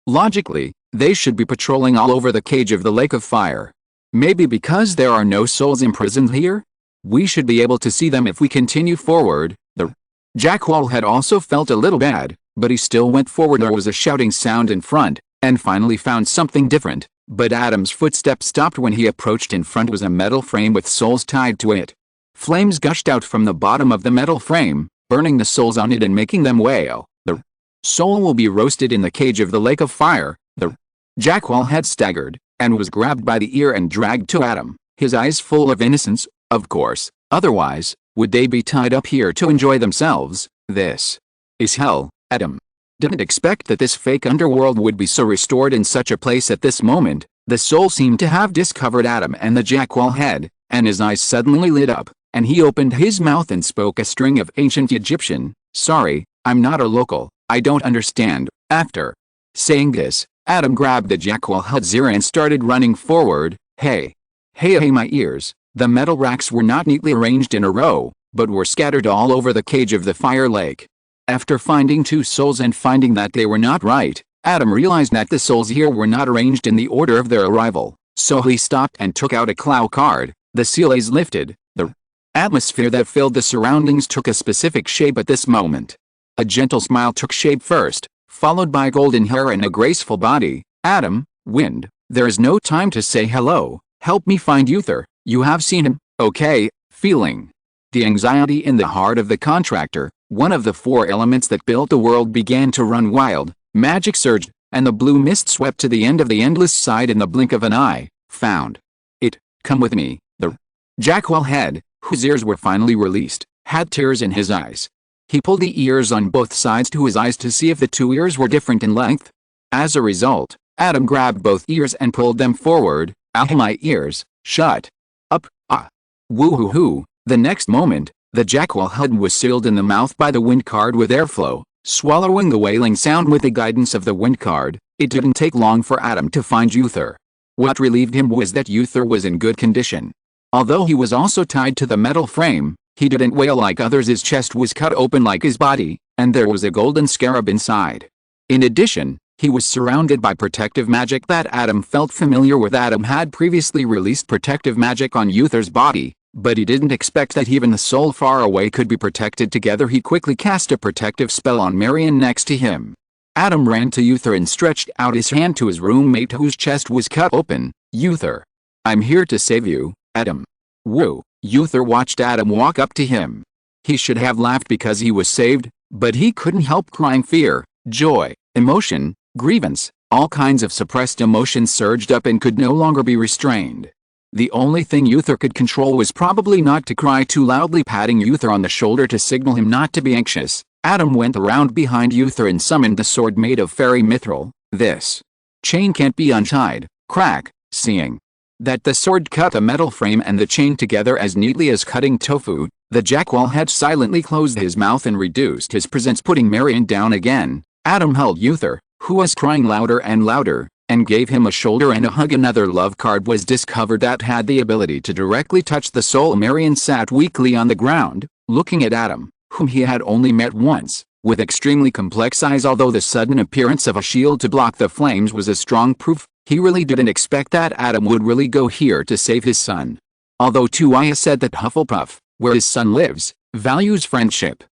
Logically, they should be patrolling all over the cage of the Lake of Fire. Maybe because there are no souls imprisoned here? We should be able to see them if we continue forward. The Jackal had also felt a little bad, but he still went forward. There was a shouting sound in front, and finally found something different, but Adam's footsteps stopped when he approached. In front was a metal frame with souls tied to it. Flames gushed out from the bottom of the metal frame, burning the souls on it and making them wail. The soul will be roasted in the cage of the Lake of Fire. The Jackal had staggered, and was grabbed by the ear and dragged to Adam, his eyes full of innocence. Of course, otherwise, would they be tied up here to enjoy themselves? This is hell. Adam didn't expect that this fake underworld would be so restored in such a place at this moment. The soul seemed to have discovered Adam and the Jackal head, and his eyes suddenly lit up, and he opened his mouth and spoke a string of ancient Egyptian. Sorry, I'm not a local, I don't understand. After saying this, Adam grabbed the Jackal Hud's ear and started running forward. Hey, my ears. The metal racks were not neatly arranged in a row, but were scattered all over the cage of the fire lake. After finding two souls and finding that they were not right, Adam realized that the souls here were not arranged in the order of their arrival, so he stopped and took out a Clow card. The seal is lifted. The atmosphere that filled the surroundings took a specific shape at this moment. A gentle smile took shape first, followed by golden hair and a graceful body. Adam, Wind, there is no time to say hello. Help me find Uther. You have seen him, okay? Feeling the anxiety in the heart of the contractor, one of the four elements that built the world began to run wild. Magic surged, and the blue mist swept to the end of the endless side in the blink of an eye. Found it. Come with me. The Jackal head, whose ears were finally released, had tears in his eyes. He pulled the ears on both sides to his eyes to see if the two ears were different in length. As a result, Adam grabbed both ears and pulled them forward. Ah, my ears, shut up. Ah. Woo-hoo-hoo. The next moment, the Jackal Hud was sealed in the mouth by the wind card with airflow, swallowing the wailing sound with the guidance of the wind card. It didn't take long for Adam to find Uther. What relieved him was that Uther was in good condition. Although he was also tied to the metal frame, he didn't wail like others. His chest was cut open like his body, and there was a golden scarab inside. In addition, he was surrounded by protective magic that Adam felt familiar with. Adam had previously released protective magic on Uther's body, but he didn't expect that even the soul far away could be protected together. He quickly cast a protective spell on Marion next to him. Adam ran to Uther and stretched out his hand to his roommate whose chest was cut open. Uther, I'm here to save you, Adam. Woo. Uther watched Adam walk up to him. He should have laughed because he was saved, but he couldn't help crying. Fear, joy, emotion, grievance, all kinds of suppressed emotions surged up and could no longer be restrained. The only thing Uther could control was probably not to cry too loudly. Patting Uther on the shoulder to signal him not to be anxious, Adam went around behind Uther and summoned the sword made of fairy mithril. This chain can't be untied. Crack. Seeing that the sword cut the metal frame and the chain together as neatly as cutting tofu, the Jackal had silently closed his mouth and reduced his presence, putting Marion down again. Adam held Uther, who was crying louder and louder, and gave him a shoulder and a hug. Another love card was discovered that had the ability to directly touch the soul. Marion sat weakly on the ground, looking at Adam, whom he had only met once, with extremely complex eyes. Although the sudden appearance of a shield to block the flames was a strong proof, he really didn't expect that Adam would really go here to save his son. Although Tuaya said that Hufflepuff, where his son lives, values friendship,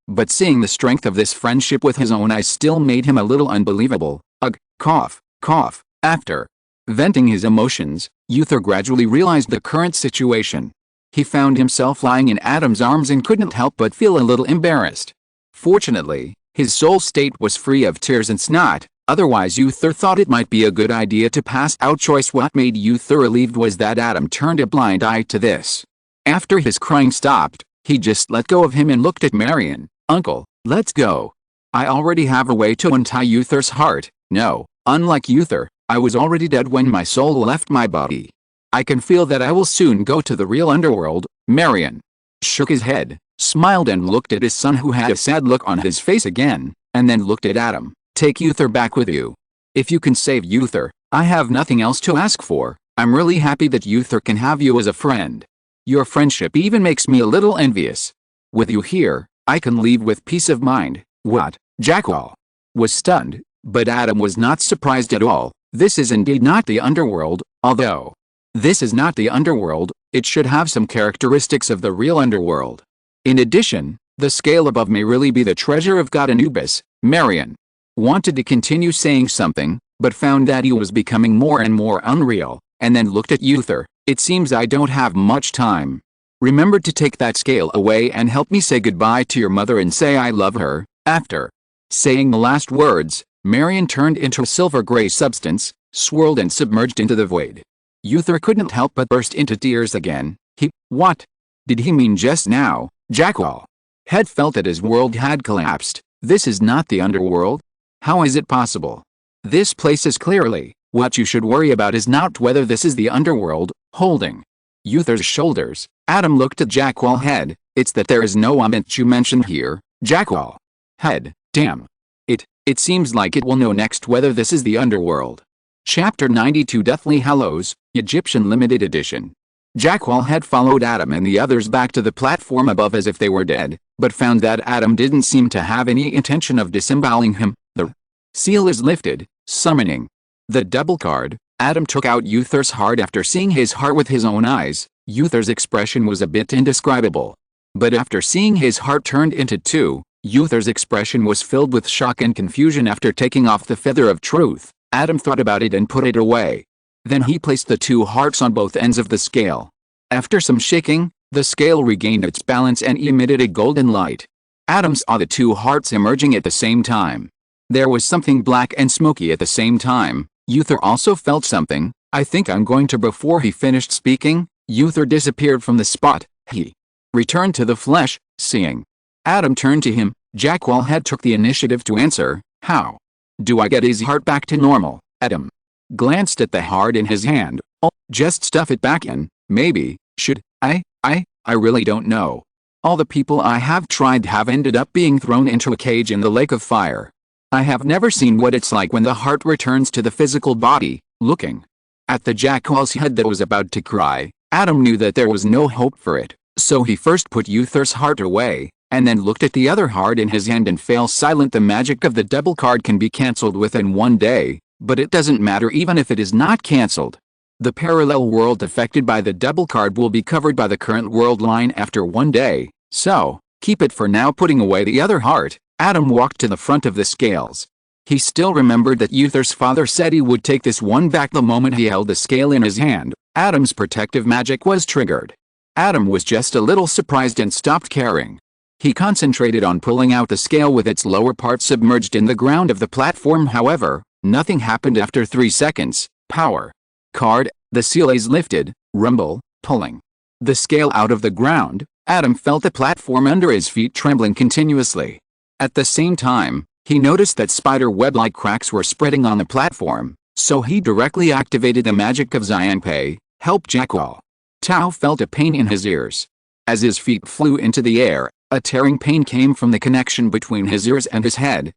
but seeing the strength of this friendship with his own eyes still made him a little unbelievable. Ugh, cough, cough. After venting his emotions, Uther gradually realized the current situation. He found himself lying in Adam's arms and couldn't help but feel a little embarrassed. Fortunately, his soul state was free of tears and snot, otherwise Uther thought it might be a good idea to pass out. What made Uther relieved was that Adam turned a blind eye to this. After his crying stopped, he just let go of him and looked at Marion. "Uncle, let's go. I already have a way to untie Uther's heart. No, unlike Uther, I was already dead when my soul left my body. I can feel that I will soon go to the real underworld." Marion shook his head, smiled and looked at his son, who had a sad look on his face again, and then looked at Adam. "Take Uther back with you. If you can save Uther, I have nothing else to ask for. I'm really happy that Uther can have you as a friend. Your friendship even makes me a little envious. With you here, I can leave with peace of mind." "What?" Jackal was stunned, but Adam was not surprised at all. This is indeed not the underworld. Although this is not the underworld, it should have some characteristics of the real underworld. In addition, the scale above may really be the treasure of God Anubis. Marion wanted to continue saying something, but found that he was becoming more and more unreal, and then looked at Uther. "It seems I don't have much time. Remember to take that scale away and help me say goodbye to your mother and say I love her." After saying the last words, Marion turned into a silver-gray substance, swirled and submerged into the void. Uther couldn't help but burst into tears again. What did he mean just now? Jackal had felt that his world had collapsed. This is not the underworld. How is it possible? This place is clearly. What you should worry about is not whether this is the underworld. Holding Uther's shoulders, Adam looked at Jackal head. "It's that there is no element you mentioned here." Jackal head. "Damn. It seems like it will know next whether this is the underworld." Chapter 92 Deathly Hallows, Egyptian Limited Edition. Jackal had followed Adam and the others back to the platform above as if they were dead, but found that Adam didn't seem to have any intention of disemboweling him. The seal is lifted, summoning the double card. Adam took out Uther's heart after seeing his heart with his own eyes. Uther's expression was a bit indescribable. But after seeing his heart turned into two, Uther's expression was filled with shock and confusion. After taking off the feather of truth, Adam thought about it and put it away. Then he placed the two hearts on both ends of the scale. After some shaking, the scale regained its balance and emitted a golden light. Adam saw the two hearts emerging at the same time. There was something black and smoky at the same time. Uther also felt something. "I think I'm going to." Before he finished speaking, Uther disappeared from the spot. He returned to the flesh, seeing Adam turned to him. Jackal had took the initiative to answer. "How do I get his heart back to normal?" Adam glanced at the heart in his hand. "Oh, just stuff it back in, maybe. Should I really don't know. All the people I have tried have ended up being thrown into a cage in the lake of fire. I have never seen what it's like when the heart returns to the physical body." Looking at the jackal's head that was about to cry, Adam knew that there was no hope for it, so he first put Uther's heart away, and then looked at the other heart in his hand and fell silent. The magic of the double card can be cancelled within 1 day, but it doesn't matter even if it is not cancelled. The parallel world affected by the double card will be covered by the current world line after 1 day, so keep it for now. Putting away the other heart, Adam walked to the front of the scales. He still remembered that Uther's father said he would take this one back the moment he held the scale in his hand. Adam's protective magic was triggered. Adam was just a little surprised and stopped caring. He concentrated on pulling out the scale with its lower part submerged in the ground of the platform. However, nothing happened. After 3 seconds, power card, the seal is lifted, rumble, pulling the scale out of the ground. Adam felt the platform under his feet trembling continuously. At the same time, he noticed that spider web-like cracks were spreading on the platform, so he directly activated the magic of Xianpei, help Jackal. Tao felt a pain in his ears. As his feet flew into the air, a tearing pain came from the connection between his ears and his head.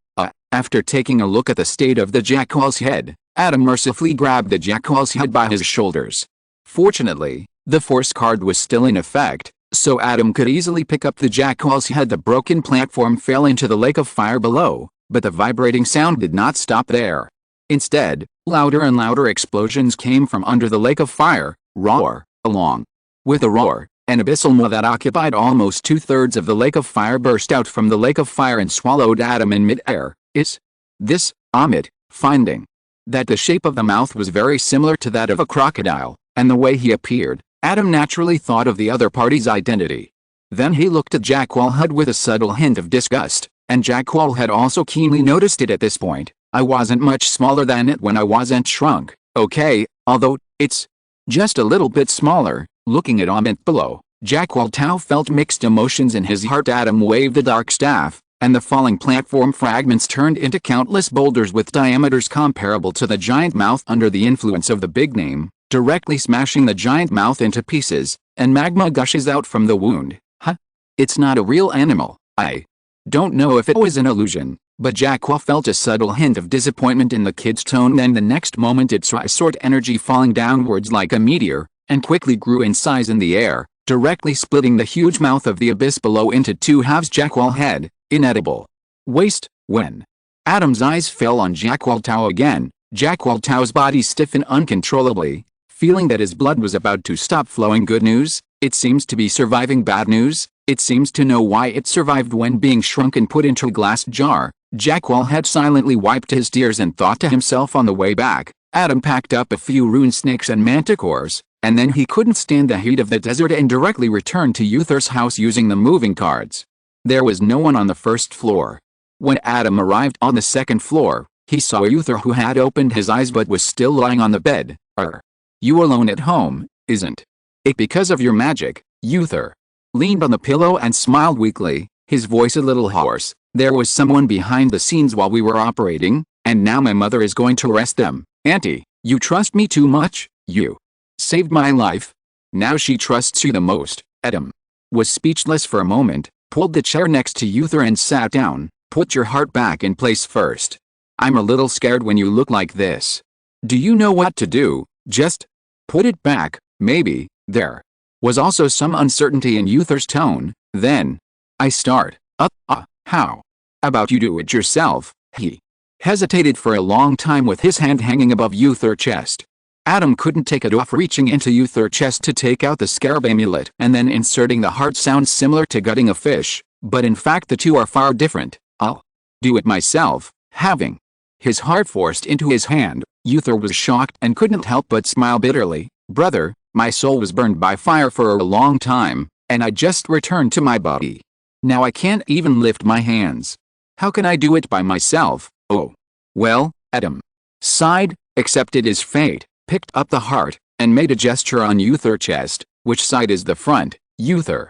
After taking a look at the state of the jackal's head, Adam mercifully grabbed the jackal's head by his shoulders. Fortunately, the force card was still in effect, so Adam could easily pick up the jackal's head. The broken platform fell into the lake of fire below, but the vibrating sound did not stop there. Instead, louder and louder explosions came from under the lake of fire. Roar. Along with the roar, an abyssal maw that occupied almost 2/3 of the lake of fire burst out from the lake of fire and swallowed Adam in mid-air. Is this Amit? Finding that the shape of the mouth was very similar to that of a crocodile, and the way he appeared, Adam naturally thought of the other party's identity. Then he looked at Jackwall Hud with a subtle hint of disgust, and Jackwall had also keenly noticed it at this point. I wasn't much smaller than it when I wasn't shrunk, okay, although, it's just a little bit smaller. Looking at Amit below, Jackwall Tau felt mixed emotions in his heart. Adam waved the dark staff, and the falling platform fragments turned into countless boulders with diameters comparable to the giant mouth under the influence of the big name, directly smashing the giant mouth into pieces, and magma gushes out from the wound. Huh? It's not a real animal. I don't know if it was an illusion, but Jackwall felt a subtle hint of disappointment in the kid's tone. Then the next moment it saw sort energy falling downwards like a meteor, and quickly grew in size in the air, directly splitting the huge mouth of the abyss below into two halves. Jackwall head, inedible. Waste, when Adam's eyes fell on Jackwall Tau again, Jackwall Tau's body stiffened uncontrollably, feeling that his blood was about to stop flowing. Good news, it seems to be surviving. Bad news, it seems to know why it survived when being shrunk and put into a glass jar. Jackwall had silently wiped his tears and thought to himself on the way back, Adam packed up a few rune snakes and manticores, and then he couldn't stand the heat of the desert and directly returned to Uther's house using the moving cards. There was no one on the first floor. When Adam arrived on the second floor, he saw Uther, who had opened his eyes but was still lying on the bed. You alone at home, isn't it because of your magic? Uther leaned on the pillow and smiled weakly, his voice a little hoarse. There was someone behind the scenes while we were operating, and now my mother is going to arrest them. Auntie, you trust me too much. You saved my life. Now she trusts you the most. Adam was speechless for a moment, pulled the chair next to Uther and sat down. Put your heart back in place first. I'm a little scared when you look like this. Do you know what to do? Just put it back, maybe. There was also some uncertainty in Uther's tone. Then I start. How about you do it yourself? He hesitated for a long time with his hand hanging above Uther's chest. Adam couldn't take it off. Reaching into Uther's chest to take out the scarab amulet and then inserting the heart sounds similar to gutting a fish, but in fact the two are far different. I'll do it myself. Having his heart forced into his hand, Uther was shocked and couldn't help but smile bitterly. Brother, my soul was burned by fire for a long time, and I just returned to my body. Now I can't even lift my hands. How can I do it by myself? Oh. Well, Adam sighed, accepted his fate, picked up the heart, and made a gesture on Uther's chest. Which side is the front, Uther?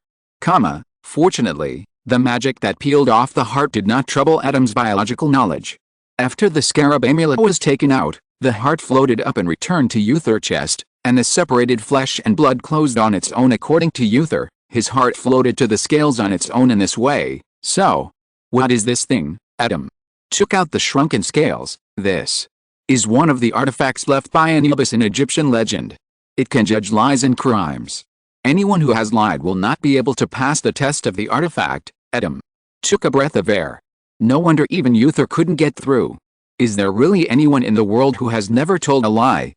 Fortunately, the magic that peeled off the heart did not trouble Adam's biological knowledge. After the scarab amulet was taken out, the heart floated up and returned to Uther's chest, and the separated flesh and blood closed on its own. According to Uther, his heart floated to the scales on its own in this way. So, what is this thing? Adam took out the shrunken scales. This is one of the artifacts left by Anubis in Egyptian legend. It can judge lies and crimes. Anyone who has lied will not be able to pass the test of the artifact. Adam took a breath of air. No wonder even Uther couldn't get through. Is there really anyone in the world who has never told a lie?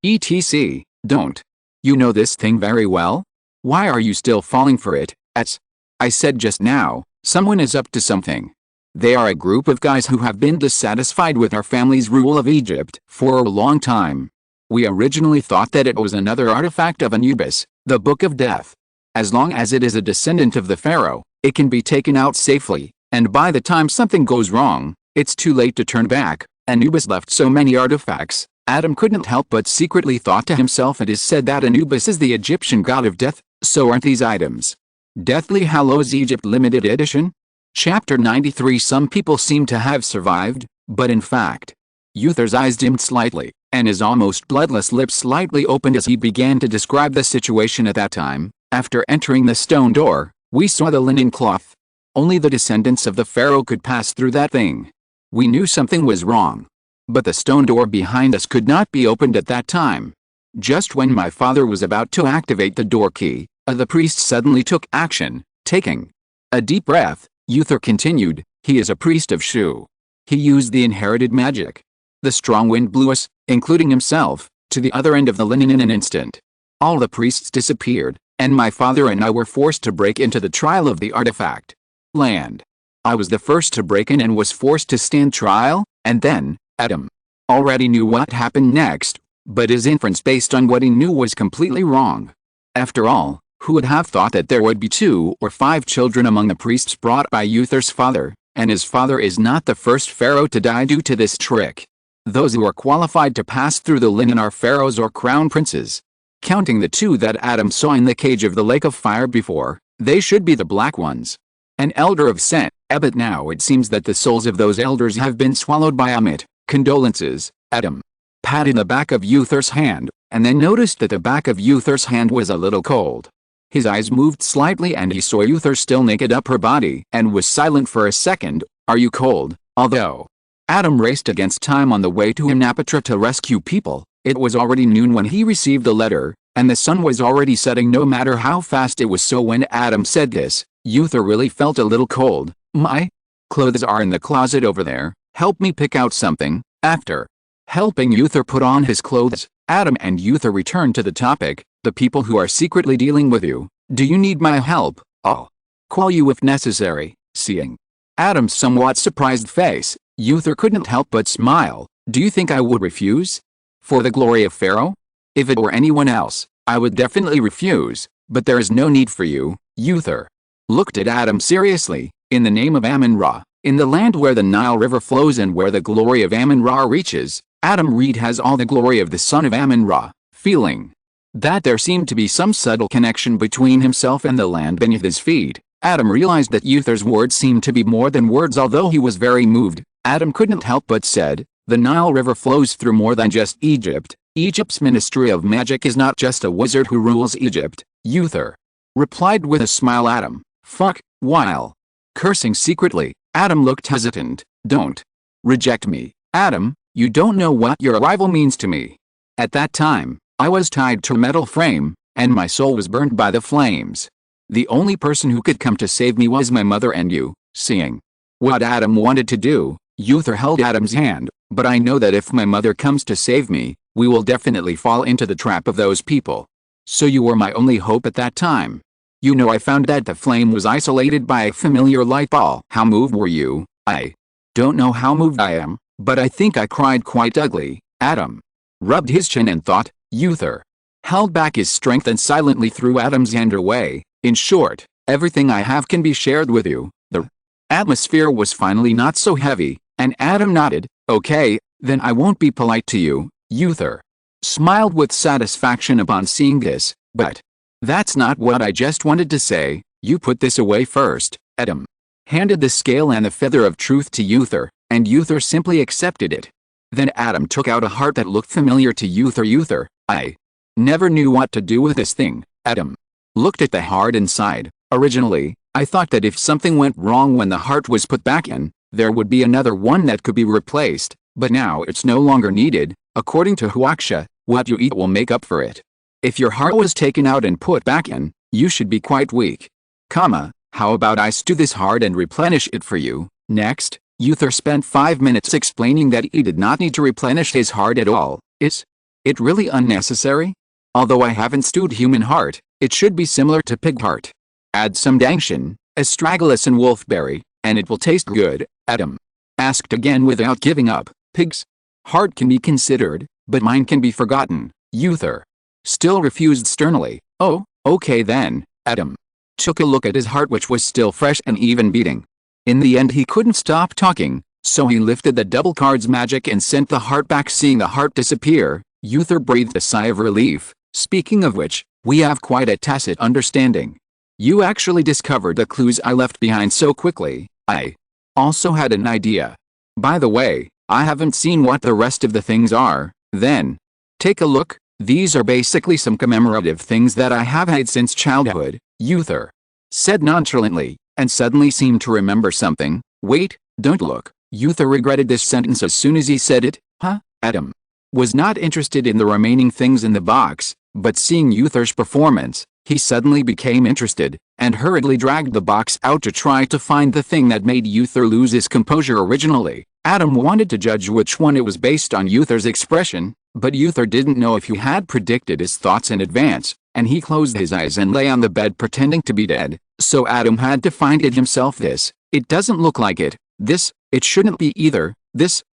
Etc. Don't you know this thing very well? Why are you still falling for it? As I said just now, someone is up to something. They are a group of guys who have been dissatisfied with our family's rule of Egypt for a long time. We originally thought that it was another artifact of Anubis, the Book of Death. As long as it is a descendant of the pharaoh, it can be taken out safely, and by the time something goes wrong, it's too late to turn back. Anubis left so many artifacts. Adam couldn't help but secretly thought to himself, it is said that Anubis is the Egyptian god of death, so aren't these items? Deathly Hallows Egypt Limited Edition? Chapter 93. Some people seem to have survived, but in fact, Uther's eyes dimmed slightly, and his almost bloodless lips slightly opened as he began to describe the situation at that time. After entering the stone door, we saw the linen cloth. Only the descendants of the pharaoh could pass through that thing. We knew something was wrong. But the stone door behind us could not be opened at that time. Just when my father was about to activate the door key, the priest suddenly took action. Taking a deep breath, Uther continued, he is a priest of Shu. He used the inherited magic. The strong wind blew us, including himself, to the other end of the linen in an instant. All the priests disappeared, and my father and I were forced to break into the trial of the artifact. Land. I was the first to break in and was forced to stand trial, and then, Adam already knew what happened next. But his inference based on what he knew was completely wrong. After all, who would have thought that there would be 2 or 5 children among the priests brought by Uther's father, and his father is not the first pharaoh to die due to this trick. Those who are qualified to pass through the linen are pharaohs or crown princes. Counting the 2 that Adam saw in the cage of the lake of fire before, they should be the black ones. An elder of Set, but now it seems that the souls of those elders have been swallowed by Amit. Condolences, Adam. Patted the back of Uther's hand, and then noticed that the back of Uther's hand was a little cold. His eyes moved slightly and he saw Uther still naked upper body and was silent for a second. Are you cold? Although Adam raced against time on the way to Hinapatra to rescue people, it was already noon when he received the letter, and the sun was already setting no matter how fast it was. So when Adam said this, Uther really felt a little cold. My clothes are in the closet over there, help me pick out something. After helping Uther put on his clothes, Adam and Uther returned to the topic, the people who are secretly dealing with you. Do you need my help? I'll call you if necessary. Seeing Adam's somewhat surprised face, Uther couldn't help but smile. Do you think I would refuse? For the glory of Pharaoh? If it were anyone else, I would definitely refuse, but there is no need for you. Uther looked at Adam seriously. In the name of Amun-Ra, in the land where the Nile River flows and where the glory of Amun-Ra reaches, Adam Reed has all the glory of the son of Amun-Ra. Feeling that there seemed to be some subtle connection between himself and the land beneath his feet, Adam realized that Uther's words seemed to be more than words. Although he was very moved, Adam couldn't help but said, the Nile River flows through more than just Egypt. Egypt's Ministry of Magic is not just a wizard who rules Egypt. Uther replied with a smile. Adam, fuck, while cursing secretly, Adam looked hesitant. Don't reject me, Adam, you don't know what your arrival means to me. At that time, I was tied to a metal frame, and my soul was burned by the flames. The only person who could come to save me was my mother and you. Seeing what Adam wanted to do, Uther held Adam's hand, but I know that if my mother comes to save me, we will definitely fall into the trap of those people. So you were my only hope at that time. You know, I found that the flame was isolated by a familiar light ball. How moved were you? I don't know how moved I am, but I think I cried quite ugly. Adam rubbed his chin and thought. Uther held back his strength and silently threw Adam's hand away. In short, everything I have can be shared with you. The atmosphere was finally not so heavy, and Adam nodded. Okay, then I won't be polite to you. Uther smiled with satisfaction upon seeing this, but that's not what I just wanted to say. You put this away first. Adam handed the scale and the feather of truth to Uther, and Uther simply accepted it. Then Adam took out a heart that looked familiar to Uther. Uther, I never knew what to do with this thing. Adam looked at the heart inside. Originally, I thought that if something went wrong when the heart was put back in, there would be another one that could be replaced, but now it's no longer needed. According to Huaxia, what you eat will make up for it. If your heart was taken out and put back in, you should be quite weak. How about I stew this heart and replenish it for you? Next, Uther spent 5 minutes explaining that he did not need to replenish his heart at all. Is it really unnecessary? Although I haven't stewed human heart, it should be similar to pig heart. Add some dangshan, astragalus and wolfberry, and it will taste good. Adam asked again without giving up. Pig's heart can be considered, but mine can be forgotten. Uther still refused sternly. Oh, okay then. Adam took a look at his heart, which was still fresh and even beating. In the end he couldn't stop talking, so he lifted the double card's magic and sent the heart back. Seeing the heart disappear, Uther breathed a sigh of relief. Speaking of which, we have quite a tacit understanding. You actually discovered the clues I left behind so quickly. I also had an idea. By the way, I haven't seen what the rest of the things are. Then take a look. These are basically some commemorative things that I have had since childhood, Uther said nonchalantly, and suddenly seemed to remember something. Wait, don't look. Uther regretted this sentence as soon as he said it. Huh? Adam was not interested in the remaining things in the box, but seeing Uther's performance, he suddenly became interested, and hurriedly dragged the box out to try to find the thing that made Uther lose his composure originally. Adam wanted to judge which one it was based on Uther's expression, but Uther didn't know if he had predicted his thoughts in advance, and he closed his eyes and lay on the bed pretending to be dead, so Adam had to find it himself. It doesn't look like it. It shouldn't be either.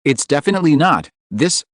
It's definitely not.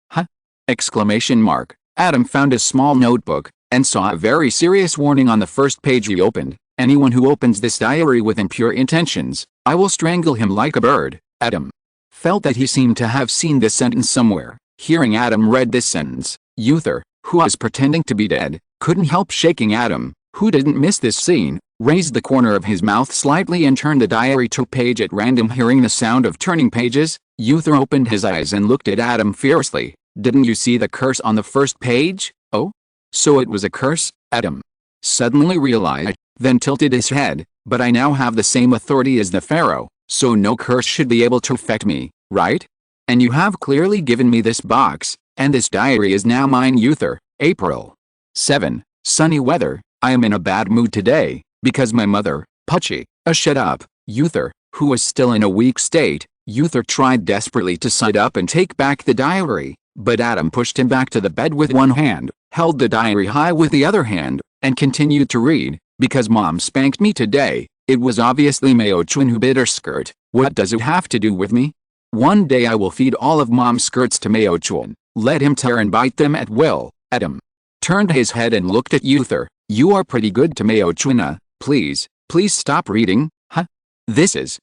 Huh? Exclamation mark. Adam found a small notebook, and saw a very serious warning on the first page he opened. Anyone who opens this diary with impure intentions, I will strangle him like a bird. Adam felt that he seemed to have seen this sentence somewhere. Hearing Adam read this sentence, Uther, who was pretending to be dead, couldn't help shaking. Adam, who didn't miss this scene, raised the corner of his mouth slightly and turned the diary to a page at random. Hearing the sound of turning pages, Uther opened his eyes and looked at Adam fiercely. Didn't you see the curse on the first page? Oh? So it was a curse? Adam suddenly realized, then tilted his head. But I now have the same authority as the Pharaoh, so no curse should be able to affect me, right? And you have clearly given me this box, and this diary is now mine. Uther, April 7. Sunny weather. I am in a bad mood today, because my mother, Pucci, shut up. Uther, who was still in a weak state, Uther tried desperately to sit up and take back the diary, but Adam pushed him back to the bed with one hand, held the diary high with the other hand, and continued to read. Because Mom spanked me today, it was obviously Mao-chun who bit her skirt. What does it have to do with me? One day I will feed all of Mom's skirts to Mao-chun, let him tear and bite them at will. Adam turned his head and looked at Uther. You are pretty good to Mao-chun. Please stop reading, huh? This is,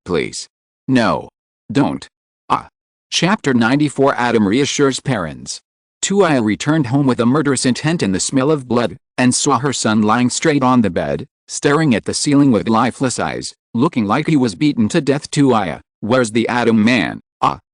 please. No. Don't. Chapter 94. Adam reassures parents. Tuaya returned home with a murderous intent and the smell of blood, and saw her son lying straight on the bed, staring at the ceiling with lifeless eyes, looking like he was beaten to death. Tuaya, where's the Adam man?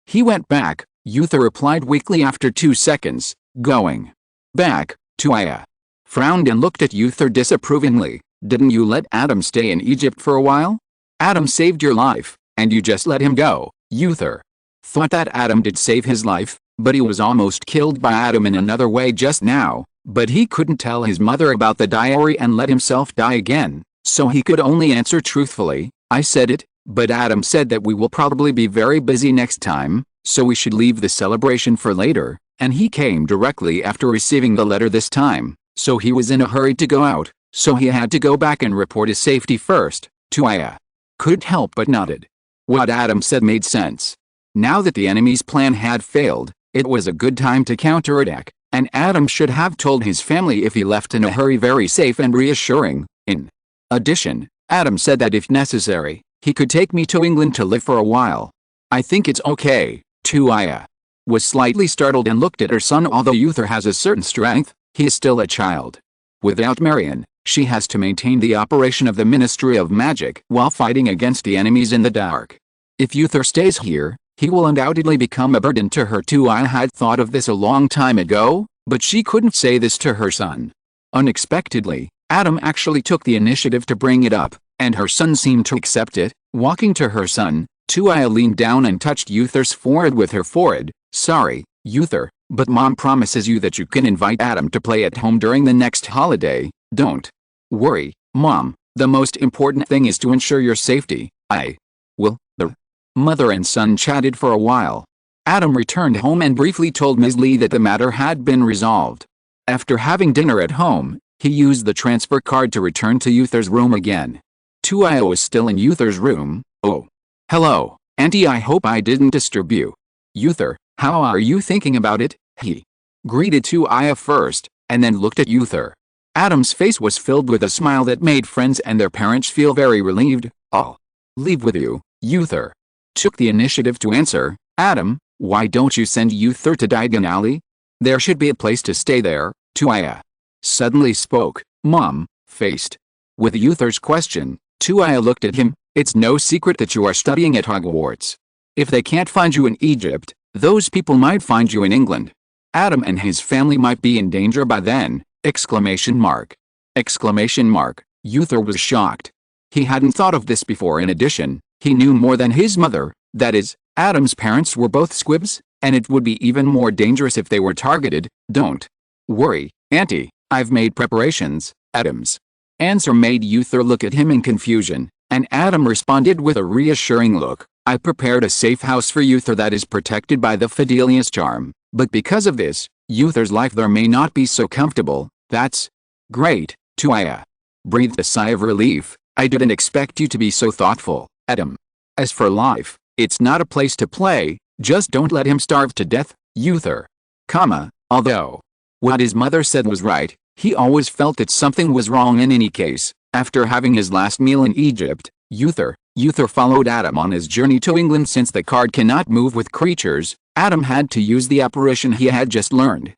He went back, Uther replied weakly after 2 seconds. Going back? Tuaya frowned and looked at Uther disapprovingly. Didn't you let Adam stay in Egypt for a while? Adam saved your life, and you just let him go. Uther thought that Adam did save his life, but he was almost killed by Adam in another way just now. But he couldn't tell his mother about the diary and let himself die again, so he could only answer truthfully, I said it, but Adam said that we will probably be very busy next time, so we should leave the celebration for later, and he came directly after receiving the letter this time, so he was in a hurry to go out, so he had to go back and report his safety first. Tuaya couldn't help but nodded. What Adam said made sense. Now that the enemy's plan had failed, it was a good time to counterattack. And Adam should have told his family if he left in a hurry. Very safe and reassuring. In addition, Adam said that if necessary, he could take me to England to live for a while. I think it's okay. Tuaya was slightly startled and looked at her son. Although Uther has a certain strength, he is still a child. Without Marion, she has to maintain the operation of the Ministry of Magic while fighting against the enemies in the dark. If Uther stays here, he will undoubtedly become a burden to her. Tuaya had thought of this a long time ago, but she couldn't say this to her son. Unexpectedly, Adam actually took the initiative to bring it up, and her son seemed to accept it. Walking to her son, Tuaya leaned down and touched Uther's forehead with her forehead. Sorry, Uther, but Mom promises you that you can invite Adam to play at home during the next holiday. Don't worry, Mom. The most important thing is to ensure your safety. I will. The mother and son chatted for a while. Adam returned home and briefly told Ms. Lee that the matter had been resolved. After having dinner at home, he used the transfer card to return to Uther's room again. Tuaya was still in Uther's room. Oh. Hello, Auntie, I hope I didn't disturb you. Uther, how are you thinking about it? He greeted Tuaya first, and then looked at Uther. Adam's face was filled with a smile that made friends and their parents feel very relieved. I'll leave with you. Uther took the initiative to answer. Adam, why don't you send Uther to Diagon Alley? There should be a place to stay there. Tuaya suddenly spoke. Mom, faced with Uther's question, Tuaya looked at him. It's no secret that you are studying at Hogwarts. If they can't find you in Egypt, those people might find you in England. Adam and his family might be in danger by then. Exclamation mark. Exclamation mark. Uther was shocked. He hadn't thought of this before. In addition, he knew more than his mother, that is, Adam's parents were both squibs, and it would be even more dangerous if they were targeted. Don't worry, Auntie, I've made preparations. Adam's answer made Uther look at him in confusion, and Adam responded with a reassuring look. I prepared a safe house for Uther that is protected by the Fidelius charm, but because of this, Uther's life there may not be so comfortable. That's great. Tuaya breathed a sigh of relief. I didn't expect you to be so thoughtful, Adam. As for life, it's not a place to play. Just don't let him starve to death, Uther. Although What his mother said was right. He always felt that something was wrong in any case. After having his last meal in Egypt, Uther followed Adam on his journey to England. Since the card cannot move with creatures, Adam had to use the apparition he had just learned.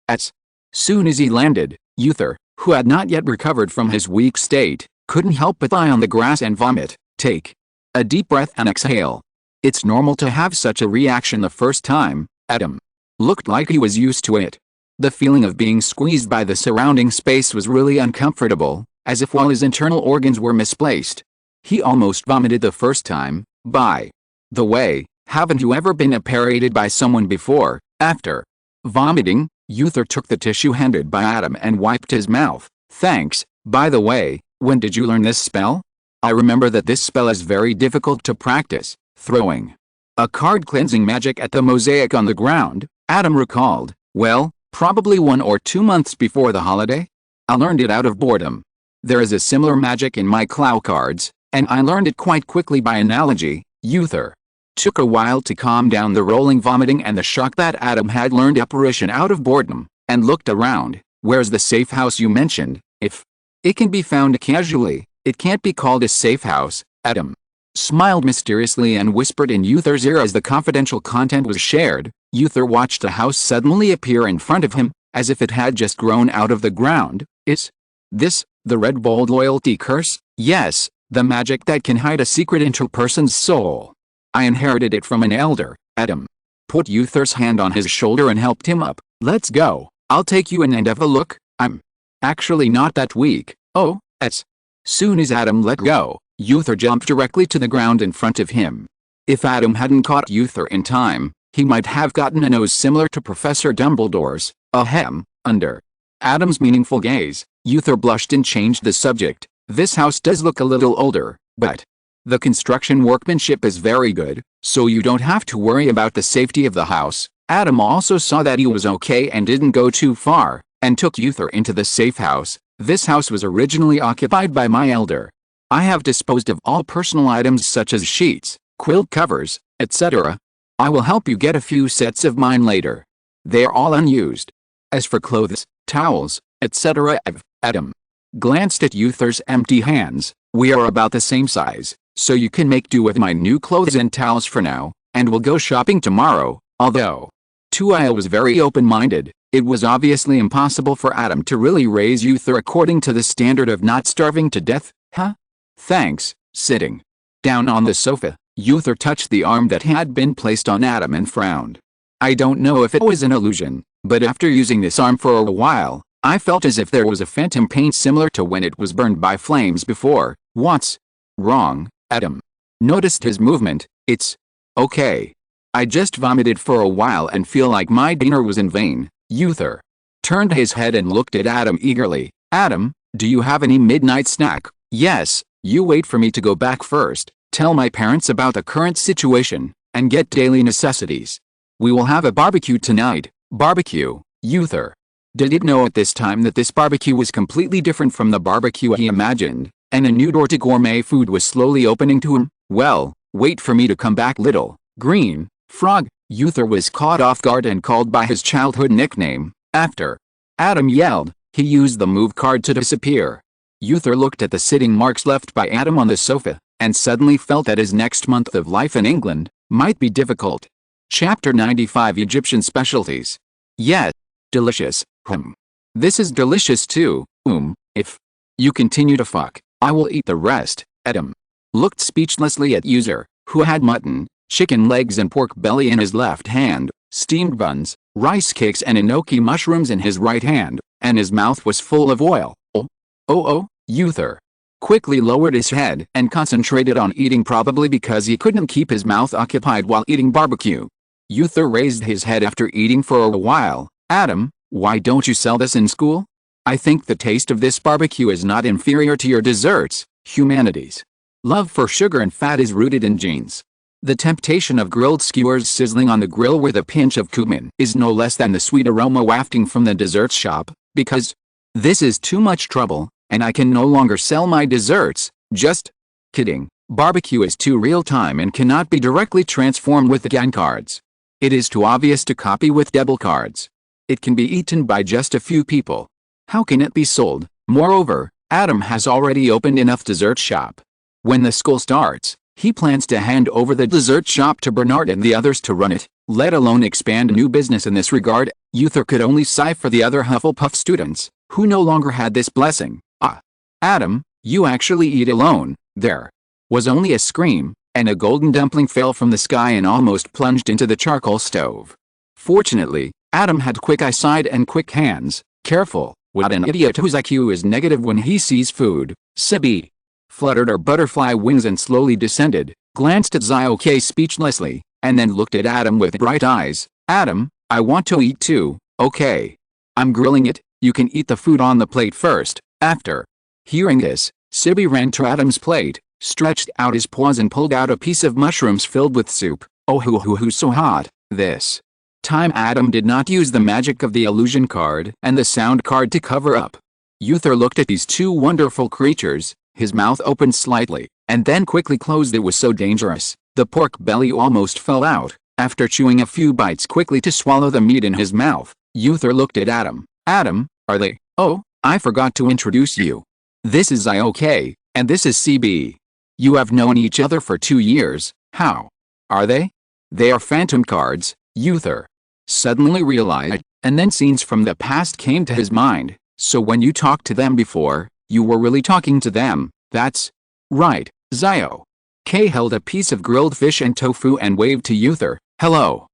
As soon as he landed, Uther, who had not yet recovered from his weak state, couldn't help but lie on the grass and vomit. Take a deep breath and exhale. It's normal to have such a reaction the first time. Adam looked like he was used to it. The feeling of being squeezed by the surrounding space was really uncomfortable, as if all his internal organs were misplaced. He almost vomited the first time. By the way, haven't you ever been apparated by someone before? After vomiting, Uther took the tissue handed by Adam and wiped his mouth. Thanks. By the way, when did you learn this spell? I remember that this spell is very difficult to practice. Throwing a card cleansing magic at the mosaic on the ground, Adam recalled. Well, probably 1 or 2 months before the holiday. I learned it out of boredom. There is a similar magic in my Clow Cards, and I learned it quite quickly by analogy. Uther took a while to calm down the rolling vomiting and the shock that Adam had learned apparition out of boredom, and looked around. Where's the safe house you mentioned? If it can be found casually, it can't be called a safe house. Adam smiled mysteriously and whispered in Uther's ear as the confidential content was shared. Uther watched a house suddenly appear in front of him, as if it had just grown out of the ground. Is this the red bold loyalty curse? Yes, the magic that can hide a secret into a person's soul. I inherited it from an elder. Adam put Uther's hand on his shoulder and helped him up. Let's go. I'll take you in and have a look. I'm actually not that weak. Oh, as soon as Adam let go, Uther jumped directly to the ground in front of him. If Adam hadn't caught Uther in time, he might have gotten a nose similar to Professor Dumbledore's. Ahem. Under Adam's meaningful gaze, Uther blushed and changed the subject. This house does look a little older, but the construction workmanship is very good, so you don't have to worry about the safety of the house. Adam also saw that he was okay and didn't go too far, and took Uther into the safe house. This house was originally occupied by my elder. I have disposed of all personal items such as sheets, quilt covers, etc. I will help you get a few sets of mine later. They are all unused. As for clothes, towels, etc. Adam glanced at Uther's empty hands. We are about the same size, so you can make do with my new clothes and towels for now, and we'll go shopping tomorrow. Although Tuia was very open-minded, it was obviously impossible for Adam to really raise Uther according to the standard of not starving to death. Huh? Thanks. Sitting down on the sofa, Uther touched the arm that had been placed on Adam and frowned. I don't know if it was an illusion, but after using this arm for a while, I felt as if there was a phantom pain similar to when it was burned by flames before. What's wrong? Adam noticed his movement. It's okay. I just vomited for a while and feel like my dinner was in vain. Uther turned his head and looked at Adam eagerly. Adam, do you have any midnight snack? Yes. You wait for me to go back first, tell my parents about the current situation, and get daily necessities. We will have a barbecue tonight. Barbecue? Uther didn't know at this time that this barbecue was completely different from the barbecue he imagined, and a new door to gourmet food was slowly opening to him. Well, wait for me to come back, little green frog. Uther was caught off guard and called by his childhood nickname. After Adam yelled, he used the move card to disappear. Uther looked at the sitting marks left by Adam on the sofa, and suddenly felt that his next month of life in England might be difficult. Chapter 95 Egyptian Specialties. Yes. Delicious. This is delicious too. If you continue to fuck, I will eat the rest. Adam looked speechlessly at Uther, who had mutton, chicken legs and pork belly in his left hand, steamed buns, rice cakes and enoki mushrooms in his right hand, and his mouth was full of oil. Uther quickly lowered his head and concentrated on eating, probably because he couldn't keep his mouth occupied while eating barbecue. Uther raised his head after eating for a while. Adam, why don't you sell this in school? I think the taste of this barbecue is not inferior to your desserts. Humanity's love for sugar and fat is rooted in genes. The temptation of grilled skewers sizzling on the grill with a pinch of cumin is no less than the sweet aroma wafting from the dessert shop, because this is too much trouble, and I can no longer sell my desserts. Just kidding. Barbecue is too real-time and cannot be directly transformed with the GAN cards. It is too obvious to copy with double cards. It can be eaten by just a few people. How can it be sold? Moreover, Adam has already opened enough dessert shop. When the school starts, he plans to hand over the dessert shop to Bernard and the others to run it, let alone expand a new business in this regard. Uther could only sigh for the other Hufflepuff students, who no longer had this blessing. Adam, you actually eat alone. There was only a scream, and a golden dumpling fell from the sky and almost plunged into the charcoal stove. Fortunately, Adam had quick eyesight and quick hands. Careful, what an idiot whose IQ is negative when he sees food. Sibby fluttered her butterfly wings and slowly descended, glanced at Zio-K speechlessly, and then looked at Adam with bright eyes. Adam, I want to eat too. Okay. I'm grilling it, you can eat the food on the plate first. After hearing this, Sibby ran to Adam's plate, stretched out his paws and pulled out a piece of mushrooms filled with soup. Oh hoo, so hot. This time Adam did not use the magic of the illusion card and the sound card to cover up. Uther looked at these two wonderful creatures, his mouth opened slightly, and then quickly closed. It was so dangerous. The pork belly almost fell out. After chewing a few bites quickly to swallow the meat in his mouth, Uther looked at Adam. Adam, are they? Oh, I forgot to introduce you. This is Zio-K, and this is CB. You have known each other for 2 years. How are they? They are phantom cards, Uther suddenly realized, and then scenes from the past came to his mind. So when you talked to them before, you were really talking to them. That's right. Zio-K held a piece of grilled fish and tofu and waved to Uther. Hello.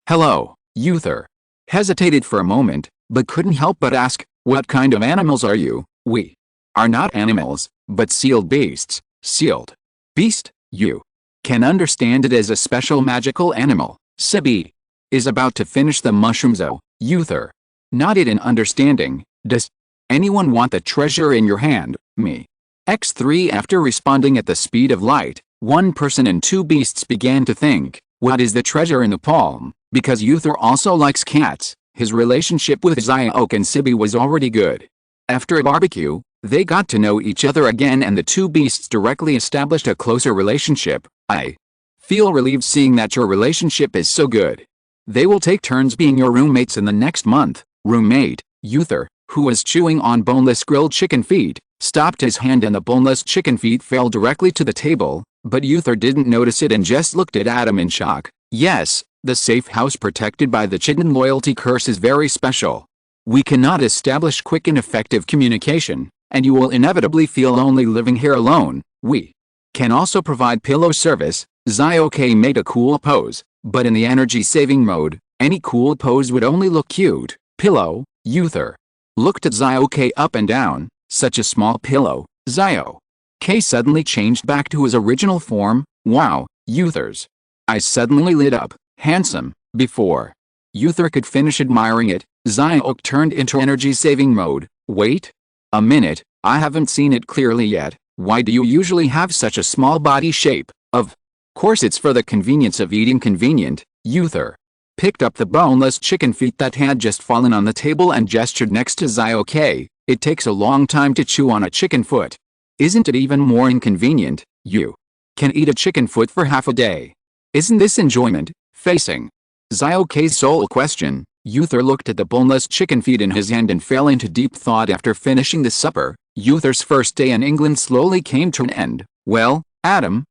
Hello. Uther hesitated for a moment, but couldn't help but ask, what kind of animals are you? We are not animals, but sealed beasts. Sealed beast? You can understand it as a special magical animal. Sibby is about to finish the mushrooms. Uther nodded in understanding. Does anyone want the treasure in your hand? Me. X3. After responding at the speed of light, one person and two beasts began to think, what is the treasure in the palm? Because Uther also likes cats, his relationship with Zio-K and Sibby was already good. After a barbecue, they got to know each other again and the two beasts directly established a closer relationship. I feel relieved seeing that your relationship is so good. They will take turns being your roommates in the next month. Roommate, Uther, who was chewing on boneless grilled chicken feet, stopped his hand and the boneless chicken feet fell directly to the table, but Uther didn't notice it and just looked at Adam in shock. Yes, the safe house protected by the Chidden loyalty curse is very special. We cannot establish quick and effective communication, and you will inevitably feel lonely living here alone. We can also provide pillow service. Zio-K made a cool pose, but in the energy-saving mode, any cool pose would only look cute. Pillow, Uther looked at Zio-K up and down. Such a small pillow. Zio-K suddenly changed back to his original form. Wow, Uther's eyes suddenly lit up. Handsome. Before Uther could finish admiring it, Zio-K turned into energy-saving mode. Wait a minute, I haven't seen it clearly yet. Why do you usually have such a small body shape? Of course it's for the convenience of eating. Convenient. Uther picked up the boneless chicken feet that had just fallen on the table and gestured next to Zio-K. It takes a long time to chew on a chicken foot. Isn't it even more inconvenient? You can eat a chicken foot for half a day. Isn't this enjoyment? Facing Zio-K's sole question, Uther looked at the boneless chicken feet in his hand and fell into deep thought. After finishing the supper, Uther's first day in England slowly came to an end. Well, Adam,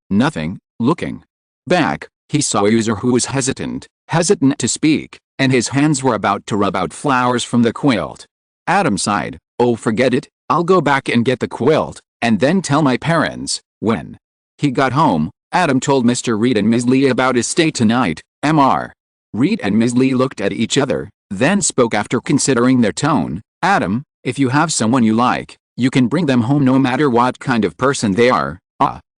nothing. Looking back, he saw Uther who was hesitant to speak, and his hands were about to rub out flowers from the quilt. Adam sighed. Oh, forget it, I'll go back and get the quilt, and then tell my parents. When he got home, Adam told Mr. Reed and Ms. Lee about his stay tonight. Mr. Reed and Ms. Lee looked at each other, then spoke after considering their tone. Adam, if you have someone you like, you can bring them home no matter what kind of person they are.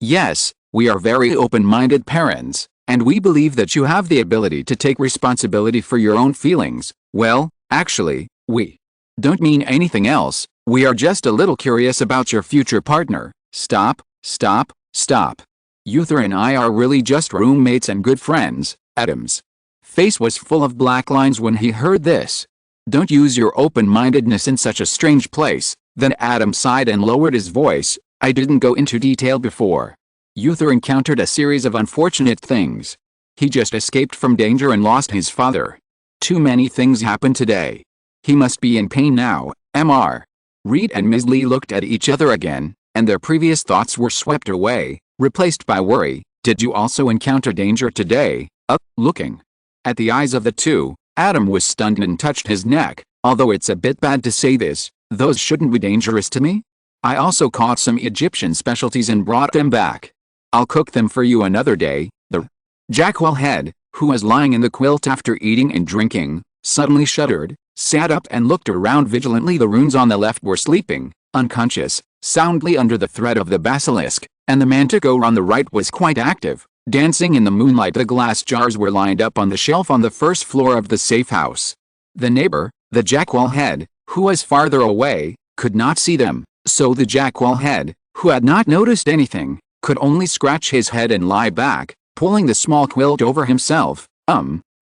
Yes, we are very open-minded parents, and we believe that you have the ability to take responsibility for your own feelings. Well, actually, we don't mean anything else. We are just a little curious about your future partner. Stop. Uther and I are really just roommates and good friends. Adam's face was full of black lines when he heard this. Don't use your open-mindedness in such a strange place. Then Adam sighed and lowered his voice. I didn't go into detail before. Uther encountered a series of unfortunate things. He just escaped from danger and lost his father. Too many things happened today. He must be in pain now, Mr. Reed and Ms. Lee looked at each other again, and their previous thoughts were swept away, replaced by worry. Did you also encounter danger today? Looking at the eyes of the two, Adam was stunned and touched his neck. Although it's a bit bad to say this, those shouldn't be dangerous to me. I also caught some Egyptian specialties and brought them back. I'll cook them for you another day. The Jackwellhead, who was lying in the quilt after eating and drinking, suddenly shuddered, sat up and looked around vigilantly. The runes on the left were sleeping, unconscious, soundly under the threat of the basilisk, and the manticore on the right was quite active, dancing in the moonlight. The glass jars were lined up on the shelf on the first floor of the safe house. The neighbor, the Jackwellhead, who was farther away, could not see them, so the Jackwellhead, who had not noticed anything, could only scratch his head and lie back, pulling the small quilt over himself.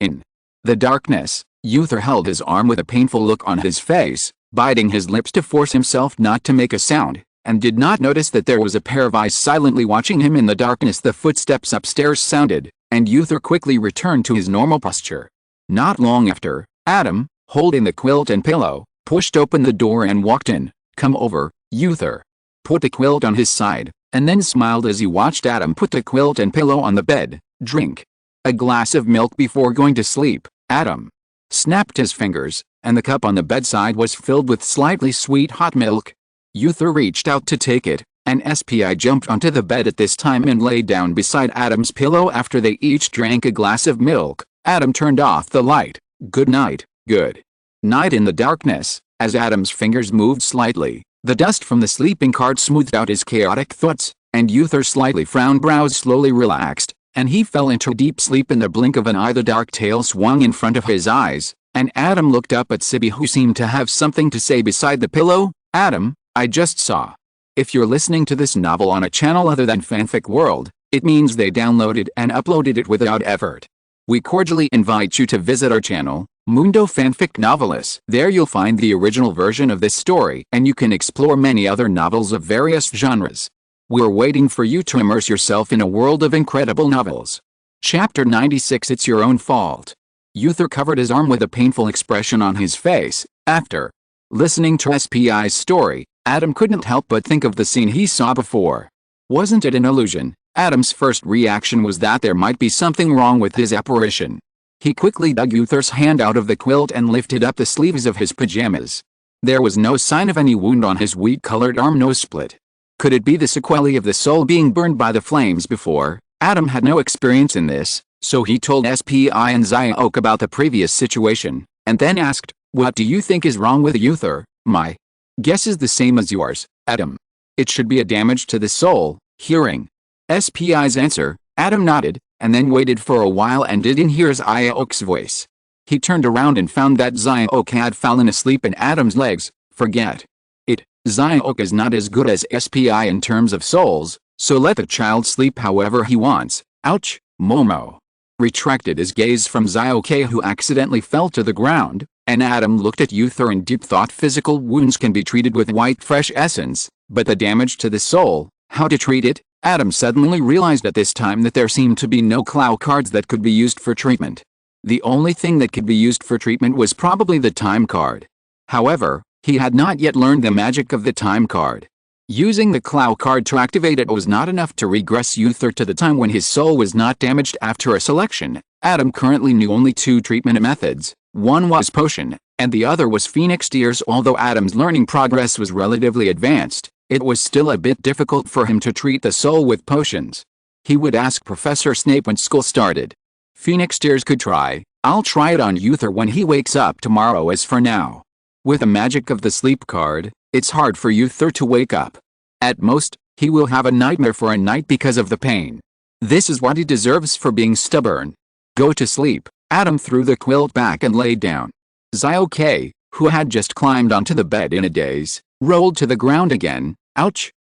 In the darkness, Uther held his arm with a painful look on his face, biting his lips to force himself not to make a sound, and did not notice that there was a pair of eyes silently watching him in the darkness. The footsteps upstairs sounded, and Uther quickly returned to his normal posture. Not long after, Adam, holding the quilt and pillow, pushed open the door and walked in. Come over, Uther. Put the quilt on his side, and then smiled as he watched Adam put the quilt and pillow on the bed. Drink a glass of milk before going to sleep. Adam snapped his fingers, and the cup on the bedside was filled with slightly sweet hot milk. Uther reached out to take it, and SPI jumped onto the bed at this time and lay down beside Adam's pillow. After they each drank a glass of milk, Adam turned off the light. Good night. Good night. In the darkness, as Adam's fingers moved slightly, the dust from the sleeping card smoothed out his chaotic thoughts, and Uther's slightly frowned brows slowly relaxed, and he fell into deep sleep. In the blink of an eye, the dark tail swung in front of his eyes, and Adam looked up at Sibby, who seemed to have something to say beside the pillow. Adam, I just saw. If you're listening to this novel on a channel other than Fanfic World, it means they downloaded and uploaded it without effort. We cordially invite you to visit our channel, Mundo Fanfic Novelis. There you'll find the original version of this story, and you can explore many other novels of various genres. We're waiting for you to immerse yourself in a world of incredible novels. Chapter 96. It's Your Own Fault. Uther covered his arm with a painful expression on his face. After listening to SPI's story, Adam couldn't help but think of the scene he saw before. Wasn't it an illusion? Adam's first reaction was that there might be something wrong with his apparition. He quickly dug Uther's hand out of the quilt and lifted up the sleeves of his pajamas. There was no sign of any wound on his wheat-colored arm, no split. Could it be the sequelae of the soul being burned by the flames before? Adam had no experience in this, so he told SPI and Zyok about the previous situation, and then asked, "What do you think is wrong with Uther?" "My guess is the same as yours, Adam. It should be a damage to the soul." Hearing SPI's answer, Adam nodded, and then waited for a while and didn't hear Zyok's voice. He turned around and found that Zyok had fallen asleep in Adam's legs. Forget it. Zyok is not as good as SPI in terms of souls, so let the child sleep however he wants. Ouch. Momo retracted his gaze from Zyok, who accidentally fell to the ground, and Adam looked at Uther in deep thought. Physical wounds can be treated with white fresh essence, but the damage to the soul, how to treat it? Adam suddenly realized at this time that there seemed to be no Clow Cards that could be used for treatment. The only thing that could be used for treatment was probably the time card. However, he had not yet learned the magic of the time card. Using the Clow Card to activate it was not enough to regress Uther to the time when his soul was not damaged after a selection. Adam currently knew only two treatment methods. One was potion, and the other was Phoenix Tears. Although Adam's learning progress was relatively advanced, it was still a bit difficult for him to treat the soul with potions. He would ask Professor Snape when school started. Phoenix Tears could try. I'll try it on Uther when he wakes up tomorrow. As for now, with the magic of the sleep card, it's hard for Uther to wake up. At most, he will have a nightmare for a night because of the pain. This is what he deserves for being stubborn. Go to sleep. Adam threw the quilt back and laid down. Zyok, who had just climbed onto the bed in a daze, rolled to the ground again. Ouch.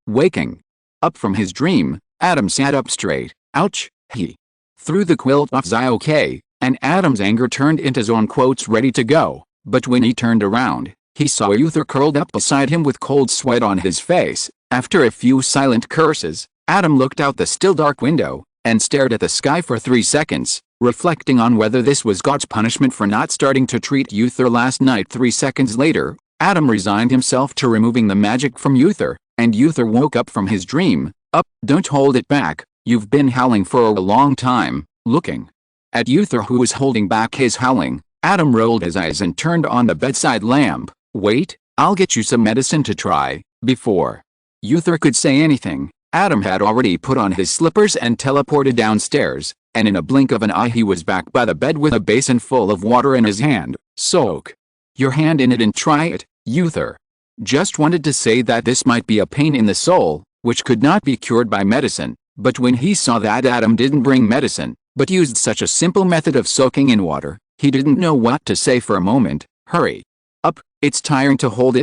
Waking up from his dream, Adam sat up straight. Ouch. He threw the quilt off Zyok, and Adam's anger turned into zone quotes ready to go. But when he turned around, he saw Uther curled up beside him with cold sweat on his face. After a few silent curses, Adam looked out the still dark window, and stared at the sky for 3 seconds, reflecting on whether this was God's punishment for not starting to treat Uther last night. 3 seconds later, Adam resigned himself to removing the magic from Uther, and Uther woke up from his dream. Up, don't hold it back, you've been howling for a long time. Looking at Uther, who was holding back his howling, Adam rolled his eyes and turned on the bedside lamp. Wait, I'll get you some medicine to try. Before Uther could say anything, Adam had already put on his slippers and teleported downstairs, and in a blink of an eye he was back by the bed with a basin full of water in his hand. Soak your hand in it and try it, Uther just wanted to say that this might be a pain in the soul, which could not be cured by medicine, but when he saw that Adam didn't bring medicine, but used such a simple method of soaking in water, he didn't know what to say for a moment. Hurry up, it's tiring to hold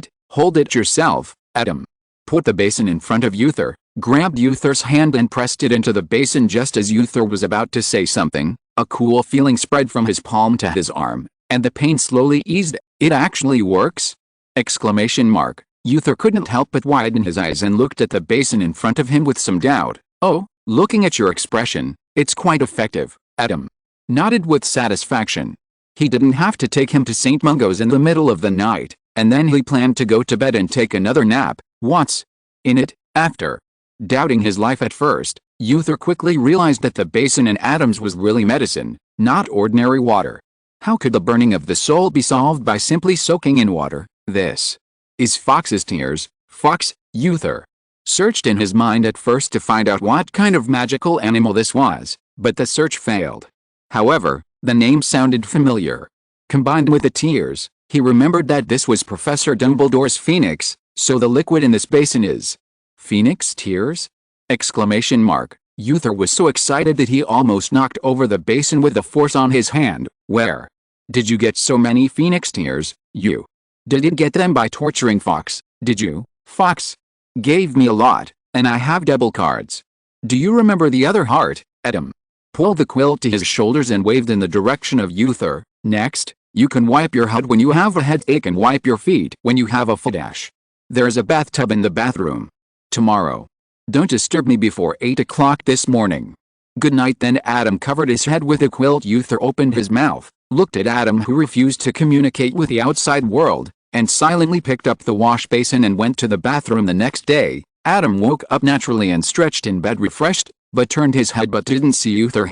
it yourself. Adam put the basin in front of Uther, grabbed Uther's hand and pressed it into the basin just as Uther was about to say something. A cool feeling spread from his palm to his arm, and the pain slowly eased. It actually works! Exclamation mark. Uther couldn't help but widen his eyes and looked at the basin in front of him with some doubt. Oh, looking at your expression, it's quite effective. Adam nodded with satisfaction. He didn't have to take him to St. Mungo's in the middle of the night, and then he planned to go to bed and take another nap. What's in it? After doubting his life at first, Uther quickly realized that the basin in Adam's was really medicine, not ordinary water. How could the burning of the soul be solved by simply soaking in water? This is Fox's tears. Fox. Uther searched in his mind at first to find out what kind of magical animal this was, but the search failed. However, the name sounded familiar. Combined with the tears, he remembered that this was Professor Dumbledore's phoenix, so the liquid in this basin is phoenix tears? Exclamation mark. Uther was so excited that he almost knocked over the basin with the force on his hand. Where did you get so many phoenix tears? You didn't get them by torturing Fox, did you? Fox gave me a lot, and I have double cards. Do you remember the other heart? Adam pulled the quilt to his shoulders and waved in the direction of Uther. Next, you can wipe your head when you have a headache and wipe your feet when you have a full dash. There's a bathtub in the bathroom. Tomorrow. Don't disturb me before 8 o'clock this morning. Good night. Then Adam covered his head with a quilt. Uther opened his mouth, looked at Adam, who refused to communicate with the outside world, and silently picked up the wash basin and went to the bathroom. The next day, Adam woke up naturally and stretched in bed refreshed, but turned his head but didn't see Uther.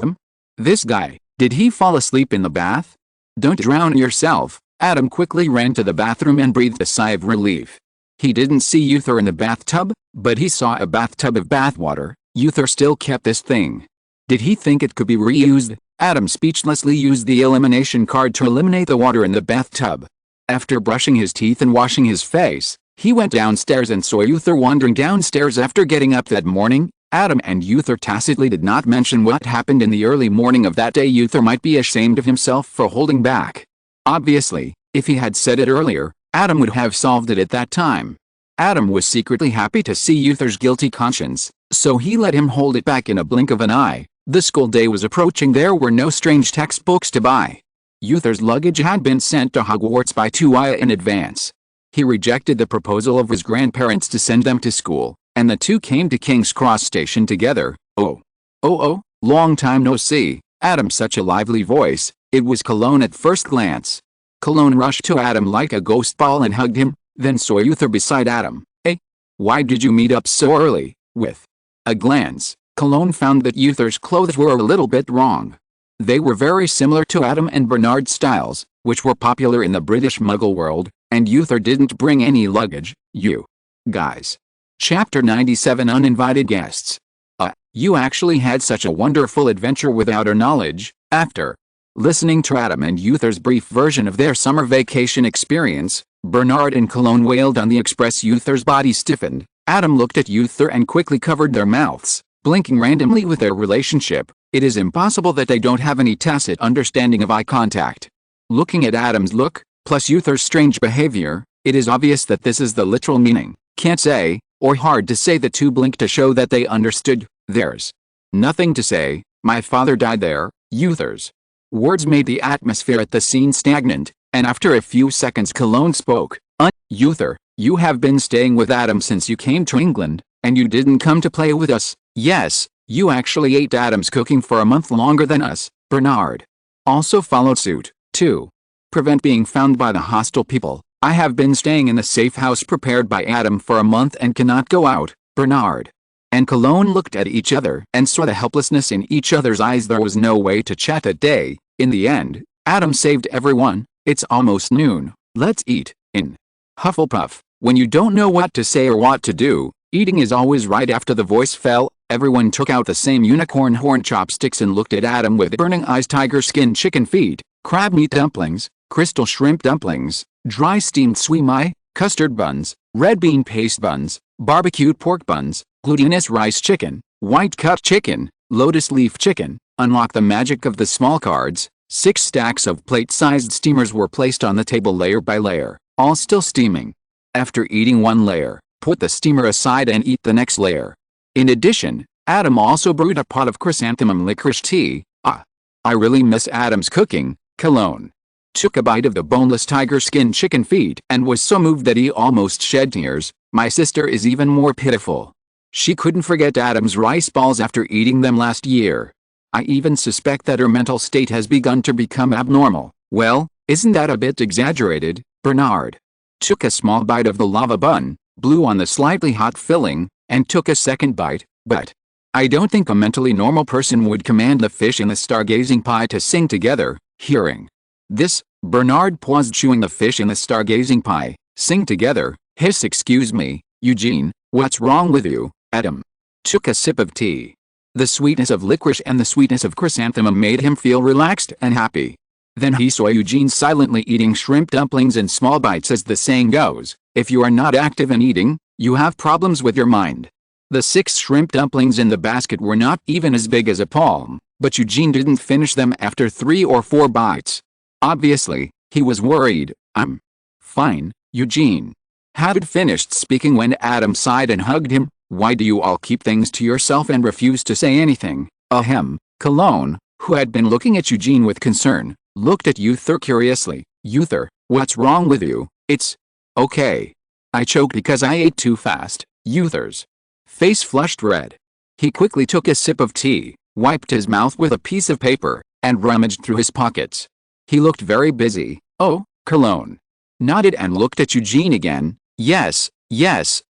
This guy, did he fall asleep in the bath? Don't drown yourself. Adam quickly ran to the bathroom and breathed a sigh of relief. He didn't see Uther in the bathtub, but he saw a bathtub of bathwater. Uther still kept this thing. Did he think it could be reused? Adam speechlessly used the elimination card to eliminate the water in the bathtub. After brushing his teeth and washing his face, he went downstairs and saw Uther wandering downstairs after getting up that morning. Adam and Uther tacitly did not mention what happened in the early morning of that day. Uther might be ashamed of himself for holding back. Obviously, if he had said it earlier, Adam would have solved it at that time. Adam was secretly happy to see Uther's guilty conscience, so he let him hold it back in a blink of an eye. The school day was approaching. There were no strange textbooks to buy. Uther's luggage had been sent to Hogwarts by 2 years in advance. He rejected the proposal of his grandparents to send them to school, and the two came to King's Cross Station together. Oh, long time no see. Adam, such a lively voice. It was Cologne at first glance. Cologne rushed to Adam like a ghost ball and hugged him, then saw Uther beside Adam. Hey, why did you meet up so early? With a glance, Cologne found that Uther's clothes were a little bit wrong. They were very similar to Adam and Bernard's styles, which were popular in the British Muggle world, and Uther didn't bring any luggage. You guys. Chapter 97 Uninvited Guests. You actually had such a wonderful adventure without our knowledge. After listening to Adam and Uther's brief version of their summer vacation experience, Bernard and Cologne wailed on the express. Uther's body stiffened. Adam looked at Uther and quickly covered their mouths, blinking randomly with their relationship. It is impossible that they don't have any tacit understanding of eye contact. Looking at Adam's look, plus Uther's strange behavior, it is obvious that this is the literal meaning. Can't say, or hard to say. The two blinked to show that they understood. There's nothing to say. My father died there. Uther's words made the atmosphere at the scene stagnant, and after a few seconds Cologne spoke. Uther, you have been staying with Adam since you came to England, and you didn't come to play with us. Yes, You actually ate Adam's cooking for a month longer than us. Bernard also followed suit. 2. Prevent being found by the hostile people. I have been staying in the safe house prepared by Adam for a month and cannot go out. Bernard and Cologne looked at each other and saw the helplessness in each other's eyes. There was no way to chat that day. In the end, Adam saved everyone. It's almost noon. Let's eat. In Hufflepuff, when you don't know what to say or what to do, eating is always right. After the voice fell, everyone took out the same unicorn horn chopsticks and looked at Adam with burning eyes. Tiger skin chicken feet, crab meat dumplings, crystal shrimp dumplings, dry steamed sui mai, custard buns, red bean paste buns, barbecued pork buns, glutinous rice chicken, white cut chicken, lotus leaf chicken. Unlock the magic of the small cards. 6 stacks of plate-sized steamers were placed on the table layer by layer, all still steaming. After eating one layer, put the steamer aside and eat the next layer. In addition, Adam also brewed a pot of chrysanthemum licorice tea. I really miss Adam's cooking. Cologne took a bite of the boneless tiger skin chicken feet and was so moved that he almost shed tears. My sister is even more pitiful. She couldn't forget Adam's rice balls after eating them last year. I even suspect that her mental state has begun to become abnormal. Well, isn't that a bit exaggerated? Bernard took a small bite of the lava bun, blew on the slightly hot filling, and took a second bite. But I don't think a mentally normal person would command the fish in the stargazing pie to sing together. Hearing this, Bernard paused, chewing the fish in the stargazing pie. Sing together. Hiss, excuse me, Eugene, what's wrong with you? Adam took a sip of tea. The sweetness of licorice and the sweetness of chrysanthemum made him feel relaxed and happy. Then he saw Eugene silently eating shrimp dumplings in small bites. As the saying goes, if you are not active in eating, you have problems with your mind. The 6 shrimp dumplings in the basket were not even as big as a palm, but Eugene didn't finish them after 3 or 4 bites. Obviously, he was worried. I'm fine, Eugene hadn't finished speaking when Adam sighed and hugged him. Why do you all keep things to yourself and refuse to say anything? Ahem. Cologne, who had been looking at Eugene with concern, looked at Uther curiously. Uther, what's wrong with you? It's okay. I choked because I ate too fast. Uther's face flushed red. He quickly took a sip of tea, wiped his mouth with a piece of paper, and rummaged through his pockets. He looked very busy. Oh, Cologne nodded and looked at Eugene again. Yes,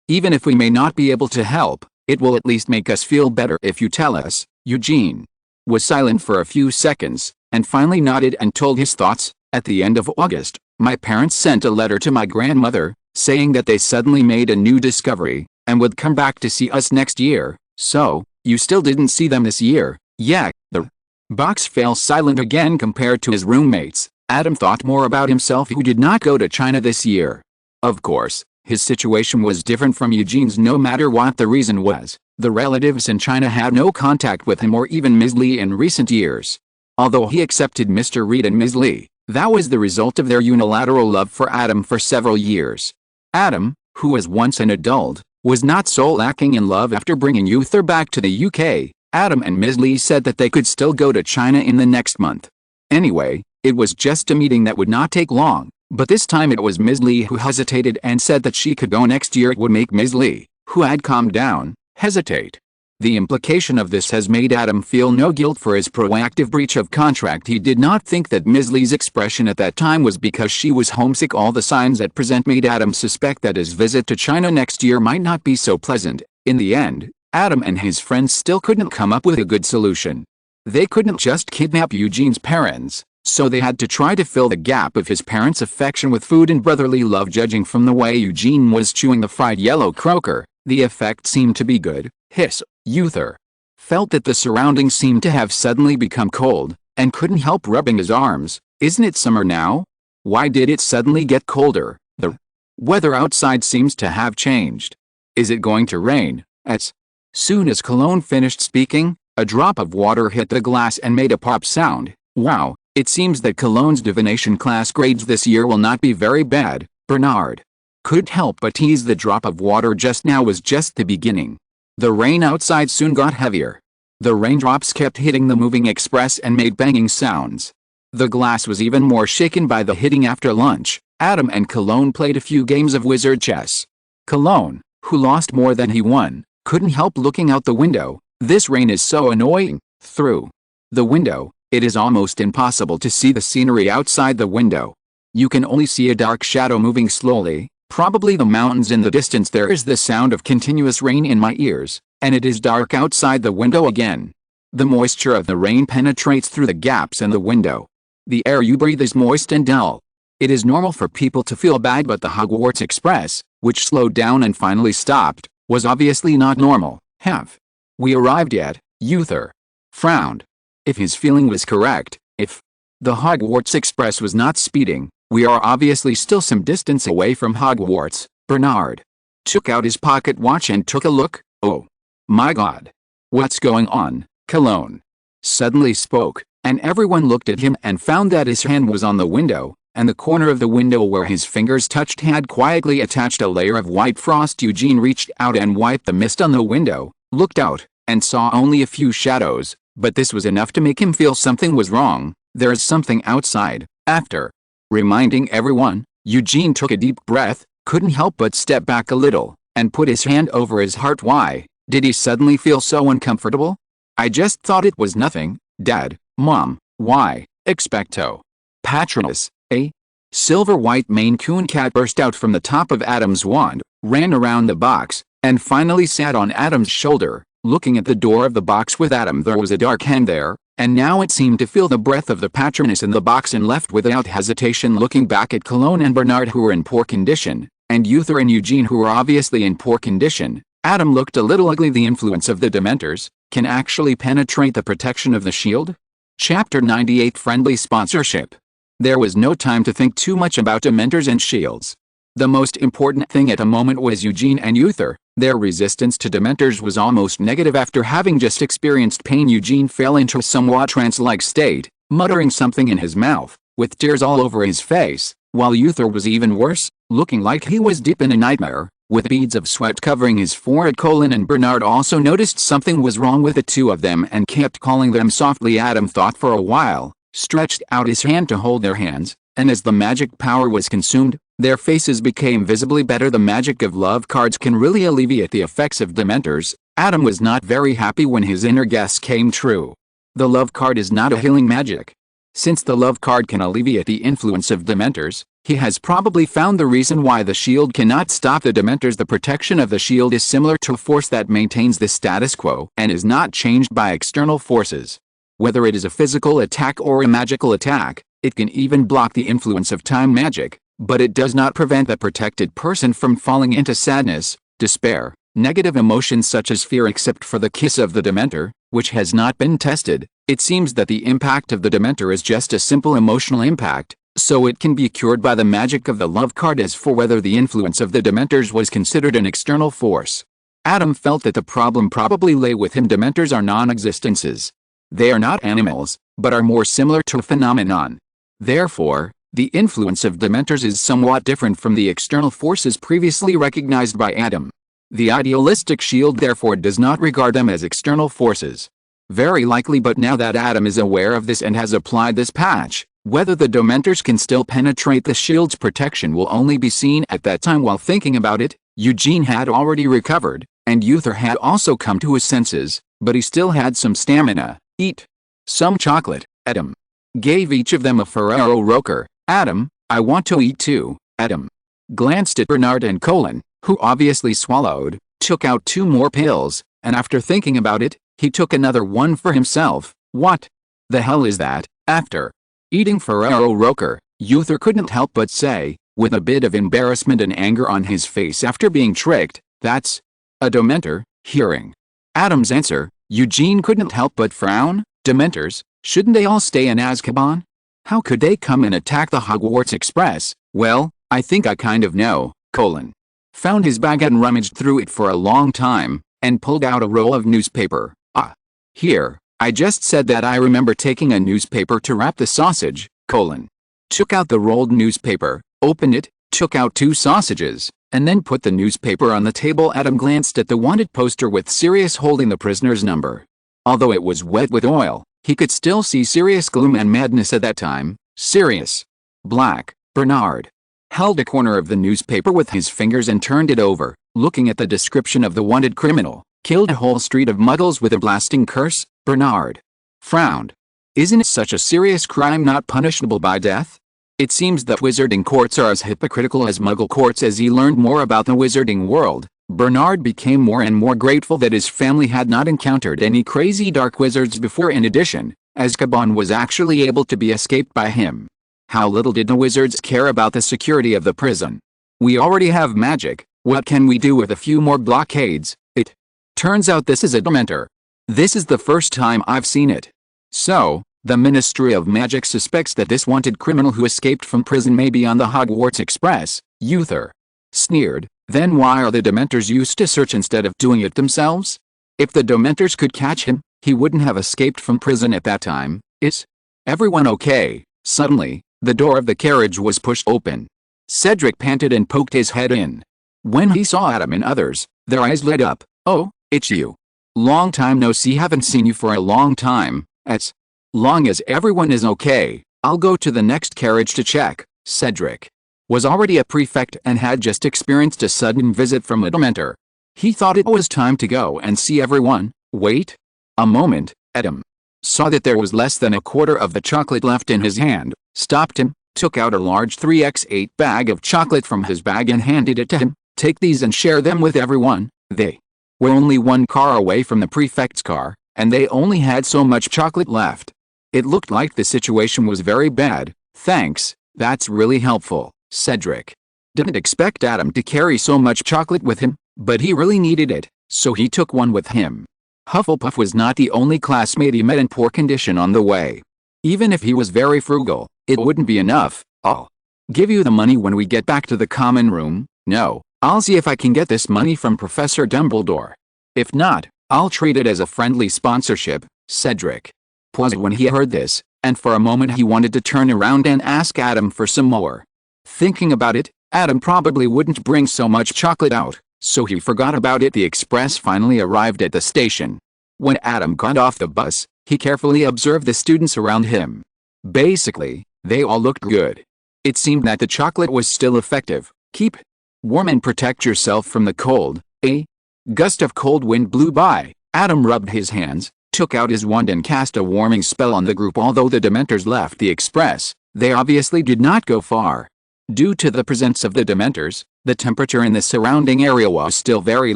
even if we may not be able to help, it will at least make us feel better if you tell us. Eugene was silent for a few seconds, and finally nodded and told his thoughts. At the end of August, my parents sent a letter to my grandmother, saying that they suddenly made a new discovery, and would come back to see us next year. So, you still didn't see them this year? Yeah. The box fell silent again. Compared to his roommates, Adam thought more about himself, who did not go to China this year. Of course, his situation was different from Eugene's. No matter what the reason was, the relatives in China had no contact with him or even Ms. Li in recent years. Although he accepted Mr. Reed and Ms. Li, that was the result of their unilateral love for Adam for several years. Adam, who was once an adult, was not so lacking in love after bringing Uther back to the UK. Adam and Ms. Li said that they could still go to China in the next month. Anyway, it was just a meeting that would not take long. But this time it was Ms. Li who hesitated and said that she could go next year. It would make Ms. Li, who had calmed down, hesitate. The implication of this has made Adam feel no guilt for his proactive breach of contract. He did not think that Ms. Li's expression at that time was because she was homesick. All the signs at present made Adam suspect that his visit to China next year might not be so pleasant. In the end, Adam and his friends still couldn't come up with a good solution. They couldn't just kidnap Eugene's parents, so they had to try to fill the gap of his parents' affection with food and brotherly love. Judging from the way Eugene was chewing the fried yellow croaker, the effect seemed to be good. Hiss. Uther felt that the surroundings seemed to have suddenly become cold, and couldn't help rubbing his arms. Isn't it summer now? Why did it suddenly get colder? The weather outside seems to have changed. Is it going to rain? As soon as Cologne finished speaking, a drop of water hit the glass and made a pop sound. Wow. It seems that Cologne's divination class grades this year will not be very bad. Bernard couldn't help but tease. The drop of water just now was just the beginning. The rain outside soon got heavier. The raindrops kept hitting the moving express and made banging sounds. The glass was even more shaken by the hitting. After lunch, Adam and Cologne played a few games of wizard chess. Cologne, who lost more than he won, couldn't help looking out the window. This rain is so annoying. Through the window, it is almost impossible to see the scenery outside the window. You can only see a dark shadow moving slowly, probably the mountains in the distance. There is the sound of continuous rain in my ears, and it is dark outside the window again. The moisture of the rain penetrates through the gaps in the window. The air you breathe is moist and dull. It is normal for people to feel bad, but the Hogwarts Express, which slowed down and finally stopped, was obviously not normal. Have we arrived yet? Uther frowned. If his feeling was correct, if the Hogwarts Express was not speeding, we are obviously still some distance away from Hogwarts. Bernard took out his pocket watch and took a look. Oh my God. What's going on? Cologne suddenly spoke, and everyone looked at him and found that his hand was on the window, and the corner of the window where his fingers touched had quietly attached a layer of white frost. Eugene reached out and wiped the mist on the window, looked out, and saw only a few shadows, but this was enough to make him feel something was wrong. There is something outside. After reminding everyone, Eugene took a deep breath, couldn't help but step back a little, and put his hand over his heart. Why did he suddenly feel so uncomfortable? I just thought it was nothing, Dad, Mom. Why? Expecto Patronus. A silver-white Maine Coon cat burst out from the top of Adam's wand, ran around the box, and finally sat on Adam's shoulder, looking at the door of the box with Adam. There was a dark hand there, and now it seemed to feel the breath of the Patronus in the box and left without hesitation, looking back at Cologne and Bernard, who were in poor condition, and Uther and Eugene, who were obviously in poor condition. Adam looked a little ugly. The influence of the Dementors can actually penetrate the protection of the shield? Chapter 98 Friendly Sponsorship. There was no time to think too much about Dementors and shields. The most important thing at the moment was Eugene and Uther. Their resistance to Dementors was almost negative. After having just experienced pain, Eugene fell into a somewhat trance-like state, muttering something in his mouth, with tears all over his face, while Uther was even worse, looking like he was deep in a nightmare, with beads of sweat covering his forehead. Colin and Bernard also noticed something was wrong with the two of them and kept calling them softly. Adam thought for a while, stretched out his hand to hold their hands, and as the magic power was consumed, their faces became visibly better. The magic of love cards can really alleviate the effects of Dementors. Adam was not very happy when his inner guess came true. The love card is not a healing magic. Since the love card can alleviate the influence of Dementors, he has probably found the reason why the shield cannot stop the Dementors. The protection of the shield is similar to a force that maintains the status quo and is not changed by external forces. Whether it is a physical attack or a magical attack, it can even block the influence of time magic, but it does not prevent the protected person from falling into sadness, despair, negative emotions such as fear. Except for the kiss of the Dementor, which has not been tested, it seems that the impact of the Dementor is just a simple emotional impact, so it can be cured by the magic of the love card. As for whether the influence of the Dementors was considered an external force, Adam felt that the problem probably lay with him. Dementors are non-existences. They are not animals, but are more similar to a phenomenon. Therefore, the influence of Dementors is somewhat different from the external forces previously recognized by Adam. The idealistic shield therefore does not regard them as external forces. Very likely, but now that Adam is aware of this and has applied this patch, whether the Dementors can still penetrate the shield's protection will only be seen at that time. While thinking about it, Eugene had already recovered, and Uther had also come to his senses, but he still had some stamina. Eat some chocolate. Adam gave each of them a Ferrero Rocher. Adam, I want to eat too. Adam glanced at Bernard and Colin, who obviously swallowed, took out 2 more pills, and after thinking about it, he took another one for himself. What the hell is that? After eating Ferrero Rocher, Uther couldn't help but say, with a bit of embarrassment and anger on his face after being tricked, that's a Dementor. Hearing Adam's answer, Eugene couldn't help but frown. Dementors, shouldn't they all stay in Azkaban? How could they come and attack the Hogwarts Express? Well, I think I kind of know. Colin found his bag and rummaged through it for a long time, and pulled out a roll of newspaper. Ah, here, I just said that I remember taking a newspaper to wrap the sausage. Colin took out the rolled newspaper, opened it, took out 2 sausages, and then put the newspaper on the table. Adam glanced at the wanted poster with Sirius holding the prisoner's number. Although it was wet with oil, he could still see Sirius' gloom and madness at that time. Sirius Black. Bernard held a corner of the newspaper with his fingers and turned it over, looking at the description of the wanted criminal. Killed a whole street of muggles with a blasting curse? Bernard frowned. Isn't such a serious crime not punishable by death? It seems that wizarding courts are as hypocritical as muggle courts. As he learned more about the wizarding world, Bernard became more and more grateful that his family had not encountered any crazy dark wizards before. In addition, Azkaban was actually able to be escaped by him. How little did the wizards care about the security of the prison. We already have magic, what can we do with a few more blockades? It turns out this is a Dementor. This is the first time I've seen it. So, the Ministry of Magic suspects that this wanted criminal who escaped from prison may be on the Hogwarts Express. Uther sneered. Then why are the Dementors used to search instead of doing it themselves? If the Dementors could catch him, he wouldn't have escaped from prison at that time. Is everyone okay? Suddenly, the door of the carriage was pushed open. Cedric panted and poked his head in. When he saw Adam and others, their eyes lit up. Oh, it's you. Long time no see, haven't seen you for a long time. As long as everyone is okay, I'll go to the next carriage to check. Cedric was already a prefect and had just experienced a sudden visit from a Dementor. He thought it was time to go and see everyone. Wait a moment. Adam saw that there was less than a quarter of the chocolate left in his hand, stopped him, took out a large 3x8 bag of chocolate from his bag and handed it to him. Take these and share them with everyone. They were only one car away from the prefect's car, and they only had so much chocolate left. It looked like the situation was very bad. Thanks, that's really helpful. Cedric didn't expect Adam to carry so much chocolate with him, but he really needed it, so he took one with him. Hufflepuff was not the only classmate he met in poor condition on the way. Even if he was very frugal, it wouldn't be enough. I'll give you the money when we get back to the common room. No, I'll see if I can get this money from Professor Dumbledore. If not, I'll treat it as a friendly sponsorship. Cedric paused when he heard this, and for a moment he wanted to turn around and ask Adam for some more. Thinking about it, Adam probably wouldn't bring so much chocolate out, so he forgot about it. The express finally arrived at the station. When Adam got off the bus, he carefully observed the students around him. Basically, they all looked good. It seemed that the chocolate was still effective. Keep warm and protect yourself from the cold. A gust of cold wind blew by. Adam rubbed his hands, took out his wand and cast a warming spell on the group. Although the Dementors left the express, they obviously did not go far. Due to the presence of the Dementors, the temperature in the surrounding area was still very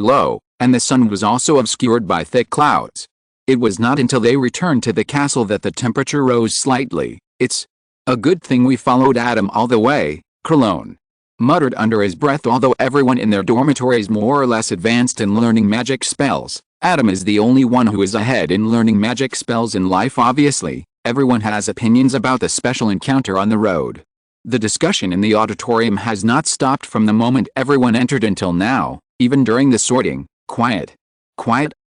low, and the sun was also obscured by thick clouds. It was not until they returned to the castle that the temperature rose slightly. It's a good thing we followed Adam all the way, Crelone muttered under his breath. Although everyone in their dormitory is more or less advanced in learning magic spells, Adam is the only one who is ahead in learning magic spells in life. Obviously, everyone has opinions about the special encounter on the road. The discussion in the auditorium has not stopped from the moment everyone entered until now, even during the sorting. Quiet.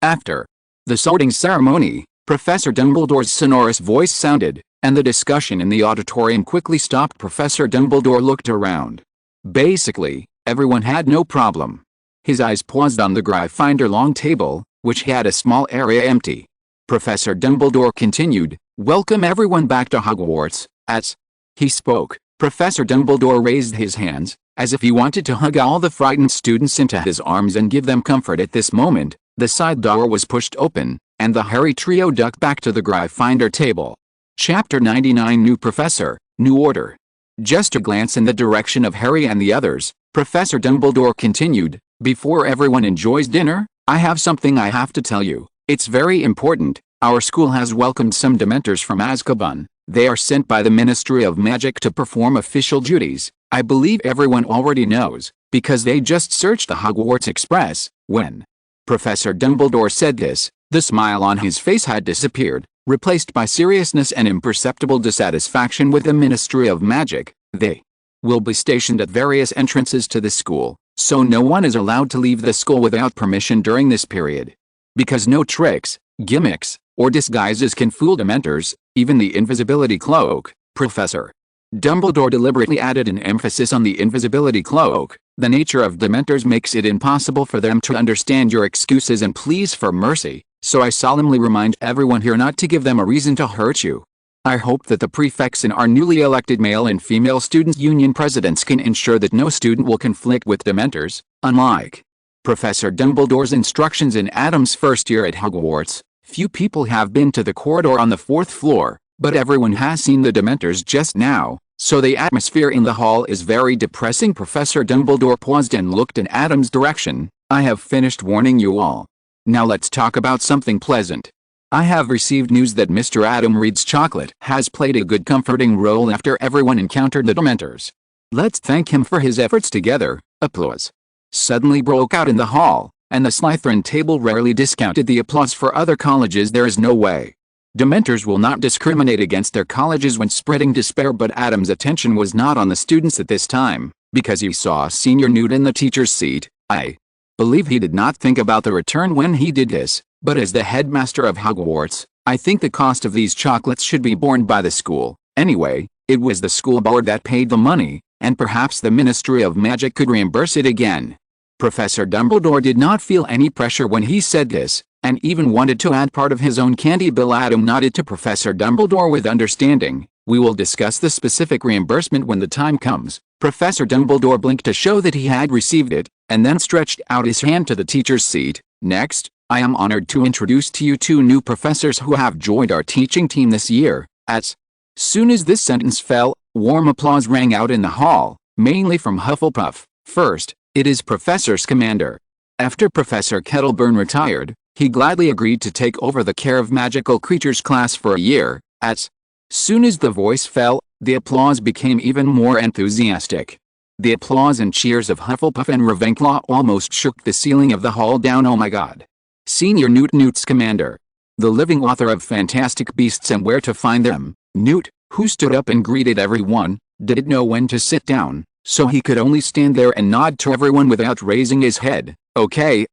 After the sorting ceremony, Professor Dumbledore's sonorous voice sounded, and the discussion in the auditorium quickly stopped. Professor Dumbledore looked around. Basically, everyone had no problem. His eyes paused on the Gryffindor long table, which had a small area empty. Professor Dumbledore continued, "Welcome everyone back to Hogwarts." As he spoke, Professor Dumbledore raised his hands, as if he wanted to hug all the frightened students into his arms and give them comfort. At this moment, the side door was pushed open, and the Harry trio ducked back to the Gryffindor table. Chapter 99 New Professor, New Order. Just a glance in the direction of Harry and the others, Professor Dumbledore continued, "Before everyone enjoys dinner, I have something I have to tell you. It's very important. Our school has welcomed some Dementors from Azkaban. They are sent by the Ministry of Magic to perform official duties. I believe everyone already knows, because they just searched the Hogwarts Express." When Professor Dumbledore said this, the smile on his face had disappeared, replaced by seriousness and imperceptible dissatisfaction with the Ministry of Magic. They will be stationed at various entrances to the school, so no one is allowed to leave the school without permission during this period. Because no tricks, gimmicks, or disguises can fool Dementors, even the invisibility cloak. Professor Dumbledore deliberately added an emphasis on the invisibility cloak. The nature of Dementors makes it impossible for them to understand your excuses and pleas for mercy, so I solemnly remind everyone here not to give them a reason to hurt you. I hope that the prefects and our newly elected male and female students' union presidents can ensure that no student will conflict with Dementors. Unlike Professor Dumbledore's instructions in Adam's first year at Hogwarts. Few people have been to the corridor on the 4th floor, but everyone has seen the Dementors just now, so the atmosphere in the hall is very depressing. Professor Dumbledore paused and looked in Adam's direction. I have finished warning you all. Now let's talk about something pleasant. I have received news that Mr. Adam Reed's chocolate has played a good comforting role after everyone encountered the Dementors. Let's thank him for his efforts together. Applause suddenly broke out in the hall, and the Slytherin table rarely discounted the applause for other colleges. There is no way. Dementors will not discriminate against their colleges when spreading despair, but Adam's attention was not on the students at this time, because he saw Senior Newt in the teacher's seat. I believe he did not think about the return when he did this, but as the headmaster of Hogwarts, I think the cost of these chocolates should be borne by the school. Anyway, it was the school board that paid the money, and perhaps the Ministry of Magic could reimburse it again. Professor Dumbledore did not feel any pressure when he said this, and even wanted to add part of his own candy bill. Adam nodded to Professor Dumbledore with understanding. We will discuss the specific reimbursement when the time comes. Professor Dumbledore blinked to show that he had received it, and then stretched out his hand to the teacher's seat. Next, I am honored to introduce to you 2 new professors who have joined our teaching team this year. As soon as this sentence fell, warm applause rang out in the hall, mainly from Hufflepuff. First, it is Professor Scamander. After Professor Kettleburn retired, he gladly agreed to take over the Care of Magical Creatures class for a year. As soon as the voice fell, the applause became even more enthusiastic. The applause and cheers of Hufflepuff and Ravenclaw almost shook the ceiling of the hall down. Oh my God. Senior Newt Scamander, the living author of Fantastic Beasts and Where to Find Them. Newt, who stood up and greeted everyone, didn't know when to sit down, so he could only stand there and nod to everyone without raising his head. Okay,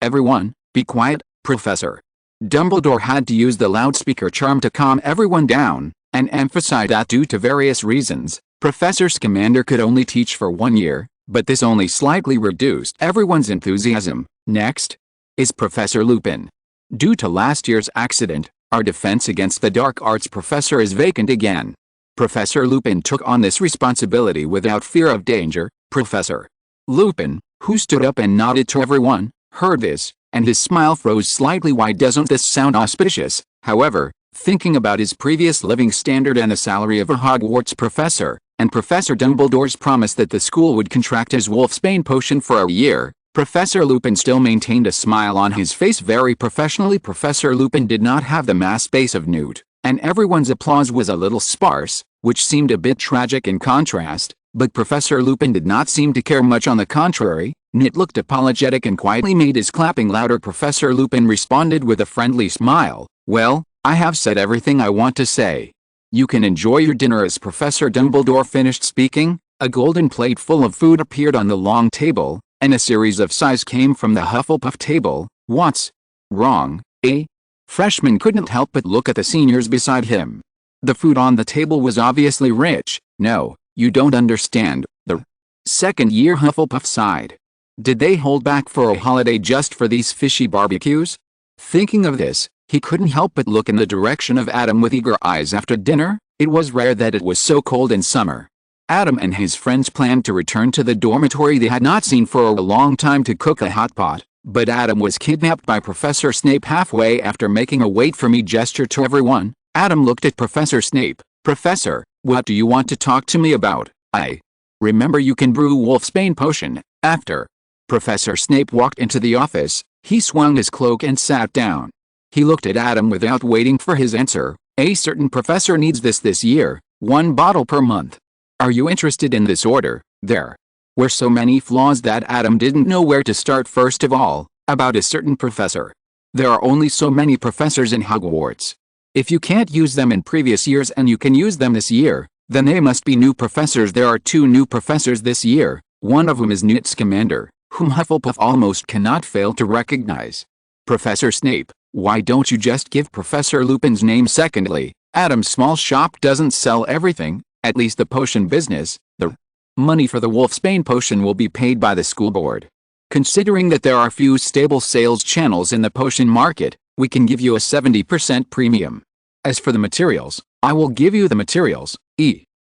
everyone, be quiet. Professor Dumbledore had to use the loudspeaker charm to calm everyone down, and emphasize that due to various reasons, Professor Scamander could only teach for 1 year, but this only slightly reduced everyone's enthusiasm. Next is Professor Lupin. Due to last year's accident, our defense against the dark arts professor is vacant again. Professor Lupin took on this responsibility without fear of danger. Professor Lupin, who stood up and nodded to everyone, heard this, and his smile froze slightly. Why doesn't this sound auspicious? However, thinking about his previous living standard and the salary of a Hogwarts professor, and Professor Dumbledore's promise that the school would contract his wolfsbane potion for a year, Professor Lupin still maintained a smile on his face very professionally. Professor Lupin did not have the mass base of Newt, and everyone's applause was a little sparse, which seemed a bit tragic in contrast, but Professor Lupin did not seem to care much. On the contrary, Newt looked apologetic and quietly made his clapping louder. Professor Lupin responded with a friendly smile. Well, I have said everything I want to say. You can enjoy your dinner. As Professor Dumbledore finished speaking, a golden plate full of food appeared on the long table, and a series of sighs came from the Hufflepuff table. What's wrong, eh? Freshman couldn't help but look at the seniors beside him. The food on the table was obviously rich. No, you don't understand. The second-year Hufflepuff sighed. Did they hold back for a holiday just for these fishy barbecues? Thinking of this, he couldn't help but look in the direction of Adam with eager eyes. After dinner, it was rare that it was so cold in summer. Adam and his friends planned to return to the dormitory they had not seen for a long time to cook a hot pot, but Adam was kidnapped by Professor Snape halfway. After making a wait for me gesture to everyone, Adam looked at Professor Snape. Professor, what do you want to talk to me about? I remember you can brew wolfsbane potion. After Professor Snape walked into the office, he swung his cloak and sat down. He looked at Adam without waiting for his answer. A certain professor needs this year, 1 bottle per month. Are you interested in this order? There were so many flaws that Adam didn't know where to start. First of all, about a certain professor. There are only so many professors in Hogwarts. If you can't use them in previous years and you can use them this year, then they must be new professors. There are 2 new professors this year, one of whom is Newt Scamander, whom Hufflepuff almost cannot fail to recognize. Professor Snape, why don't you just give Professor Lupin's name? Secondly, Adam's small shop doesn't sell everything, at least the potion business. The money for the wolfsbane potion will be paid by the school board. Considering that there are few stable sales channels in the potion market, we can give you a 70% premium. As for the materials, I will give you the materials.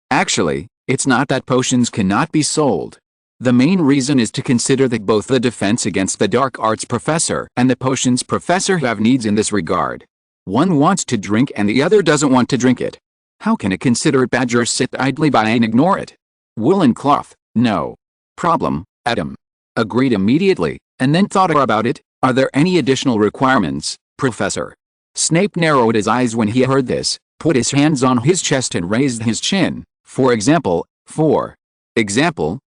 Actually, it's not that potions cannot be sold. The main reason is to consider that both the defense against the dark arts professor and the potions professor have needs in this regard. One wants to drink and the other doesn't want to drink it. How can a considerate badger sit idly by and ignore it? Woolen cloth, no problem, Adam agreed immediately, and then thought about it. Are there any additional requirements, Professor? Snape narrowed his eyes when he heard this, put his hands on his chest and raised his chin. For example,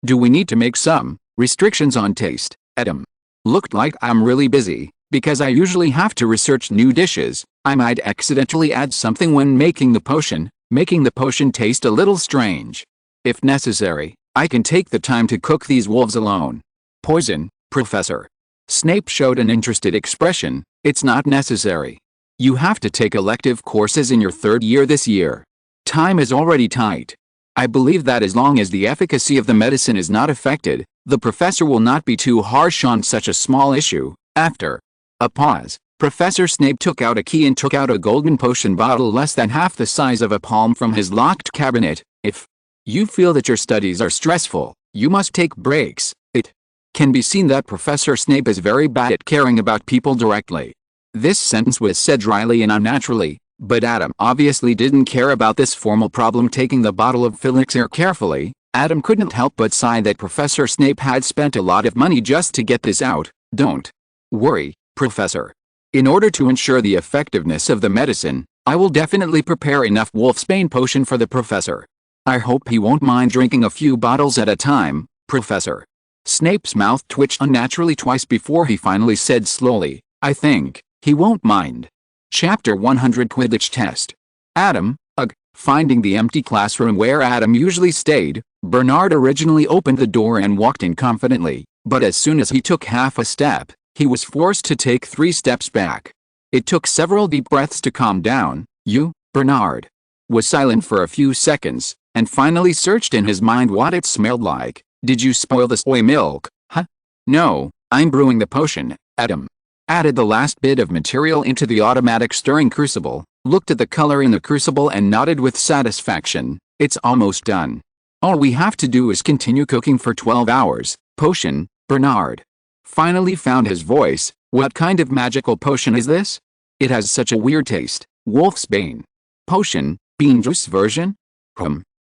do we need to make some restrictions on taste? Adam looked like I'm really busy, because I usually have to research new dishes. I might accidentally add something when making the potion, making the potion taste a little strange. If necessary, I can take the time to cook these wolves alone. Poison, Professor. Snape showed an interested expression. It's not necessary. You have to take elective courses in your third year this year. Time is already tight. I believe that as long as the efficacy of the medicine is not affected, the professor will not be too harsh on such a small issue. After a pause, Professor Snape took out a key and took out a golden potion bottle less than half the size of a palm from his locked cabinet. If you feel that your studies are stressful, you must take breaks. It can be seen that Professor Snape is very bad at caring about people directly. This sentence was said dryly and unnaturally, but Adam obviously didn't care about this formal problem. Taking the bottle of elixir carefully, Adam couldn't help but sigh that Professor Snape had spent a lot of money just to get this out. Don't worry, Professor. In order to ensure the effectiveness of the medicine, I will definitely prepare enough wolfsbane potion for the professor. I hope he won't mind drinking a few bottles at a time, Professor. Snape's mouth twitched unnaturally twice before he finally said slowly, I think he won't mind. Chapter 100 Quidditch Test. Adam, finding the empty classroom where Adam usually stayed, Bernard originally opened the door and walked in confidently, but as soon as he took half a step, he was forced to take 3 steps back. It took several deep breaths to calm down. Bernard was silent for a few seconds, and finally searched in his mind what it smelled like. Did you spoil the soy milk? Huh? No, I'm brewing the potion. Adam added the last bit of material into the automatic stirring crucible, looked at the color in the crucible and nodded with satisfaction. It's almost done. All we have to do is continue cooking for 12 hours. Potion, Bernard finally found his voice. What kind of magical potion is this? It has such a weird taste. Wolfsbane potion, bean juice version?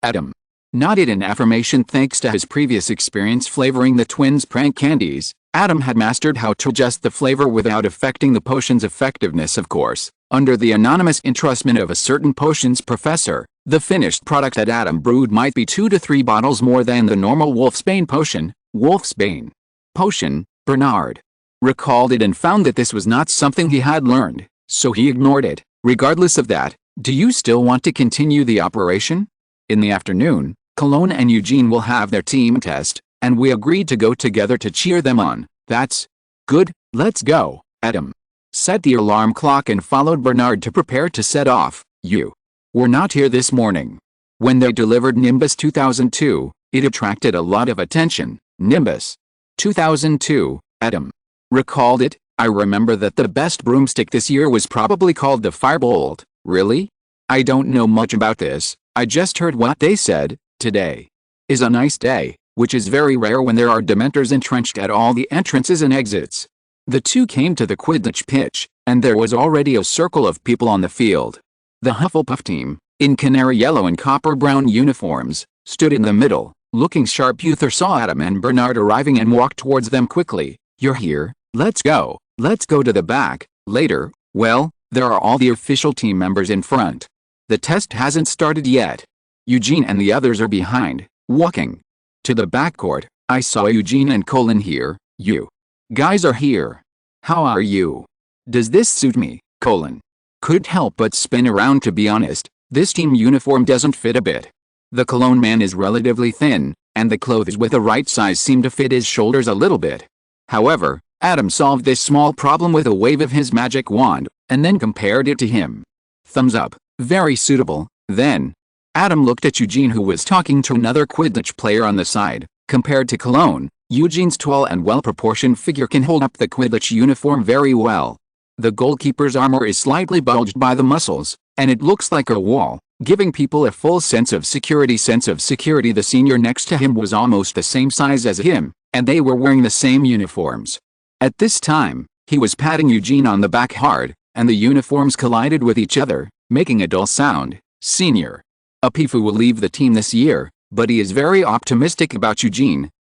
Adam nodded in affirmation. Thanks to his previous experience flavoring the twins' prank candies, Adam had mastered how to adjust the flavor without affecting the potion's effectiveness. Of course, under the anonymous entrustment of a certain potions professor, the finished product that Adam brewed might be 2 to 3 bottles more than the normal wolfsbane potion. Wolfsbane potion, Bernard recalled it and found that this was not something he had learned, so he ignored it. Regardless of that, do you still want to continue the operation? In the afternoon, Cologne and Eugene will have their team test, and we agreed to go together to cheer them on. That's good, let's go. Adam set the alarm clock and followed Bernard to prepare to set off. You were not here this morning. When they delivered Nimbus 2002, it attracted a lot of attention. Nimbus 2002, Adam recalled it. I remember that the best broomstick this year was probably called the Firebolt. Really? I don't know much about this. I just heard what they said. Today is a nice day, which is very rare when there are Dementors entrenched at all the entrances and exits. The two came to the Quidditch pitch, and there was already a circle of people on the field. The Hufflepuff team, in canary yellow and copper brown uniforms, stood in the middle, looking sharp. Uther saw Adam and Bernard arriving and walked towards them quickly. You're here, let's go to the back, later. Well, there are all the official team members in front. The test hasn't started yet. Eugene and the others are behind, walking to the backcourt. I saw Eugene and Colin here. You guys are here. How are you? Does this suit me? Colin couldn't help but spin around. To be honest, this team uniform doesn't fit a bit. The Cologne man is relatively thin, and the clothes with the right size seem to fit his shoulders a little bit. However, Adam solved this small problem with a wave of his magic wand, and then compared it to him. Thumbs up, very suitable. Then Adam looked at Eugene, who was talking to another Quidditch player on the side. Compared to Cologne, Eugene's tall and well-proportioned figure can hold up the Quidditch uniform very well. The goalkeeper's armor is slightly bulged by the muscles, and it looks like a wall, giving people a full sense of security. The senior next to him was almost the same size as him, and they were wearing the same uniforms. At this time, he was patting Eugene on the back hard, and the uniforms collided with each other, making a dull sound. Senior. Apifu will leave the team this year, but he is very optimistic about Eugene,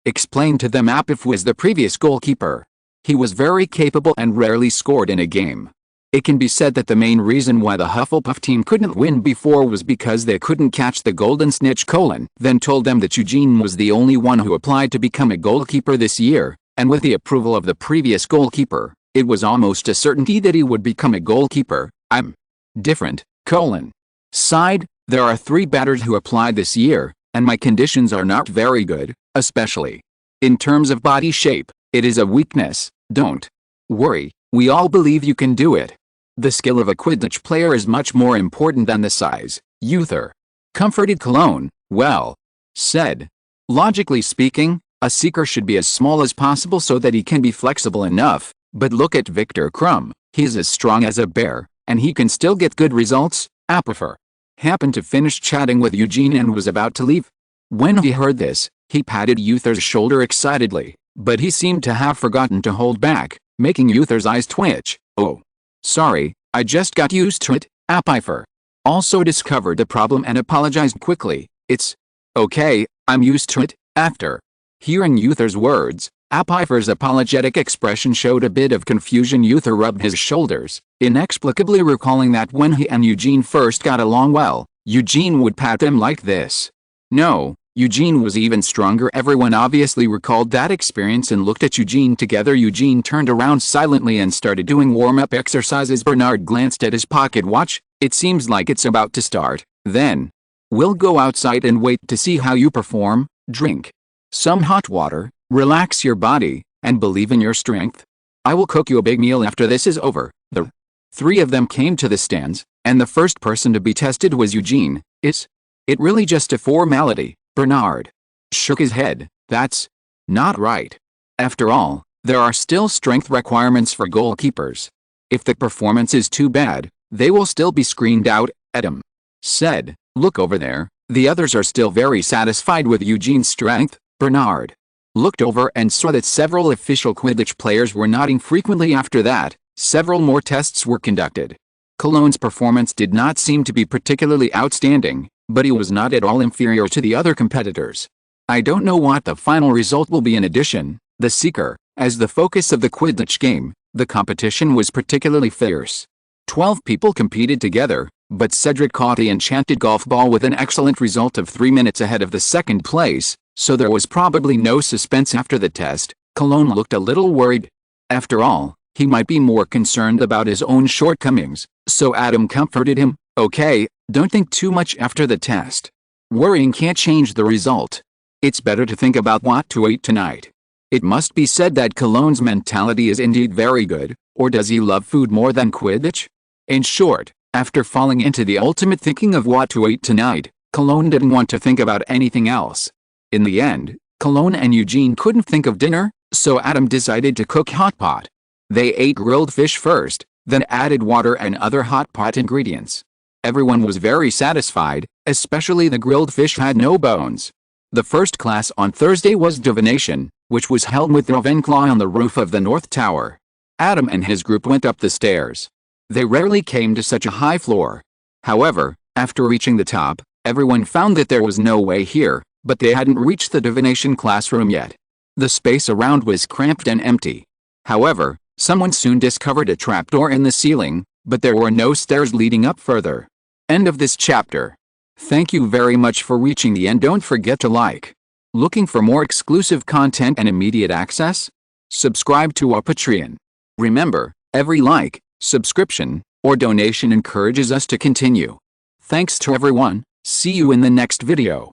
explained to them. Apifu was the previous goalkeeper. He was very capable and rarely scored in a game. It can be said that the main reason why the Hufflepuff team couldn't win before was because they couldn't catch the golden snitch. Then told them that Eugene was the only one who applied to become a goalkeeper this year, and with the approval of the previous goalkeeper, it was almost a certainty that he would become a goalkeeper. I'm different, sighed. There are 3 batters who applied this year, and my conditions are not very good, especially in terms of body shape. It is a weakness. Don't worry, we all believe you can do it. The skill of a Quidditch player is much more important than the size. Uther comforted Cologne. Well said. Logically speaking, a seeker should be as small as possible so that he can be flexible enough, but look at Victor Crumb. He's as strong as a bear, and he can still get good results. Apifer happened to finish chatting with Eugene and was about to leave. When he heard this, he patted Uther's shoulder excitedly, but he seemed to have forgotten to hold back, making Uther's eyes twitch. Oh, sorry, I just got used to it. Apifer also discovered the problem and apologized quickly. It's okay, I'm used to it. After hearing Uther's words, Apifer's apologetic expression showed a bit of confusion. Uther rubbed his shoulders, inexplicably recalling that when he and Eugene first got along well, Eugene would pat him like this. No, Eugene was even stronger. Everyone obviously recalled that experience and looked at Eugene together. Eugene turned around silently and started doing warm-up exercises. Bernard glanced at his pocket watch. It seems like it's about to start. Then we'll go outside and wait to see how you perform. Drink some hot water, relax your body, and believe in your strength. I will cook you a big meal after this is over. The 3 of them came to the stands, and the first person to be tested was Eugene. Is it really just a formality? Bernard shook his head. That's not right. After all, there are still strength requirements for goalkeepers. If the performance is too bad, they will still be screened out. Adam said, look over there. The others are still very satisfied with Eugene's strength. Bernard looked over and saw that several official Quidditch players were nodding frequently. After that, several more tests were conducted. Cologne's performance did not seem to be particularly outstanding, but he was not at all inferior to the other competitors. I don't know what the final result will be. In addition, the Seeker, as the focus of the Quidditch game, the competition was particularly fierce. 12 people competed together, but Cedric caught the enchanted golf ball with an excellent result of 3 minutes ahead of the second place, so there was probably no suspense after the test. Cologne looked a little worried. After all, he might be more concerned about his own shortcomings, so Adam comforted him. Okay, don't think too much after the test. Worrying can't change the result. It's better to think about what to eat tonight. It must be said that Cologne's mentality is indeed very good, or does he love food more than Quidditch? In short, after falling into the ultimate thinking of what to eat tonight, Cologne didn't want to think about anything else. In the end, Cologne and Eugene couldn't think of dinner, so Adam decided to cook hot pot. They ate grilled fish first, then added water and other hot pot ingredients. Everyone was very satisfied, especially the grilled fish had no bones. The first class on Thursday was divination, which was held with Ravenclaw on the roof of the North Tower. Adam and his group went up the stairs. They rarely came to such a high floor. However, after reaching the top, everyone found that there was no way here, but they hadn't reached the divination classroom yet. The space around was cramped and empty. However, someone soon discovered a trapdoor in the ceiling, but there were no stairs leading up further. End of this chapter. Thank you very much for reaching the end. Don't forget to like. Looking for more exclusive content and immediate access? Subscribe to our Patreon. Remember, every like, subscription, or donation encourages us to continue. Thanks to everyone. See you in the next video.